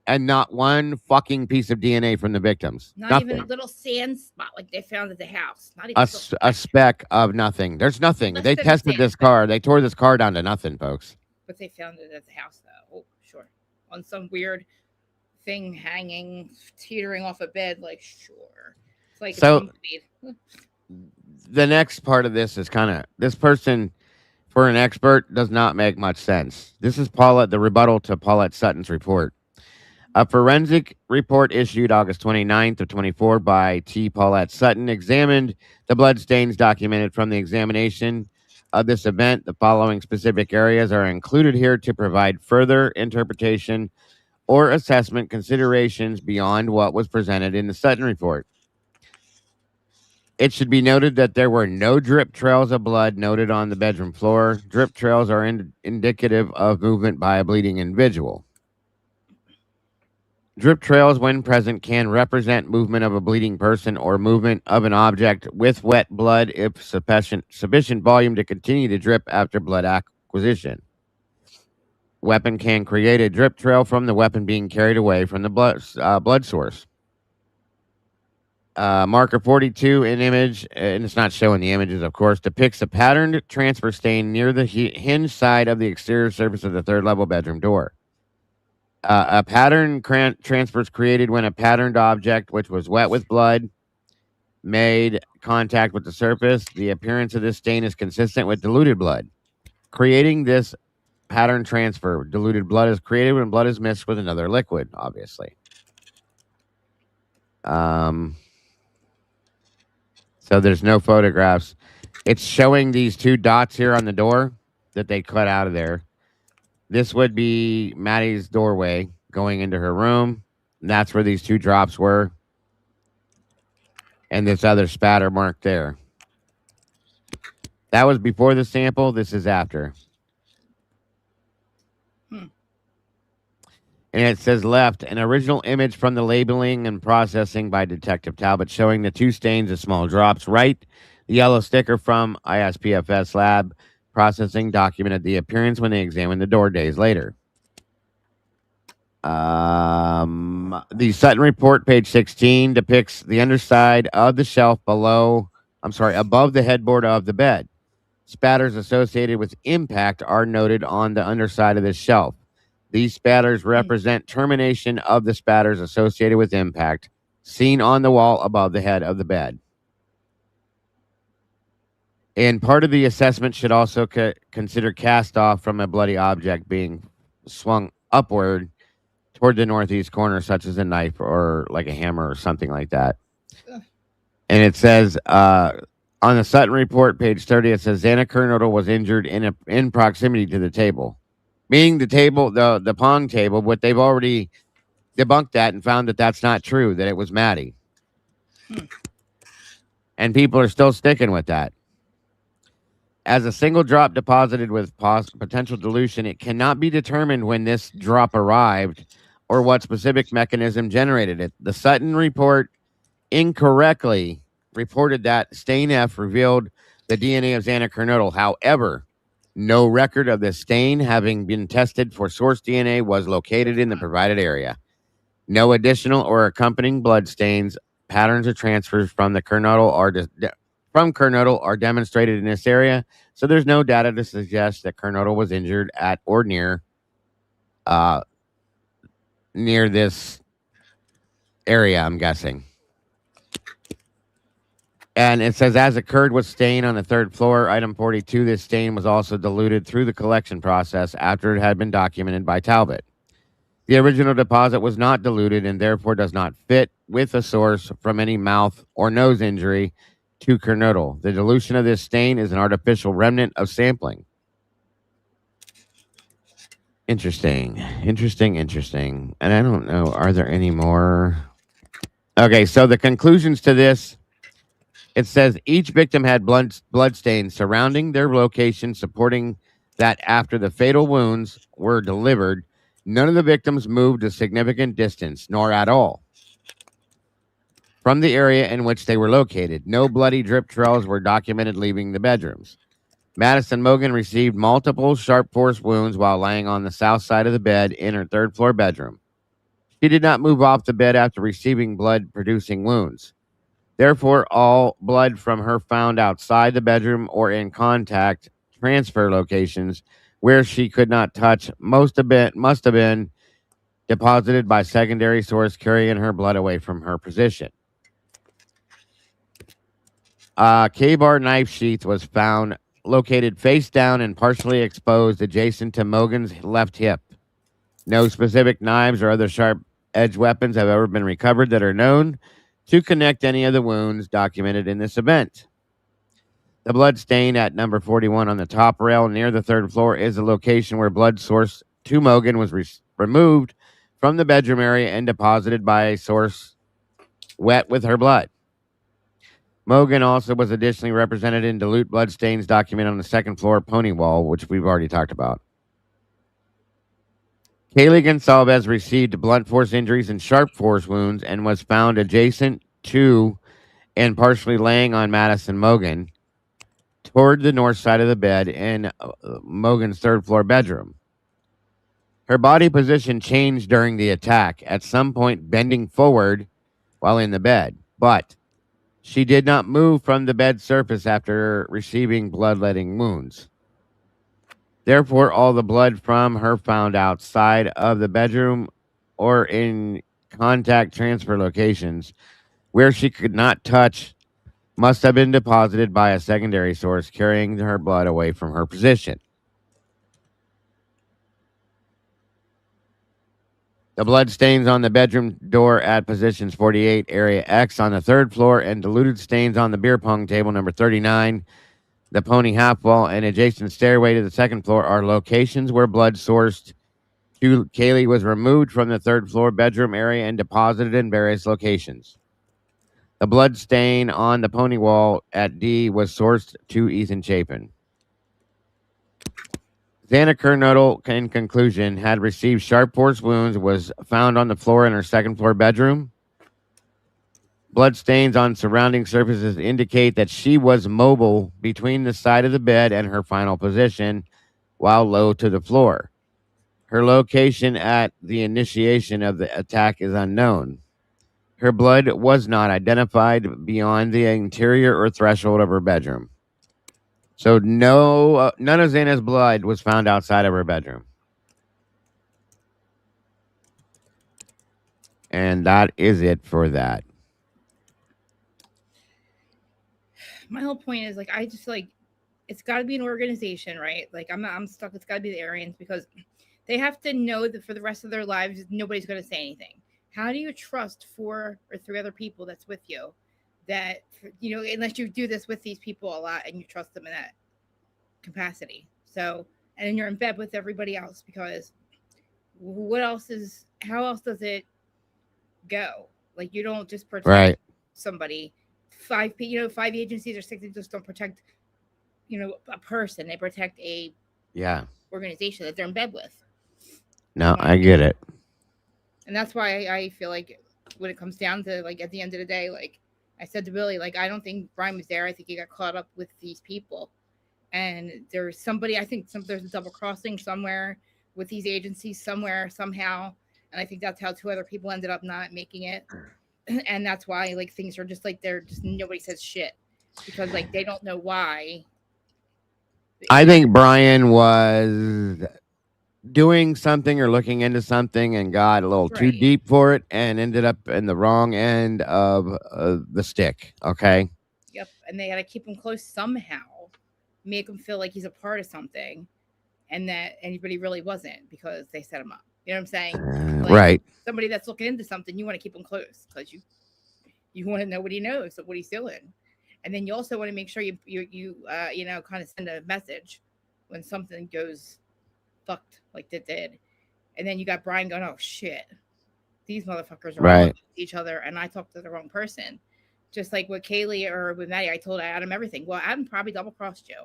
and not one fucking piece of DNA from the victims. Not even a little sand spot like they found at the house. Not even a speck of nothing. There's nothing. They tested this car. They tore this car down to nothing, folks. But they found it at the house, though. Oh, sure. On some weird thing hanging, teetering off a bed. Sure. It's like so. The next part of this is this person, for an expert, does not make much sense. This is the rebuttal to Paulette Sutton's report. A forensic report issued August 29th of 24 by T. Paulette Sutton examined the bloodstains documented from the examination of this event, the following specific areas are included here to provide further interpretation or assessment considerations beyond what was presented in the Sutton report. It should be noted that there were no drip trails of blood noted on the bedroom floor. Drip trails are indicative of movement by a bleeding individual. Drip trails, when present, can represent movement of a bleeding person or movement of an object with wet blood if sufficient volume to continue to drip after blood acquisition. Weapon can create a drip trail from the weapon being carried away from the blood source. Marker 42 in image, and it's not showing the images, of course, depicts a patterned transfer stain near the hinge side of the exterior surface of the third level bedroom door. A pattern transfer is created when a patterned object, which was wet with blood, made contact with the surface. The appearance of this stain is consistent with diluted blood. Creating this pattern transfer, diluted blood is created when blood is mixed with another liquid, obviously. So there's no photographs. It's showing these two dots here on the door that they cut out of there. This would be Maddie's doorway going into her room. And that's where these two drops were. And this other spatter mark there. That was before the sample. This is after. And it says left, an original image from the labeling and processing by Detective Talbot showing the two stains of small drops. Right, the yellow sticker from ISPFS lab processing documented the appearance when they examined the door days later. The Sutton report, page 16, depicts the underside of the shelf above the headboard of the bed. Spatters associated with impact are noted on the underside of this shelf. These spatters represent termination of the spatters associated with impact, seen on the wall above the head of the bed. And part of the assessment should also consider cast off from a bloody object being swung upward toward the northeast corner, such as a knife or like a hammer or something like that. And it says on the Sutton report, page 30, it says Xana Kernodle was injured in proximity to the table. Meaning the table, the pong table, but they've already debunked that and found that that's not true, that it was Maddie. And people are still sticking with that. As a single drop deposited with potential dilution, it cannot be determined when this drop arrived or what specific mechanism generated it. The Sutton report incorrectly reported that stain F revealed the DNA of Xana Kernodle. However, no record of the stain having been tested for source DNA was located in the provided area. No additional or accompanying blood stains, patterns, or transfers from the Kernodle are demonstrated in this area, so there's no data to suggest that Kernodle was injured at or near this area, I'm guessing. And it says, as occurred with stain on the third floor, item 42, this stain was also diluted through the collection process after it had been documented by Talbot. The original deposit was not diluted and therefore does not fit with a source from any mouth or nose injury to Kernodle. The dilution of this stain is an artificial remnant of sampling. Interesting. And I don't know, are there any more? Okay, so the conclusions to this, it says each victim had blood stains surrounding their location, supporting that after the fatal wounds were delivered, none of the victims moved a significant distance, nor at all, from the area in which they were located. No bloody drip trails were documented leaving the bedrooms. Madison Mogan received multiple sharp force wounds while laying on the south side of the bed in her third floor bedroom. She did not move off the bed after receiving blood-producing wounds. Therefore, all blood from her found outside the bedroom or in contact transfer locations where she could not touch must have been deposited by secondary source carrying her blood away from her position. K-bar knife sheath was found located face down and partially exposed adjacent to Mogan's left hip. No specific knives or other sharp-edged weapons have ever been recovered that are known to connect any of the wounds documented in this event. The blood stain at number 41 on the top rail near the third floor is the location where blood source to Mogan was removed from the bedroom area and deposited by a source wet with her blood. Mogan also was additionally represented in dilute blood stains documented on the second floor pony wall, which we've already talked about. Kaylee Gonsalves received blunt force injuries and sharp force wounds and was found adjacent to and partially laying on Madison Mogan toward the north side of the bed in Mogan's third floor bedroom. Her body position changed during the attack, at some point bending forward while in the bed, but she did not move from the bed surface after receiving bloodletting wounds. Therefore, all the blood from her found outside of the bedroom or in contact transfer locations where she could not touch must have been deposited by a secondary source carrying her blood away from her position. The blood stains on the bedroom door at positions 48, area X on the third floor, and diluted stains on the beer pong table number 39, the pony half wall, and adjacent stairway to the second floor are locations where blood sourced to Kaylee was removed from the third floor bedroom area and deposited in various locations. The blood stain on the pony wall at D was sourced to Ethan Chapin. Xana Kernodle, in conclusion, had received sharp force wounds, was found on the floor in her second floor bedroom. Blood stains on surrounding surfaces indicate that she was mobile between the side of the bed and her final position while low to the floor. Her location at the initiation of the attack is unknown. Her blood was not identified beyond the interior or threshold of her bedroom. So none of Xana's blood was found outside of her bedroom. And that is it for that. My whole point is, like, I just, like, it's got to be an organization, right? Like, I'm stuck. It's got to be the Aryans, because they have to know that for the rest of their lives, nobody's going to say anything. How do you trust 4 or 3 other people that's with you that, you know, unless you do this with these people a lot and you trust them in that capacity? So, and then you're in bed with everybody else, because how else does it go? Like, you don't just protect somebody. 5 agencies or 6 just don't protect, a person. They protect a organization that they're in bed with. No, I get it. And that's why I feel like when it comes down to, like, at the end of the day, like I said to Billy, like, I don't think Bryan was there. I think he got caught up with these people. And there's somebody, I think there's a double crossing somewhere with these agencies somewhere, somehow. And I think that's how 2 other people ended up not making it. And that's why, like, things are just like, nobody says shit, because, like, they don't know why. I think Bryan was doing something or looking into something and got a little too deep for it and ended up in the wrong end of the stick. Okay. Yep. And they had to keep him close somehow, make him feel like he's a part of something, and that anybody really wasn't, because they set him up. You know what I'm saying? Like, right. Somebody that's looking into something, you want to keep him close, because you want to know what he knows, what he's doing. And then you also want to make sure you kind of send a message when something goes fucked like it did. And then you got Bryan going, oh shit, these motherfuckers are all with each other, and I talked to the wrong person. Just like with Kaylee or with Maddie, I told Adam everything. Well, Adam probably double-crossed you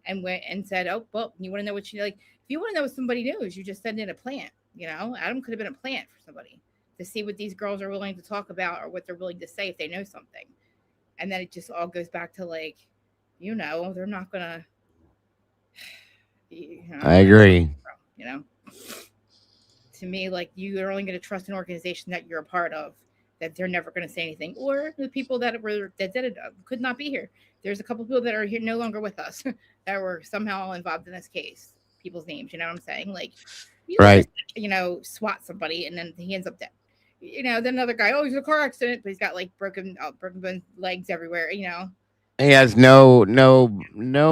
and went and said, oh, well, you want to know what you like. If you want to know what somebody knows, you just send in a plant. Adam could have been a plant for somebody to see what these girls are willing to talk about or what they're willing to say if they know something. And then it just all goes back to, like, they're not going to. I agree. To me, like, you're only going to trust an organization that you're a part of, that they're never going to say anything, or the people that could not be here. There's a couple people that are here no longer with us that were somehow involved in this case. People's names, you know what I'm saying? Like, just, swat somebody and then he ends up dead. Then another guy, he's in a car accident, but he's got, like, broken legs everywhere. He has no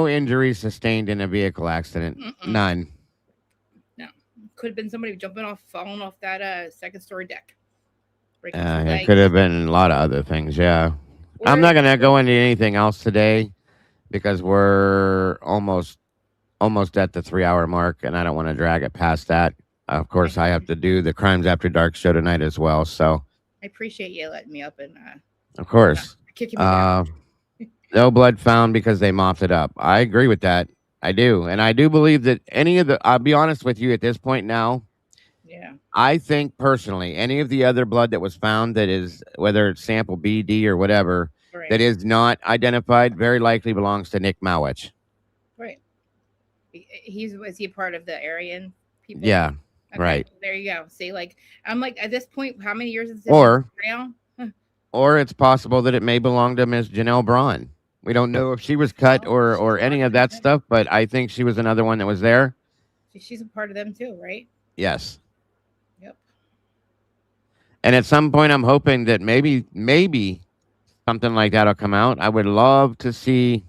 injuries sustained in a vehicle accident. None. No, could have been somebody falling off that second-story deck. It could have been a lot of other things. Yeah, I'm not gonna go into anything else today because we're almost at the 3-hour mark, and I don't want to drag it past that. Of course, I have to do the Crimes After Dark show tonight as well. So, I appreciate you letting me up and of course, kicking me down. no blood found because they mopped it up. I agree with that. I do, and I do believe that any of the. I'll be honest with you at this point now. Yeah. I think personally, any of the other blood that was found that is whether it's sample B, D, or whatever Right. that is not identified, very likely belongs to Nick Mowich. Right. Was he a part of the Aryan people? Yeah. Okay, Right. There you go. See, like I'm like at this point, how many years is this Or now? or it's possible that it may belong to Miss Janelle Braun. We don't know if she was cut or any of that stuff, but I think she was another one that was there. She's a part of them too, right? Yes. Yep. And at some point, I'm hoping that maybe something like that will come out. I would love to see.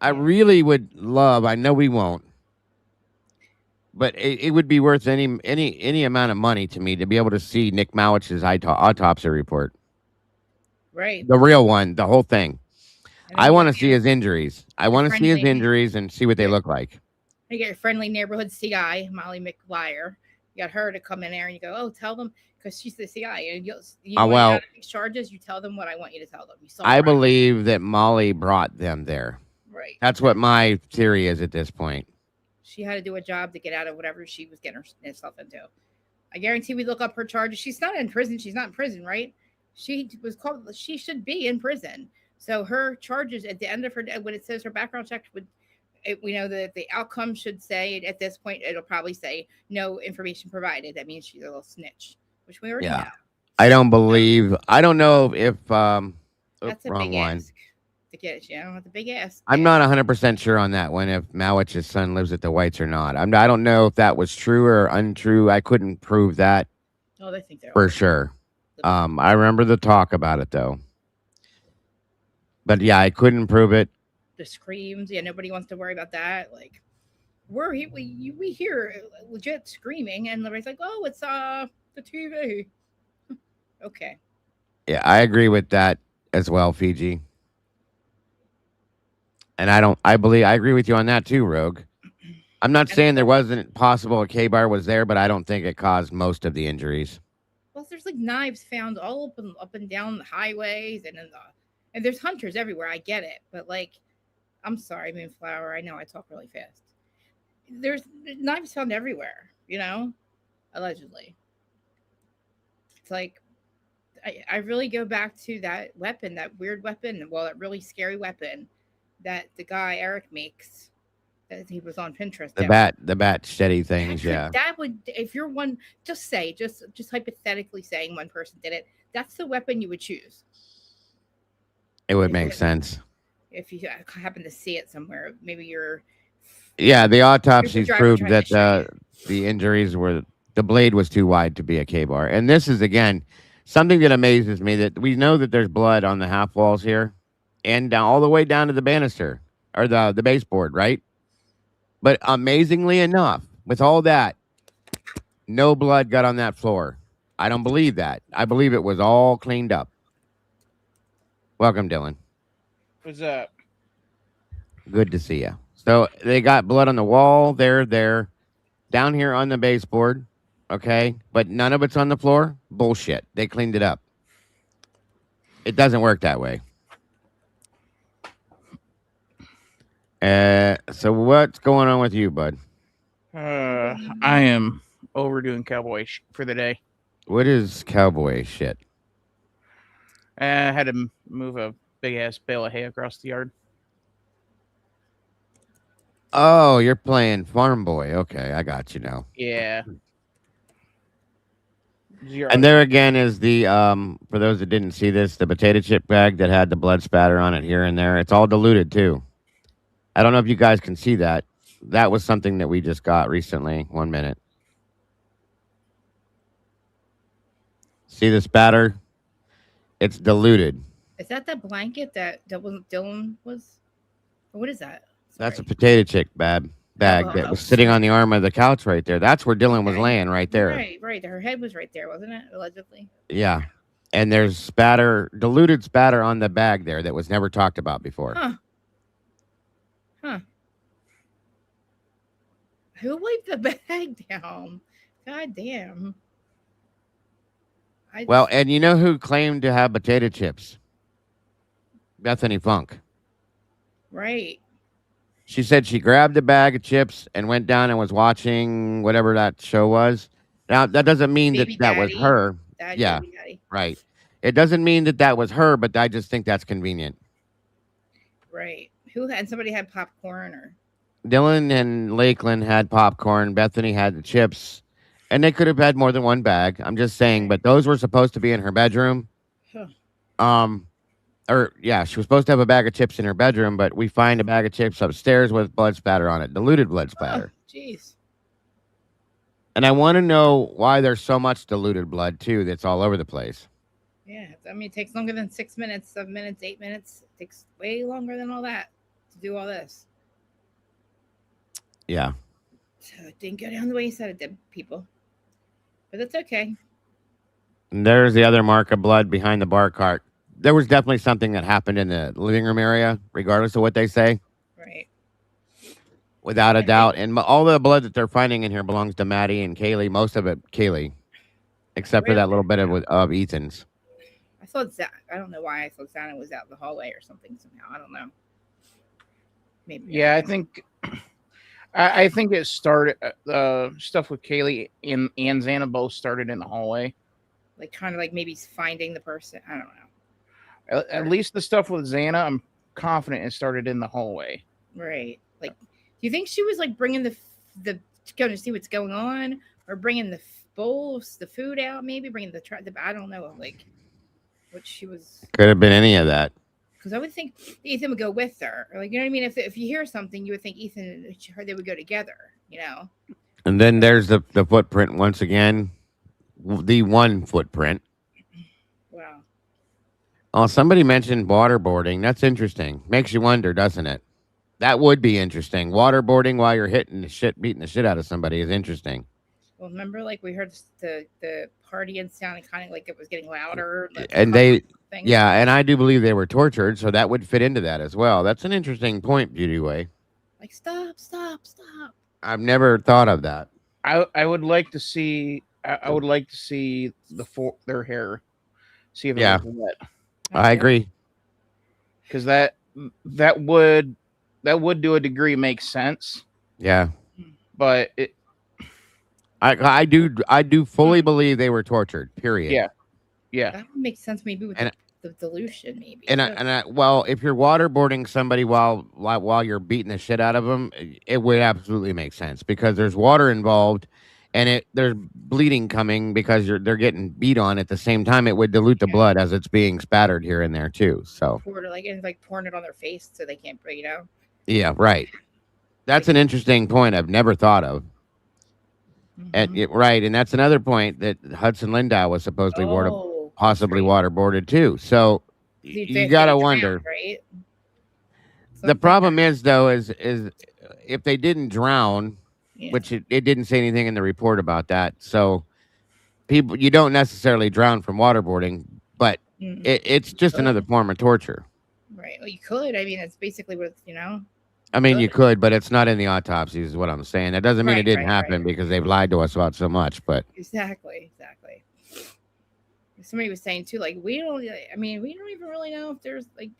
I really would love. I know we won't, but it would be worth any amount of money to me to be able to see Nick Mowich's autopsy report. Right. The real one, the whole thing. I want to see his injuries. I want to see his injuries and see what they look like. You get your friendly neighborhood CI, Molly McGuire. You got her to come in there and you go, oh, tell them, because she's the CI. And you well, charges, you tell them what I want you to tell them. I believe that Molly brought them there. Right. That's what my theory is at this point. She had to do a job to get out of whatever she was getting herself into. I guarantee we look up her charges. She's not in prison. She's not in prison, right? She should be in prison. So her charges at the end of her, when it says her background check we know that the outcome should say at this point, it'll probably say no information provided. That means she's a little snitch, which we already know. I don't know if that's a wrong big one. ask to get it. You know, it's a big ask. I'm not 100% sure on that one, if Mowich's son lives at the Whites or not. I don't know if that was true or untrue. I couldn't prove that. Oh, they think they're for sure. I remember the talk about it though. But yeah, I couldn't prove it. The screams, yeah, nobody wants to worry about that. Like, we hear legit screaming, and everybody's like, "Oh, it's the TV." Okay. Yeah, I agree with that as well, Fiji. And I agree with you on that too, Rogue. I'm not saying there wasn't possible a K-bar was there, but I don't think it caused most of the injuries. Plus, there's like knives found all up and down the highways, and there's hunters everywhere. I get it, but like, I'm sorry, Moonflower. I know I talk really fast. There's knives found everywhere, allegedly. It's like, I really go back to that weapon, that weird weapon, that really scary weapon that the guy Eric makes, that he was on Pinterest. The bat steady things, yeah. That would, if you're one, just hypothetically saying one person did it, that's the weapon you would choose. It would make sense. If you happen to see it somewhere, maybe you're. Yeah, the autopsies proved that the injuries were, the blade was too wide to be a K-bar. And this is, again, something that amazes me, that we know that there's blood on the half walls here and down all the way down to the banister or the baseboard, right? But amazingly enough, with all that, no blood got on that floor. I don't believe that. I believe it was all cleaned up. Welcome, Dylan. What's up? Good to see you. So they got blood on the wall. There, down here on the baseboard. Okay, but none of it's on the floor. Bullshit. They cleaned it up. It doesn't work that way. So what's going on with you, bud? I am overdoing cowboy for the day. What is cowboy shit? I had to move a big ass bale of hay across the yard. Oh, you're playing farm boy. Okay, I got you now. Yeah. And there again is the for those that didn't see this, the potato chip bag that had the blood spatter on it here and there. It's all diluted too. I don't know if you guys can see that. That was something that we just got recently. 1 minute. See the spatter? It's diluted. Is that the blanket that Dylan was? Or what is that? Sorry. That's a potato chip bag that was sitting on the arm of the couch right there. That's where Dylan was laying right there. Right. Her head was right there, wasn't it? Allegedly. Yeah. And there's spatter, diluted spatter on the bag there that was never talked about before. Huh. Who wiped the bag down? God damn. Well, and you know who claimed to have potato chips? Bethany Funk. Right. She said she grabbed a bag of chips and went down and was watching whatever that show was. Now, that doesn't mean Baby that was daddy. her. Daddy, Yeah, baby daddy. right. It doesn't mean that was her, but I just think that's convenient. Right. Who had somebody had popcorn or Dylan and Lakeland had popcorn. Bethany had the chips. And they could have had more than one bag. I'm just saying, but those were supposed to be in her bedroom. Huh. She was supposed to have a bag of chips in her bedroom, but we find a bag of chips upstairs with blood spatter on it, diluted blood spatter. Jeez. And I want to know why there's so much diluted blood too that's all over the place. Yeah, I mean, it takes longer than 6 minutes, 7 minutes, 8 minutes. It takes way longer than all that to do all this. Yeah. So it didn't go down the way you said it did, people. But that's okay. And there's the other mark of blood behind the bar cart. There was definitely something that happened in the living room area, regardless of what they say. Right. Without a doubt. And all the blood that they're finding in here belongs to Maddie and Kaylee. Most of it, Kaylee. Except for that little bit of Ethan's. I thought I don't know why I thought Xana was out in the hallway or something somehow. I don't know. Maybe. Yeah, I think it started. Stuff with Kaylee and Xana both started in the hallway. Like kind of like maybe finding the person. I don't know. At least the stuff with Xana, I'm confident it started in the hallway. Right. Like, do you think she was like bringing the going to see what's going on, or bringing the bowls, the food out? Maybe bringing the I don't know. Like, what she was. Could have been any of that. Because I would think Ethan would go with her. Like, you know what I mean? If you hear something, you would think Ethan and her, they would go together, you know? And then there's the footprint once again. The one footprint. Wow. Oh, somebody mentioned waterboarding. That's interesting. Makes you wonder, doesn't it? That would be interesting. Waterboarding while you're beating the shit out of somebody is interesting. Well, remember, like, we heard the party and sounded kind of like it was getting louder. Like, and and I do believe they were tortured, so that would fit into that as well. That's an interesting point, Beauty Way. Like, stop. I've never thought of that. I would like to see. I would like to see their hair. See if it was wet. I agree. Because that would to a degree make sense. Yeah. But I do fully believe they were tortured. Period. Yeah. That would make sense maybe with the dilution, maybe. Well, if you're waterboarding somebody while you're beating the shit out of them, it would absolutely make sense because there's water involved, and there's bleeding coming because they're getting beat on at the same time. It would dilute the blood as it's being spattered here and there too. So like pouring it on their face so they can't breathe out. Yeah, right. That's an interesting point I've never thought of. Mm-hmm. And that's another point that Hudson Lindau was supposedly possibly waterboarded too. So you gotta wonder. Right? The problem is though is if they didn't drown, which it didn't say anything in the report about that. So you don't necessarily drown from waterboarding, but it's just another form of torture. Right. Well, you could. I mean, it's basically what I mean, you could, but it's not in the autopsies, is what I'm saying. That doesn't mean it didn't happen because they've lied to us about so much. But exactly. Somebody was saying too, like we don't even really know if there's we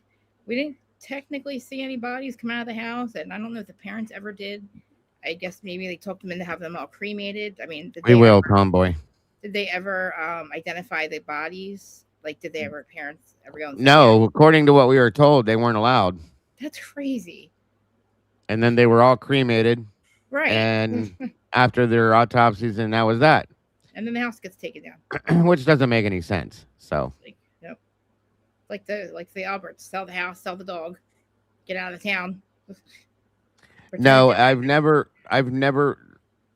didn't technically see any bodies come out of the house, and I don't know if the parents ever did. I guess maybe they talked them into having them all cremated. I mean, Tomboy. Did they ever identify the bodies? Like, did parents ever go? No, according to what we were told, they weren't allowed. That's crazy. And then they were all cremated. Right. And after their autopsies, and that was that. And then the house gets taken down. Which doesn't make any sense. So. Like the Alberts, sell the house, sell the dog, get out of the town. No, I've never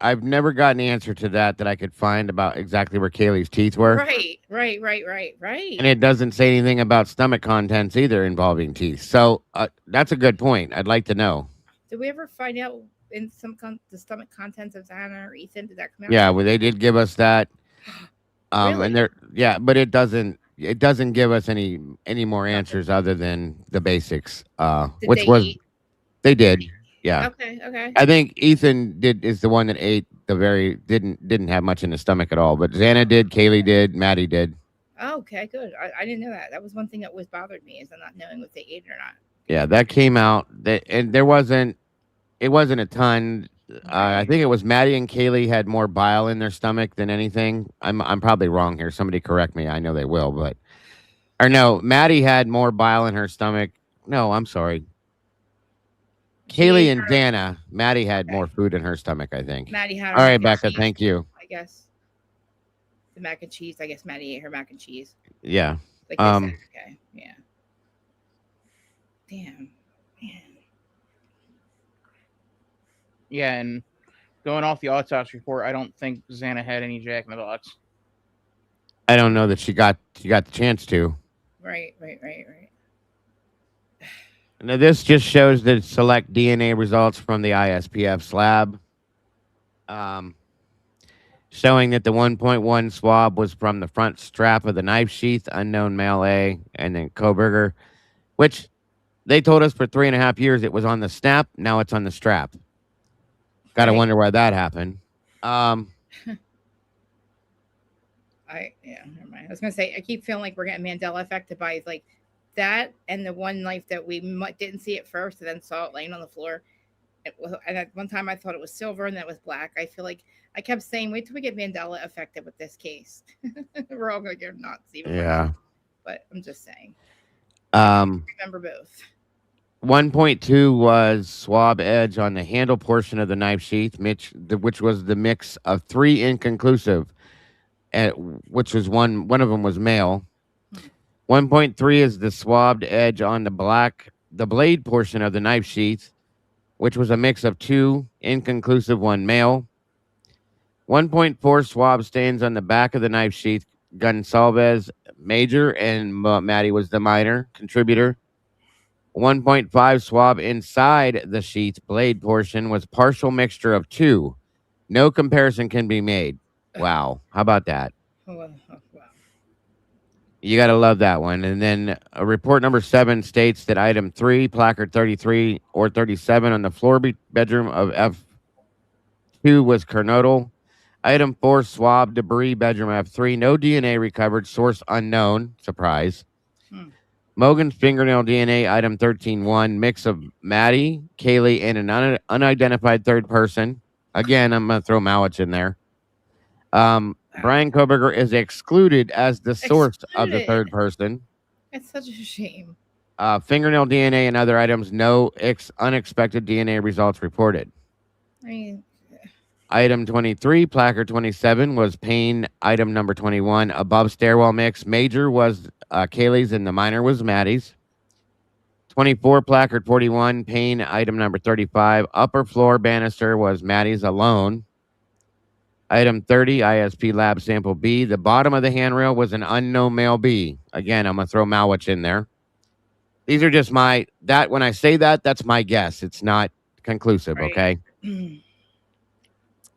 got an answer to that I could find about exactly where Kaylee's teeth were. Right. And it doesn't say anything about stomach contents either involving teeth. So that's a good point. I'd like to know. Did we ever find out in the stomach contents of Xana or Ethan? Did that come out? Yeah, well, they did give us that. Really? And but it doesn't give us any more answers other than the basics. They did. Yeah. Okay. I think Ethan is the one that ate didn't have much in the stomach at all, but Xana did, Kaylee did, Maddie did. Oh, okay, good. I didn't know that. That was one thing that always bothered me is not knowing if they ate it or not. Yeah, that came out and it wasn't a ton. I Right. think it was Maddie and Kaylee had more bile in their stomach than anything. I'm probably wrong here. Somebody correct me. I know they will, but or no, Maddie had more bile in her stomach. No, I'm sorry. She ate Kaylee and her. Dana. Maddie had more Okay. food in her stomach, I think. Maddie had her All right, mac and Becca. cheese. Thank you. I guess the mac and cheese. I guess Maddie ate her mac and cheese. Yeah. Like they said. Okay. Yeah. Damn. Man. Yeah, and going off the autopsy report, I don't think Xana had any Jack in the Box. I don't know that she got the chance to. Right. Now, this just shows the select DNA results from the ISPF lab, showing that the 1.1 swab was from the front strap of the knife sheath, unknown male A, and then Kohberger, which they told us for 3.5 years it was on the snap. Now it's on the strap. Got to wonder why that happened. Never mind. I was gonna say I keep feeling like we're getting Mandela affected by like that and the one knife that we didn't see it first and then saw it laying on the floor. And at one time I thought it was silver and that was black. I feel like I kept saying, wait till we get Mandela affected with this case. We're all gonna get nuts. Yeah. But I'm just saying. Remember both. 1.2 was swab edge on the handle portion of the knife sheath, which was the mix of 3 inconclusive, which was one of them was male. 1.3 is the swabbed edge on the blade portion of the knife sheath, which was a mix of 2 inconclusive, 1 male. 1.4 swab stains on the back of the knife sheath. Gonsalves major and Maddie was the minor contributor. 1.5 swab inside the sheath blade portion was partial mixture of 2. No comparison can be made. Wow. How about that? Wow. You got to love that one. And then report number 7 states that item 3, placard 33 or 37 on the floor bedroom of F2 was kernodal. Item 4, swab debris bedroom F3. No DNA recovered. Source unknown. Surprise. Mogan's fingernail DNA, item 13-1, mix of Maddie, Kaylee, and an unidentified third person. Again, I'm going to throw Mowich in there. Bryan Kohberger is excluded as the source of the third person. It's such a shame. Fingernail DNA and other items, no unexpected DNA results reported. I mean, item 23, placard 27 was pain. Item number 21, above stairwell mix. Major was Kaylee's and the minor was Maddie's. 24, placard 41, pain. Item number 35, upper floor banister was Maddie's alone. Item 30, ISP lab sample B. The bottom of the handrail was an unknown male B. Again, I'm going to throw Mowich in there. These are just when I say that's my guess. It's not conclusive, okay?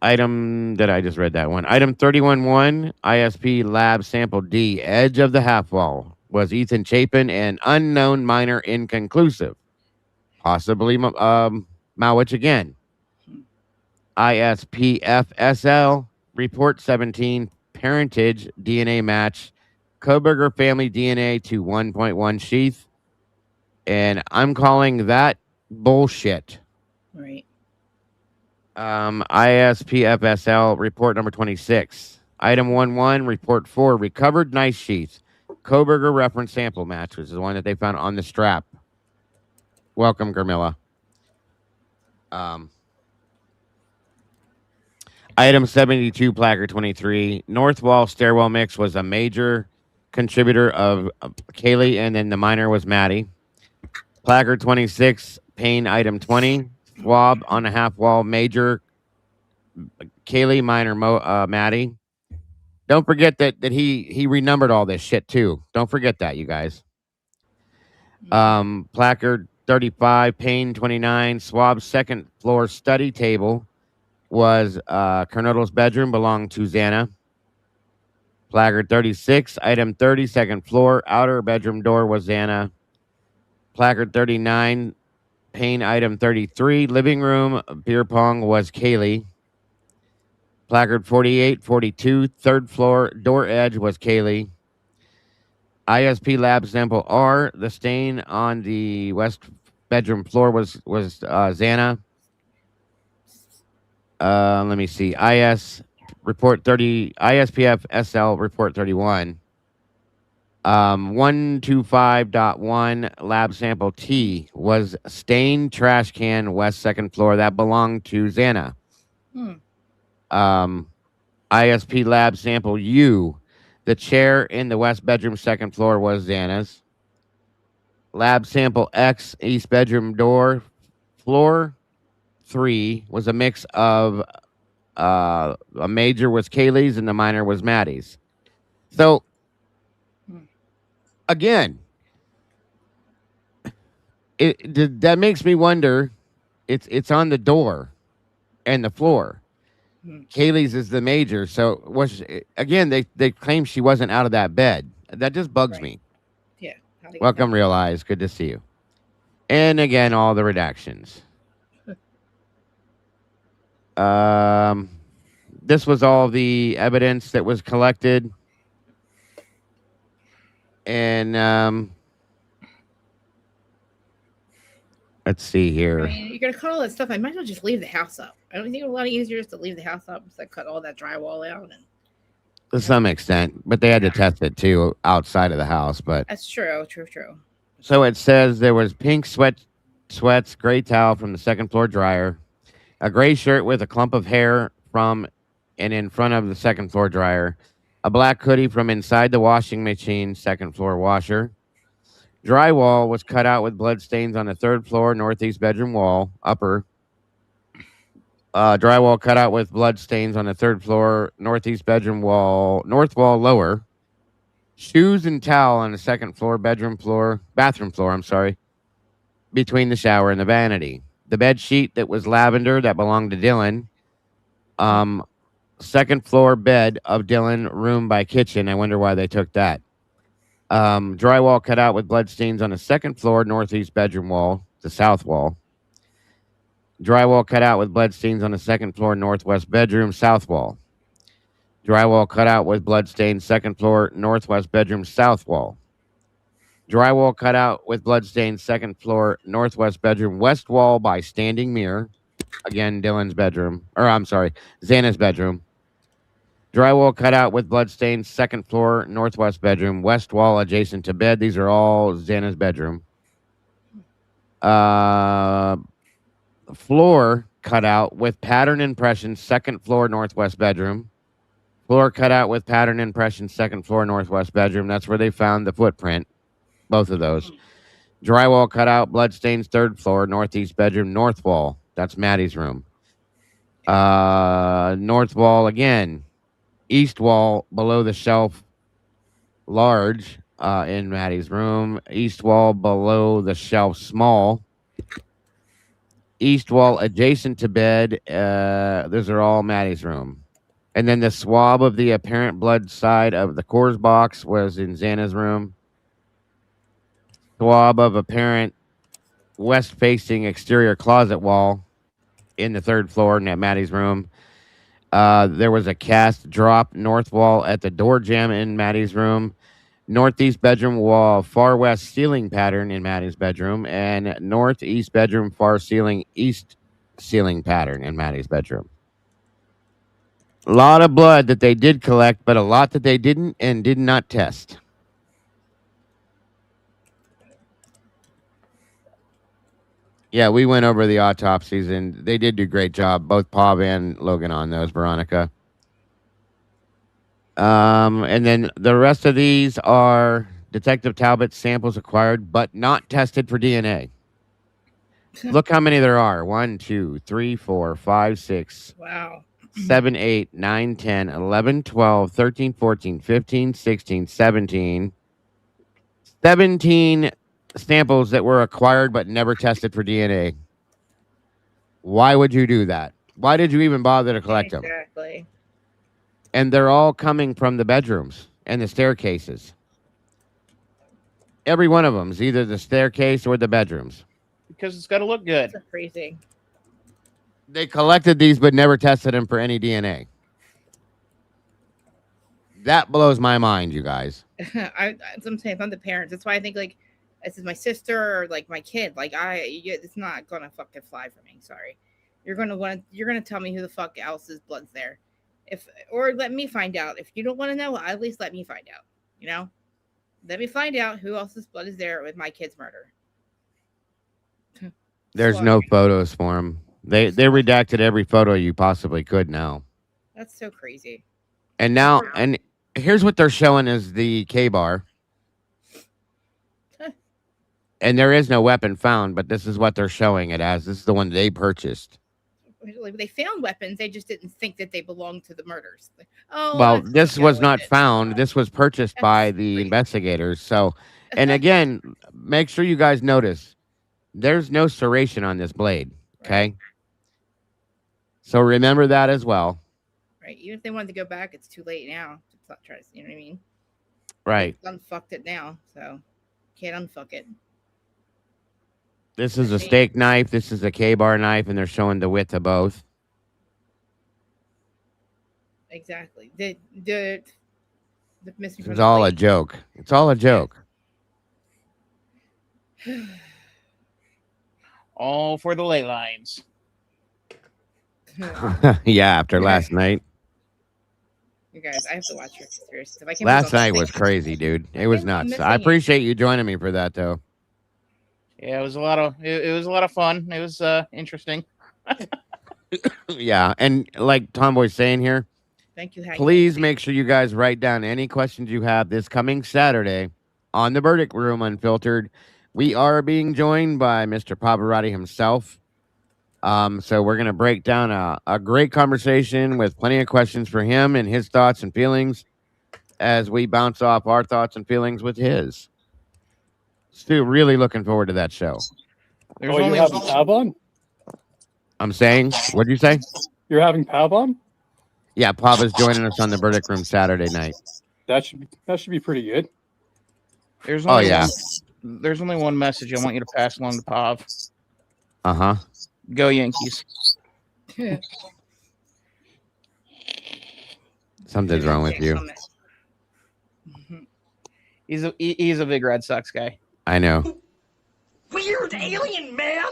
Item that I just read that one. Item 31-1, ISP lab sample D. Edge of the half wall was Ethan Chapin and unknown minor inconclusive. Possibly Mowich again. ISPFSL report 17 parentage DNA match Kohberger family DNA to 1.1 sheath, and I'm calling that bullshit. Right. ISPFSL report number 26. Item 1-1 report 4 recovered knife sheath Kohberger reference sample match, which is the one that they found on the strap. Welcome, Gurmilla. Item 72, placard 23. North wall stairwell mix was a major contributor of Kaylee, and then the minor was Maddie. Placard 26, pain item 20. Swab on a half wall, major Kaylee, minor Maddie. Don't forget that he renumbered all this shit too. Don't forget that, you guys. Placard 35, pain 29. Swab second floor study table was Kernodal's bedroom, belonged to Xana. Placard 36, item 30, second floor, outer bedroom door was Xana. Placard 39, pain item 33. Living room beer pong was Kaylee. Placard 48, 42. Third floor door edge was Kaylee. ISP lab sample R. The stain on the west bedroom floor was Xana. Let me see. Report 30. ISPF SL report 31. 125.1 lab sample T was stained trash can west second floor that belonged to Xana. ISP lab sample U, the chair in the west bedroom second floor was Xana's. Lab sample X, east bedroom door, floor 3 was a mix of a major was Kaylee's and the minor was Maddie's. So again, that makes me wonder. It's on the door and the floor. Kaylee's is the major. So again, they claim she wasn't out of that bed. That just bugs me. Yeah. Welcome, Real Eyes. Good to see you. And again, all the redactions. This was all the evidence that was collected. And let's see here. I mean, you're gonna cut all that stuff. I might as well just leave the house up. I don't think it's a lot easier just to leave the house up instead of cut all that drywall out. To some extent, but they had to test it too outside of the house. But that's true. So it says there was pink sweats, gray towel from the second floor dryer, a gray shirt with a clump of hair from and in front of the second floor dryer, a black hoodie from inside the washing machine, second floor washer. Drywall was cut out with blood stains on the third floor northeast bedroom wall, upper. Drywall cut out with blood stains on the third floor northeast bedroom wall, north wall lower. Shoes and towel on the second floor bathroom floor, between the shower and the vanity. The bed sheet that was lavender that belonged to Dylan. Second floor bed of Dylan, room by kitchen. I wonder why they took that. Drywall cut out with blood stains on the second floor northeast bedroom wall, the south wall. Drywall cut out with blood stains on the second floor northwest bedroom, south wall. Drywall cut out with blood stains second floor northwest bedroom, south wall. Drywall cut out with blood stains second floor northwest bedroom, west wall by standing mirror. Again, Xana's bedroom. Drywall cut out with blood stains second floor northwest bedroom, west wall adjacent to bed. These are all Xana's bedroom. Floor cut out with pattern impression, second floor northwest bedroom. Floor cut out with pattern impression, second floor northwest bedroom. That's where they found the footprint, both of those. Drywall cut out, blood stains, third floor northeast bedroom, north wall. That's Maddie's room. North wall again. East wall below the shelf, large in Maddie's room. East wall below the shelf, small. East wall adjacent to bed. Those are all Maddie's room. And then the swab of the apparent blood side of the Coors box was in Xana's room. Swab of apparent west-facing exterior closet wall in the third floor in Maddie's room. There was a cast drop north wall at the door jamb in Maddie's room. Northeast bedroom wall, far west ceiling pattern in Maddie's bedroom, and northeast bedroom, far ceiling, east ceiling pattern in Maddie's bedroom. A lot of blood that they did collect, but a lot that they didn't and did not test. Yeah, we went over the autopsies, and they did do a great job, both Pav and Logan on those, Veronica. And then the rest of these are Detective Talbot's samples acquired, but not tested for DNA. Look how many there are. 1, 2, 3, 4, 5, 6. Wow. 7, 8, 9, 10, 11, 12, 13, 14, 15, 16, 17. 17 samples that were acquired but never tested for DNA. Why would you do that? Why did you even bother to collect them? Exactly. And they're all coming from the bedrooms and the staircases. Every one of them is either the staircase or the bedrooms. because it's got to look good. That's crazy. They collected these but never tested them for any DNA. That blows my mind, you guys. I'm saying, if I'm the parents, that's why I think like this is my sister or like my kid. Like it's not gonna fucking fly for me. Sorry, you're gonna tell me who the fuck else's blood's there, or let me find out. If you don't want to know, at least let me find out. You know, let me find out who else's blood is there with my kid's murder. There's no photos for them. They redacted every photo you possibly could now. That's so crazy. And now, and here's what they're showing is the K-bar. And there is no weapon found, but this is what they're showing it as. This is the one they purchased. They found weapons. They just didn't think that they belonged to the murders. Like, oh, well, this was not found. This was purchased by the investigators. So, and again, make sure you guys notice there's no serration on this blade. Okay. Right. So remember that as well. Right. Even if they wanted to go back, it's too late now. It's not trying to, you know what I mean? Right. They've unfucked it now, so can't unfuck it. This is a steak knife. This is a K-bar knife, and they're showing the width of both. Exactly. The missing. It's all a joke. It's all a joke. All for the ley lines. Yeah, after last night. You guys, I have to watch your series. Last night was crazy, dude. It was nuts. I appreciate you joining me for that, though. Yeah, it was a lot of fun. It was interesting. Yeah, and like Tomboy's saying here, thank you. Please make sure you guys write down any questions you have this coming Saturday on the Verdict Room Unfiltered. We are being joined by Mr. Pavarotti himself. So we're going to break down a great conversation with plenty of questions for him and his thoughts and feelings as we bounce off our thoughts and feelings with his. Still really looking forward to that show. You're having Pav on? I'm saying, what'd you say? You're having Pav on? Yeah, Pava's joining us on the Verdict Room Saturday night. That should be pretty good. There's only one message I want you to pass along to Pav. Uh-huh. Go Yankees. Something's wrong with you. He's a big Red Sox guy. I know. Weird alien man.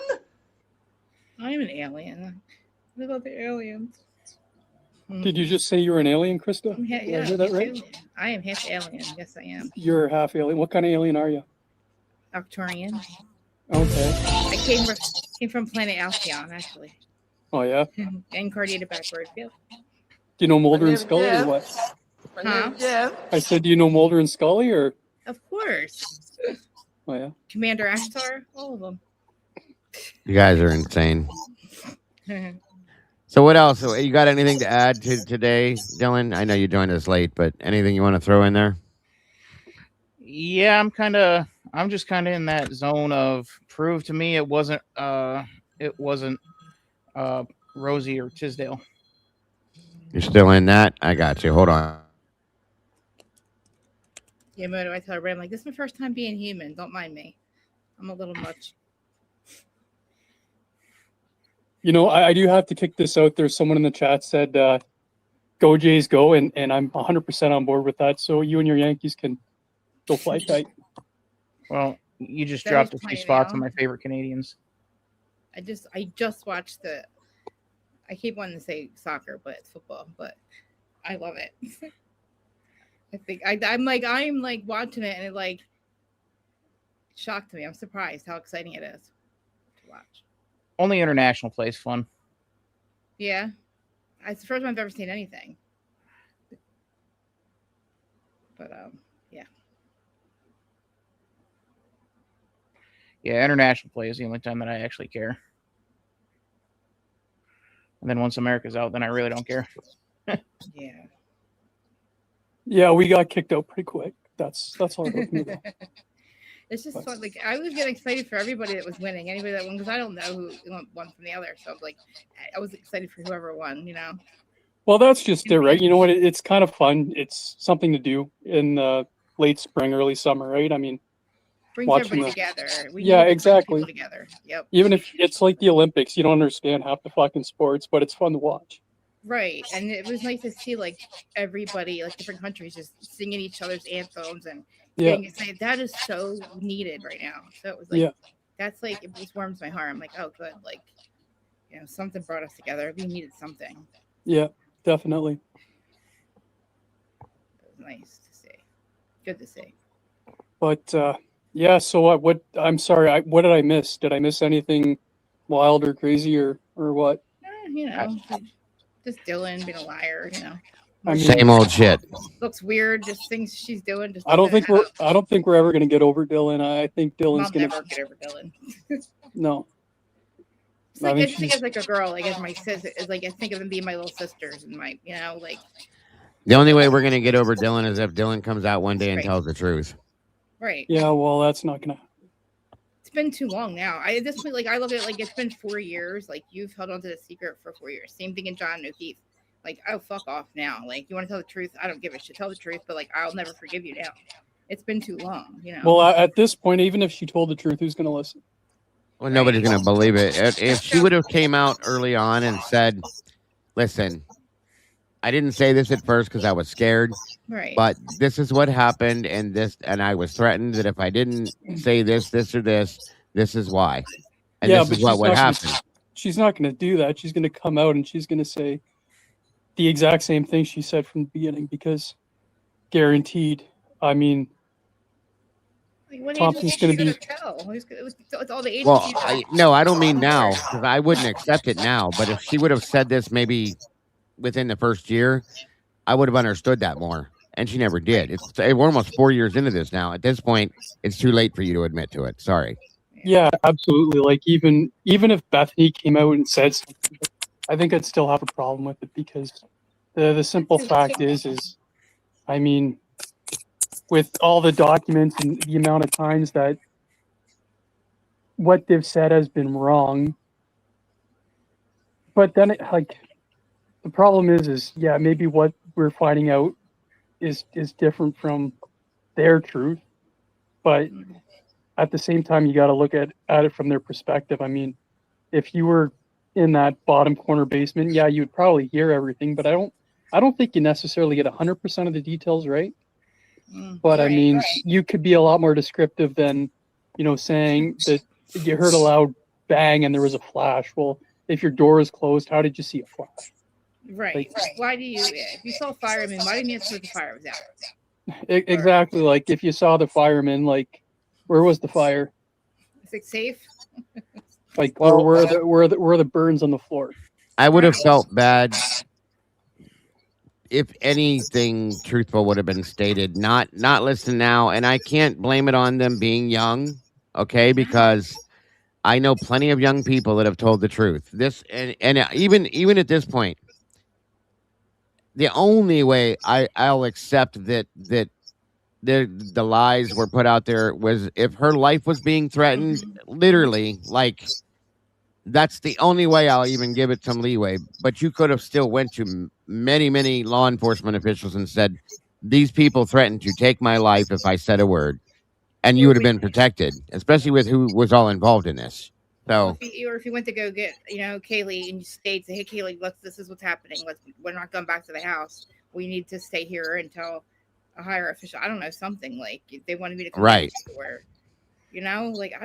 I'm an alien. What about the aliens? Did you just say you're an alien, Krista? Yeah, Did I hear that right? I am half alien. Yes, I am. You're half alien. What kind of alien are you? Arcturian. Okay. I came from planet Alcyon, actually. Oh yeah. Incarnated backward. Yep. Do you know Mulder and Scully or what? Huh? I said, do you know Mulder and Scully or? Of course. Oh yeah. Commander Ashtar, all of them. You guys are insane. So what else? You got anything to add to today, Dylan? I know you joined us late, but anything you want to throw in there? Yeah, I'm just kind of in that zone of prove to me it wasn't Rosie or Tisdale. You're still in that? I got you. Hold on. Yeah, Moto, I tell her, I'm like, this is my first time being human. Don't mind me. I'm a little much. You know, I do have to kick this out. There's someone in the chat said, go Jays go, and I'm 100% on board with that. So you and your Yankees can go fly tight. Well, you just dropped a few spots on my favorite Canadians. I just watched I keep wanting to say soccer, but it's football, but I love it. I think I'm like watching it and it like shocked me. I'm surprised how exciting it is to watch. Only international plays fun. Yeah. It's the first time I've ever seen anything. But yeah. Yeah, international play is the only time that I actually care. And then once America's out, then I really don't care. Yeah. Yeah, we got kicked out pretty quick. That's all about me. It's just fun. Like I was getting excited for everybody that was winning, anybody that won, because I don't know who won from the other. So I was excited for whoever won, you know. Well, that's just it, right? You know what? It's kind of fun. It's something to do in late spring, early summer, right? I mean, brings watching everybody together. We Yeah, need to bring exactly. people together. Yep. Even if it's like the Olympics, you don't understand half the fucking sports, but it's fun to watch. Right, and it was nice to see like everybody, like different countries, just singing each other's anthems and Yeah, getting excited. That is so needed right now. So it was like yeah, that's like it just warms my heart. I'm like, oh, good, like something brought us together. We needed something. yeah, definitely. It was nice to see. Good to see. But yeah, so what? I'm sorry. What did I miss? Did I miss anything wild or crazy or what? Just Dylan being a liar. I mean, Same old shit. Looks weird. Just things she's doing. Just I don't doesn't think add we're. up. I don't think we're ever gonna get over Dylan. I think Dylan's I'll gonna. never get over Dylan. No. It's like I mean, I think as like a girl, like as my sis, it's like I think of them being my little sisters and my, like. The only way we're gonna get over Dylan is if Dylan comes out one day and Right. tells the truth. Right. Yeah. Well, that's not gonna. It's been too long now. At this point, like I look at it like it's been 4 years. Like you've held on to the secret for 4 years. Same thing in John O'Keefe. Like, oh, fuck off now. Like, you want to tell the truth? I don't give a shit. Tell the truth, but like, I'll never forgive you now. It's been too long, Well, at this point, even if she told the truth, who's gonna listen? Well, nobody's gonna believe it. If she would have came out early on and said, "Listen, I didn't say this at first because I was scared, Right. but this is what happened, and I was threatened that if I didn't say this, this, or this is why, and Yeah, this but is what would happen." She's not gonna do that. She's gonna come out and she's gonna say the exact same thing she said from the beginning because guaranteed. I mean, What Thompson's going to be. It's all the agencies. Well, I don't mean now because I wouldn't accept it now. But if she would have said this maybe within the first year, I would have understood that more. And she never did. We're almost 4 years into this now. At this point, it's too late for you to admit to it. Sorry. Yeah, absolutely. Like even if Bethany came out and said something, I think I'd still have a problem with it because the simple fact is, I mean, with all the documents and the amount of times that what they've said has been wrong, but then the problem is yeah, maybe what we're finding out is different from their truth, but at the same time, you got to look at it from their perspective. I mean, if you were in that bottom corner basement, yeah, you'd probably hear everything, but I don't think you necessarily get 100% of the details right. But I mean, you could be a lot more descriptive than, saying that you heard a loud bang and there was a flash. Well, if your door is closed, how did you see a flash? Right. Why do you, if you saw a fireman, why didn't you answer the fire was out? Exactly. Like if you saw the fireman, like where was the fire? Is it safe? Like where are the burns on the floor? I would have felt bad if anything truthful would have been stated. Not listen now, and I can't blame it on them being young, okay? Because I know plenty of young people that have told the truth. This and even at this point, the only way I'll accept that the lies were put out there was if her life was being threatened, literally, like that's the only way I'll even give it some leeway. But you could have still went to many law enforcement officials and said, these people threatened to take my life if I said a word, and you would have been protected, especially with who was all involved in this. So, if you went to go get, Kaylee, and you stayed, say, hey, Kaylee, this is what's happening. We're not going back to the house. We need to stay here until a higher official. I don't know, something like they wanted me to come right. Or, I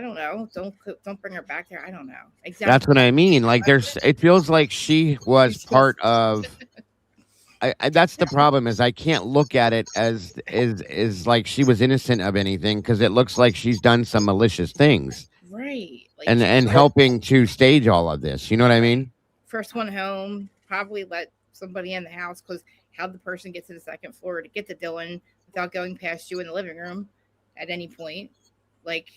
don't know. Don't bring her back there. I don't know. Exactly. That's what I mean. Like it feels like she was part of. That's the problem is I can't look at it as like she was innocent of anything because it looks like she's done some malicious things. Right. And helping to stage all of this. You know what I mean? First one home, probably let somebody in the house because how'd the person get to the second floor to get to Dylan without going past you in the living room at any point? Like,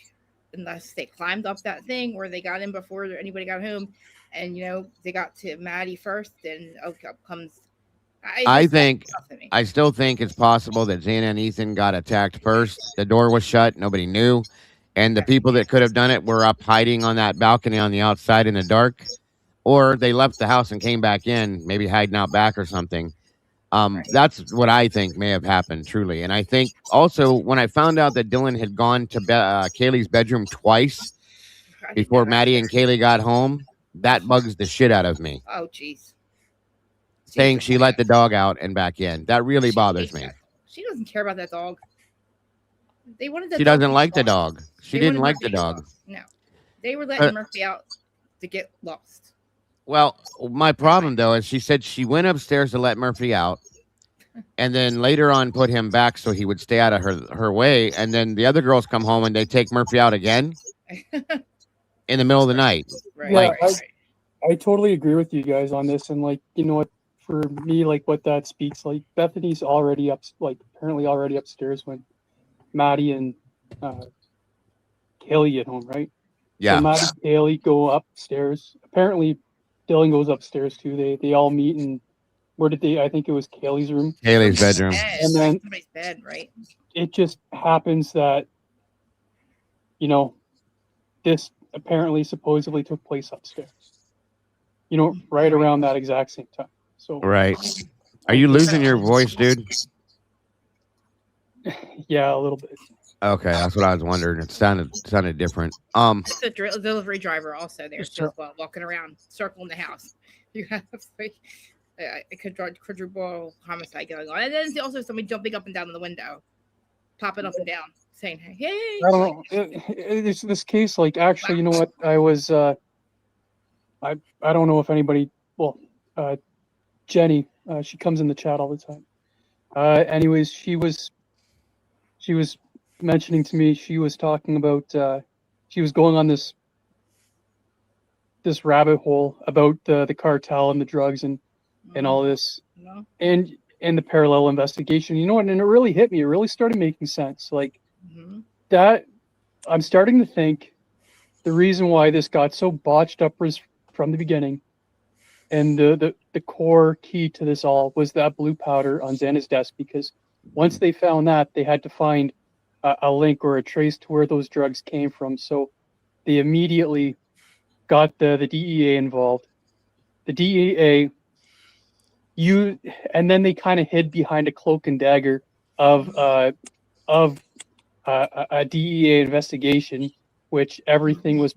unless they climbed up that thing or they got in before anybody got home and, they got to Maddie first, then up comes. I still think it's possible that Xana and Ethan got attacked first. The door was shut. Nobody knew. And the people that could have done it were up hiding on that balcony on the outside in the dark, or they left the house and came back in, maybe hiding out back or something. That's what I think may have happened, truly. And I think also when I found out that Dylan had gone to Kaylee's bedroom twice before Maddie and Kaylee got home, that bugs the shit out of me. Oh, jeez. Saying she let the dog out and back in. That really bothers me. She doesn't care about that dog. They wanted the She dog doesn't like the dog. She didn't like the dog. No. They were letting Murphy out to get lost. Well, my problem, though, is she said she went upstairs to let Murphy out and then later on put him back so he would stay out of her way. And then the other girls come home and they take Murphy out again in the middle of the night. Right. Yeah, I totally agree with you guys on this. And, like, you know what, for me, like, what that speaks, like, Bethany's already apparently already upstairs when Maddie and Kaylee get home, right? Yeah. So Maddie and Kaylee go upstairs. Apparently, Dylan goes upstairs too. They all meet, and where did they? I think it was Kaylee's room. Kaylee's bedroom. And then somebody's bed, right? It just happens that, you know, this apparently supposedly took place upstairs. You know, right around that exact same time. So right. Are you losing your voice, dude? Yeah, a little bit. Okay, that's what I was wondering. It sounded different. It's the delivery driver also there, as well, walking around, circling the house. You have like a quadruple homicide going on, and then also somebody jumping up and down in the window, popping up and down, saying, "Hey!" I don't know. It's this case. Like, actually, you know what? I was. I don't know if anybody. Well, Jenny. She comes in the chat all the time. Anyways, she was mentioning to me, she was talking about she was going on this rabbit hole about the cartel and the drugs and all this and the parallel investigation. You know what? And it really hit me. It really started making sense. Like that, I'm starting to think the reason why this got so botched up was from the beginning, and the core key to this all was that blue powder on Xana's desk, because once they found that, they had to find a link or a trace to where those drugs came from. So they immediately got the DEA involved. The DEA, and then they kind of hid behind a cloak and dagger of a DEA investigation, which everything was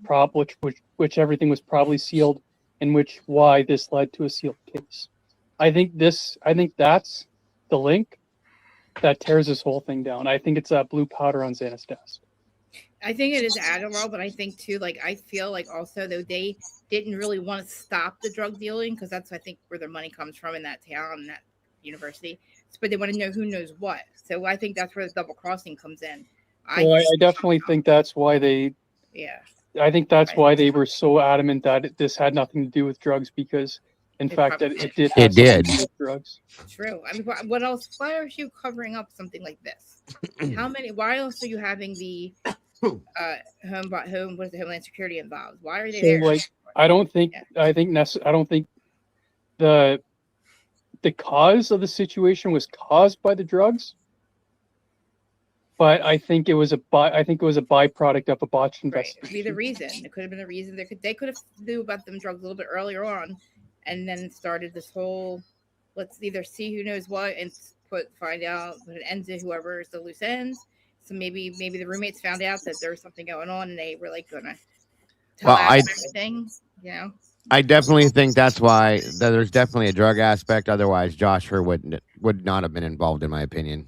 which everything was probably sealed, and why this led to a sealed case. I think that's the link that tears this whole thing down. I think it's blue powder on Xana's desk. I think it is Adderall, but I think too, like, I feel like also though they didn't really want to stop the drug dealing, because that's, I think, where their money comes from in that town and that university. But they want to know who knows what. So I think that's where the double crossing comes in. I definitely think that's why they. Yeah. I think that's why they were so adamant that this had nothing to do with drugs, because, in fact, that it did. Have something to do with drugs. True. I mean, what else? Why are you covering up something like this? Why else are you having the Homeland Security involved? Why are they there? Like, I don't think the cause of the situation was caused by the drugs, but I think it was a byproduct of a botched investigation. It could be the reason. It could have been the reason. They could have knew about them drugs a little bit earlier on, and then started this whole, let's either see who knows what and find out when it ends to whoever is the loose ends. So maybe the roommates found out that there was something going on, and they were like gonna tell everything. You know. I definitely think that's why there's definitely a drug aspect. Otherwise, Josh would not have been involved, in my opinion.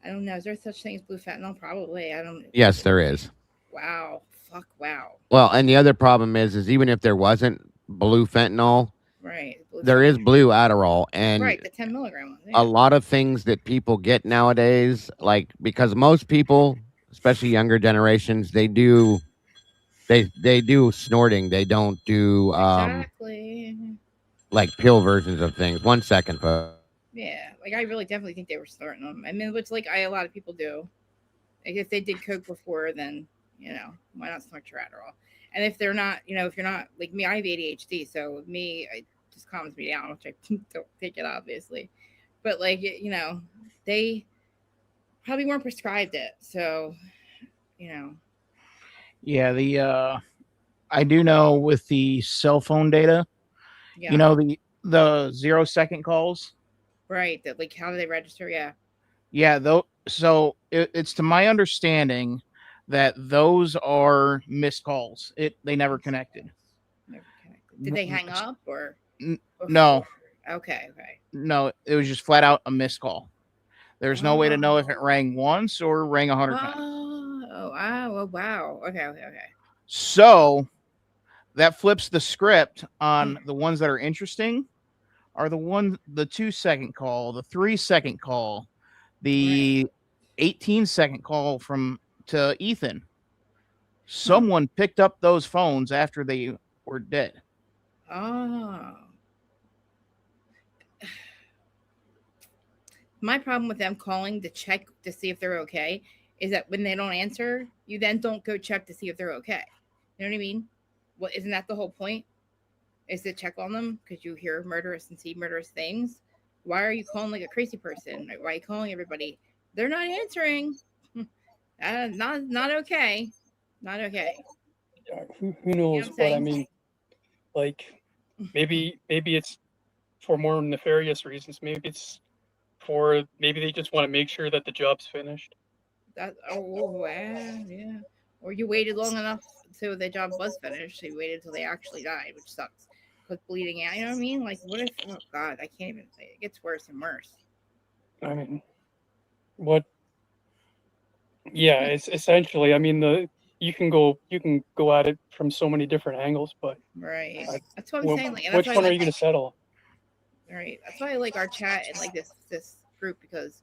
I don't know. Is there such thing as blue fentanyl? Probably. I don't. Yes, there is. Wow. Fuck. Wow. Well, and the other problem is even if there wasn't blue fentanyl, right, there is blue Adderall, and right, the 10 milligram. Yeah. A lot of things that people get nowadays, like, because most people, especially younger generations, they do snorting. They don't do exactly like pill versions of things. 1 second, folks. Yeah, like I really definitely think they were snorting them. I mean, which like a lot of people do. Like if they did coke before, then why not snort your Adderall? And if they're not, if you're not like me, I have ADHD, so it just calms me down, which I don't take it obviously. But like they probably weren't prescribed it, so Yeah, I do know with the cell phone data, the 0 second calls. Right. That like how do they register? Yeah. Yeah, though. So it's to my understanding that those are missed calls. They never connected. Never connected. Did they hang up or? No, Okay. Okay. no, it was just flat out a missed call. There's no way to know if it rang once or rang 100 times. Oh, wow. Oh, wow. Okay. Okay. Okay. So that flips the script on the ones that are interesting are the 2-second call, the 3-second call, the 18-second call to Ethan. Someone picked up those phones after they were dead. Oh. My problem with them calling to check to see if they're okay is that when they don't answer, you then don't go check to see if they're okay. You know what I mean? Well, isn't that the whole point? Is to check on them because you hear murderous and see murderous things. Why are you calling like a crazy person? Like, why are you calling everybody? They're not answering. Not okay. Not okay. Who knows? You know what I'm But I saying? mean, like maybe it's for more nefarious reasons. Maybe they just want to make sure that the job's finished. That wow, yeah. Or you waited long enough so the job was finished. So you waited until they actually died, which sucks. With bleeding out, you know what I mean? Like, what if? Oh God, I can't even say it. It gets worse and worse. I mean, what? Yeah, it's essentially. I mean, you can go at it from so many different angles, but Right. That's what I'm saying. Like, and which that's one why are you going to settle? Right. That's why I like our chat and like this group because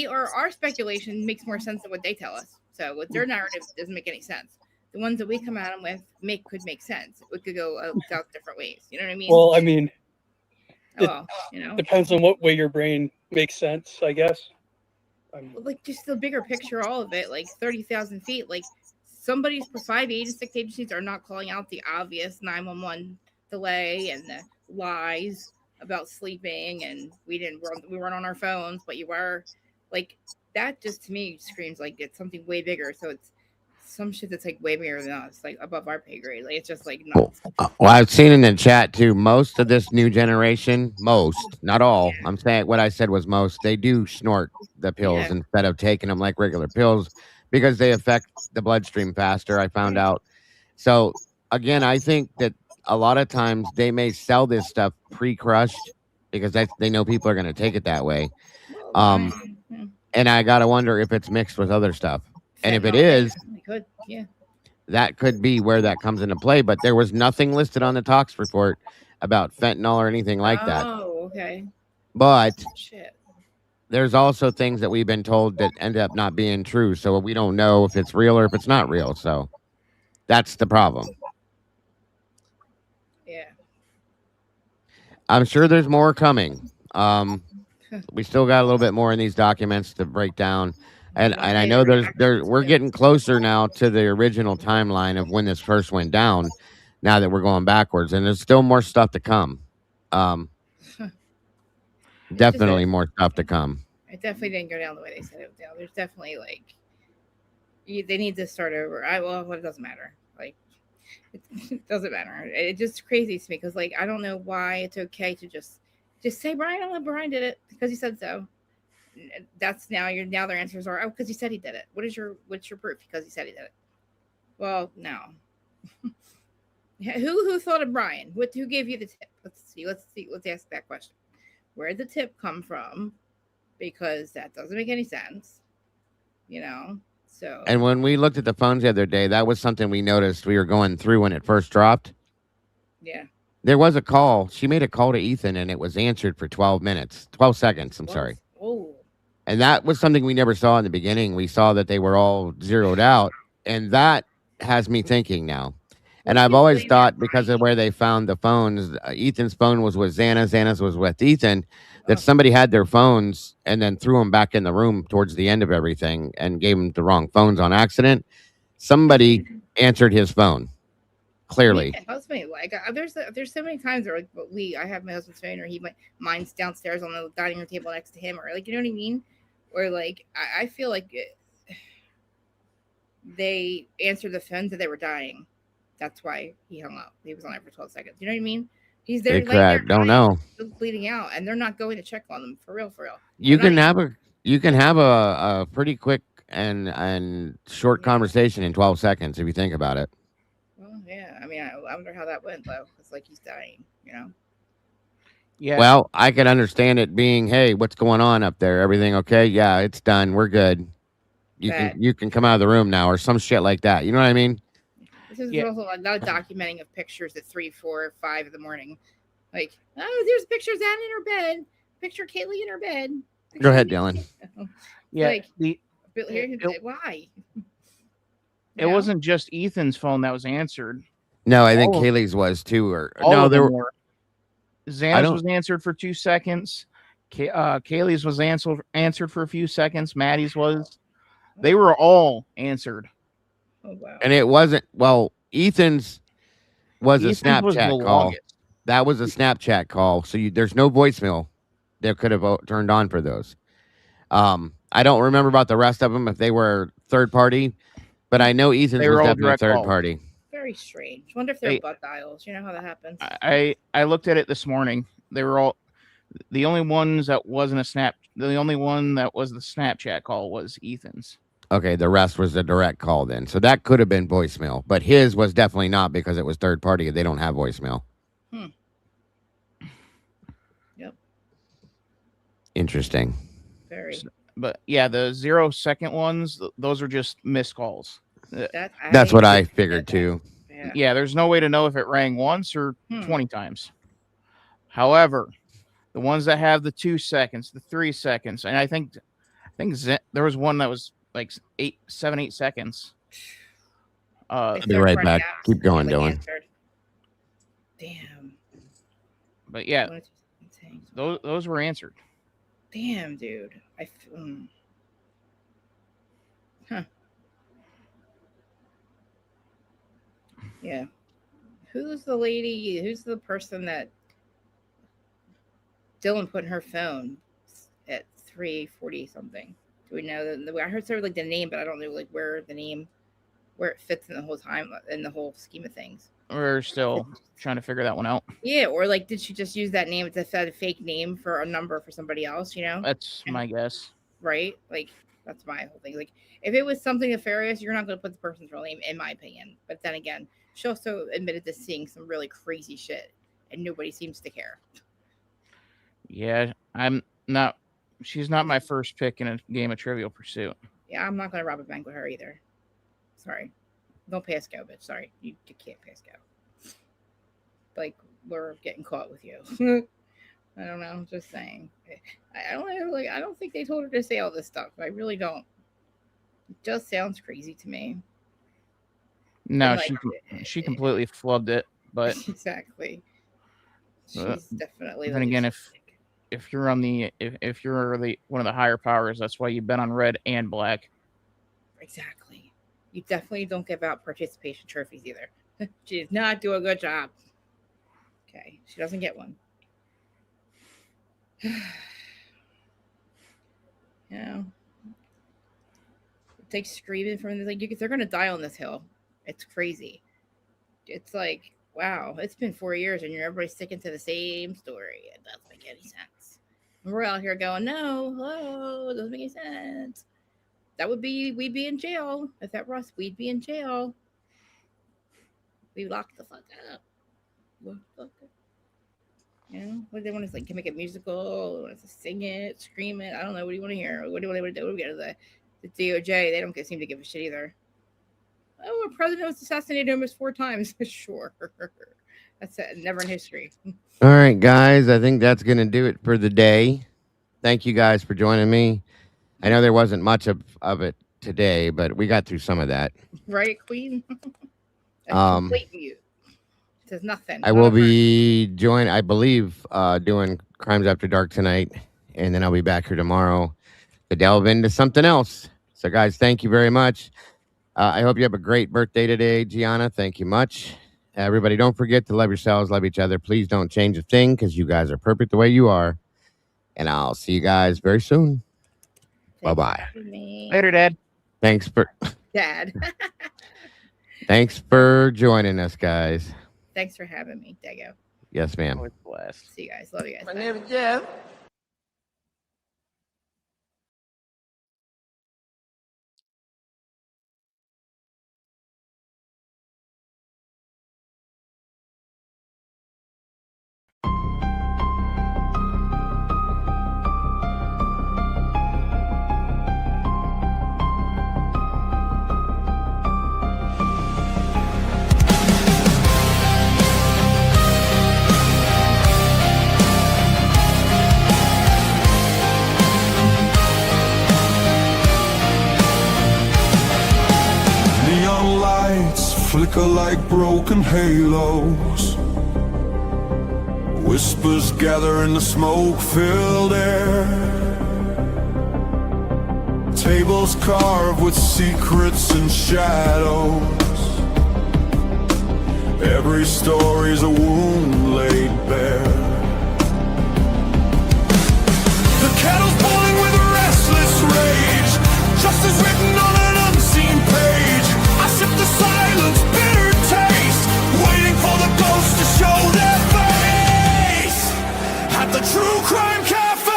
our speculation makes more sense than what they tell us. So what their narrative doesn't make any sense. The ones that we come at them with could make sense. It could go out different ways. You know what I mean? Well, I mean, depends on what way your brain makes sense, I guess. Like just the bigger picture, all of it, like 30,000 feet. Like somebody's 5 agencies are not calling out the obvious 911 delay and the lies about sleeping and we weren't on our phones, but you were. Like that just to me screams like it's something way bigger. So it's some shit that's like way bigger than us, like above our pay grade. Like it's just like nuts. Well, I've seen in the chat too. Most of this new generation, not all. I'm saying what I said was most. They do snort the pills Yeah. instead of taking them like regular pills because they affect the bloodstream faster. I found out. So again, I think that a lot of times they may sell this stuff pre-crushed because they know people are going to take it that way. And I gotta wonder if it's mixed with other stuff. And if it is, could, yeah. that could be where that comes into play. But there was nothing listed on the tox report about fentanyl or anything like that. Oh, okay. But Shit. there's also things that we've been told that end up not being true. So we don't know if it's real or if it's not real. So that's the problem. Yeah. I'm sure there's more coming. We still got a little bit more in these documents to break down. And I know we're getting closer now to the original timeline of when this first went down. Now that we're going backwards, and there's still more stuff to come. Definitely more stuff to come. It definitely didn't go down the way they said it would down. There's definitely like they need to start over. Well, it doesn't matter. Like it doesn't matter. It just crazy to me because like I don't know why it's okay to just say Bryan. I don't know Bryan did it because he said so. That's now their answers are because he said he did it. What's your proof? Because he said he did it. Well, no. Who thought of Bryan? Who gave you the tip? Let's see. Let's ask that question. Where did the tip come from? Because that doesn't make any sense. So. And when we looked at the phones the other day, that was something we noticed we were going through when it first dropped. Yeah. There was a call. She made a call to Ethan, and it was answered for 12 seconds. I'm sorry. Oh. And that was something we never saw in the beginning. We saw that they were all zeroed out. And that has me thinking now. And I've always thought because of where they found the phones, Ethan's phone was with Xana's was with Ethan, that somebody had their phones and then threw them back in the room towards the end of everything and gave them the wrong phones on accident. Somebody answered his phone. Clearly. My husband, like there's so many times where like I have my husband's phone or mine's downstairs on the dining room table next to him or like you know what I mean, or like I feel like they answered the phone that they were dying. That's why he hung up. He was on there for 12 seconds. You know what I mean? He's there, Big laying there crack. Don't dying, know. still bleeding out, and they're not going to check on them for real, for real. You They're can not have a pretty quick and short Yeah. conversation in 12 seconds if you think about it. Well, yeah. I mean, I wonder how that went though. It's like he's dying, you know. Yeah. Well, I could understand it being, hey, what's going on up there? Everything okay? Yeah, it's done. We're good. You can come out of the room now, or some shit like that. You know what I mean? This is Yeah. also a lot of documenting of pictures at 3, 4, 5 in the morning. Like, oh, there's pictures Anne in her bed. Picture Kaylee in her bed. Picture Go ahead, me. Dylan. Yeah. Like, It- why? It wasn't just Ethan's phone that was answered. No, I think All of- Kaylee's was too. Or All no, of there them were. were. Xana's was answered for 2 seconds. Kaylee's was answered for a few seconds. Maddie's was. They were all answered. Oh wow. And it wasn't. Well, Ethan's was Ethan's a Snapchat was the call. longest. That was a Snapchat call. So there's no voicemail that could have turned on for those. I don't remember about the rest of them if they were third party, but I know Ethan's They was were all definitely direct third calls. party. Very strange. Wonder if they're butt dials. You know how that happens. I looked at it this morning. They were all the only ones that wasn't a snap. The only one that was the Snapchat call was Ethan's. Okay, the rest was a direct call then. So that could have been voicemail, but his was definitely not because it was third party. They don't have voicemail. Yep. Interesting. Very. But yeah, the 0-second ones, those are just missed calls. That's what I figured too. Yeah, there's no way to know if it rang once or 20 times. However, the ones that have the 2 seconds, the 3 seconds, and I think there was one that was like 7, 8 seconds. I'll be right back. Keep going, Dylan. Damn. But yeah, those were answered. Damn, dude. Huh. Yeah. Who's the lady? Who's the person that Dylan put in her phone at 3:40 something? Do we know that? I heard sort of like the name, but I don't know like where it fits in the whole time in the whole scheme of things. We're still trying to figure that one out. Yeah, or like, did she just use that name? It's a fake name for a number for somebody else, you know? That's my guess. Right? Like, that's my whole thing. Like, if it was something nefarious, you're not going to put the person's real name, in my opinion. But then again, she also admitted to seeing some really crazy shit, and nobody seems to care. Yeah, she's not my first pick in a game of Trivial Pursuit. Yeah, I'm not going to rob a bank with her either. Sorry. Don't pay us go, bitch. Sorry. You can't pay us go. Like, we're getting caught with you. I don't know. I'm just saying. I don't think they told her to say all this stuff. I really don't. It just sounds crazy to me. No, she completely flubbed it. But exactly. She's definitely. Then again, if you're on if you're one of the higher powers, that's why you've been on red and black. Exactly. You definitely don't give out participation trophies either. She did not do a good job. Okay, she doesn't get one. It's like screaming from this. Like they're gonna die on this hill. It's crazy. It's like, wow, it's been 4 years and everybody's sticking to the same story. It doesn't make any sense. And we're out here going, no, hello, it doesn't make any sense. We'd be in jail. If that were us, we'd be in jail. We locked the fuck up. You know, what do they want us like to make a musical? They want us to sing it, scream it. I don't know. What do you want to hear? What do you want to do? We go to the DOJ. They don't seem to give a shit either. Oh, our president was assassinated almost 4 times. Sure. That's it. Never in history. All right, guys. I think that's going to do it for the day. Thank you guys for joining me. I know there wasn't much of it today, but we got through some of that. Right, Queen? Complete mute. Says nothing. I will be I believe, doing Crimes After Dark tonight, and then I'll be back here tomorrow to delve into something else. So, guys, thank you very much. I hope you have a great birthday today, Gianna. Thank you much. Everybody, don't forget to love yourselves, love each other. Please don't change a thing because you guys are perfect the way you are. And I'll see you guys very soon. Bye-bye. Later, Dad. Thanks for Thanks for joining us, guys. Thanks for having me, Dago. Yes, ma'am. Always blessed. See you guys. Love you guys. My Bye. name is Jeff. Neon lights flicker like broken halos. Whispers gather in the smoke-filled air. Tables carved with secrets and shadows. Every story's a wound laid bare. The kettle's boiling with restless rage. Justice written on an unseen page. I sip the silence, bitter taste, waiting for the ghosts to show their face. At the TruCrime Cafe,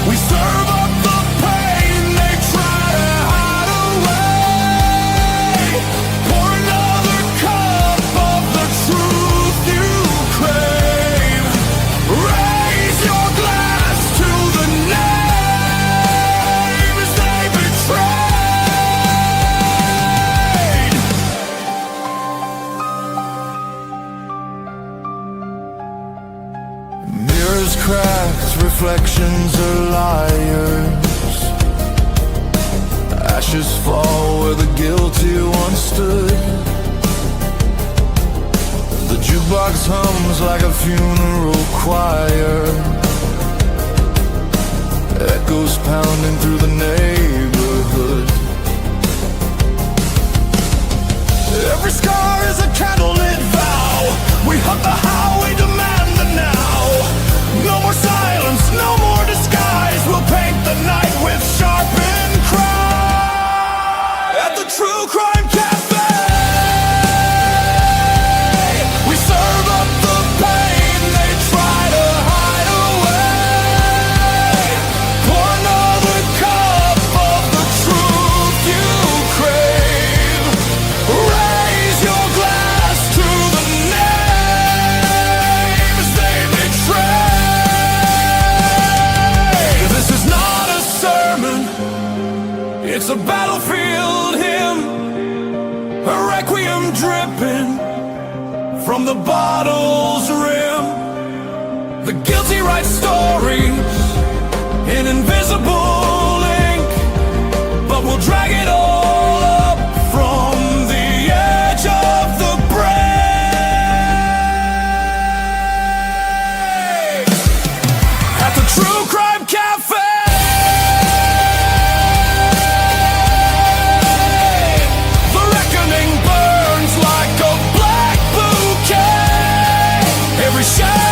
we serve up the pain they try to hide away. Pour another cup of the truth you crave. Raise your glass to the names they betrayed. Mirrors cracked, reflections are liars. Ashes fall where the guilty once stood. The jukebox hums like a funeral choir. Echoes pounding through the neighborhood. Every scar is a candlelit vow. We hunt the how, we demand the now. No more silence, no more disguise. We'll paint the night with sharpened cry. At the TruCrime Cafe, we serve up the pain they try to hide away. Pour another cup of the truth you crave. Raise your glass to the names they betrayed. This is not a sermon, it's a battlefield hymn, a requiem dripping from the bottle's rim. The guilty write stories in invisible ink, but we'll drag it all up from the edge of the brave. At the TruCrime Cafe, the reckoning burns like a black bouquet. Every shadow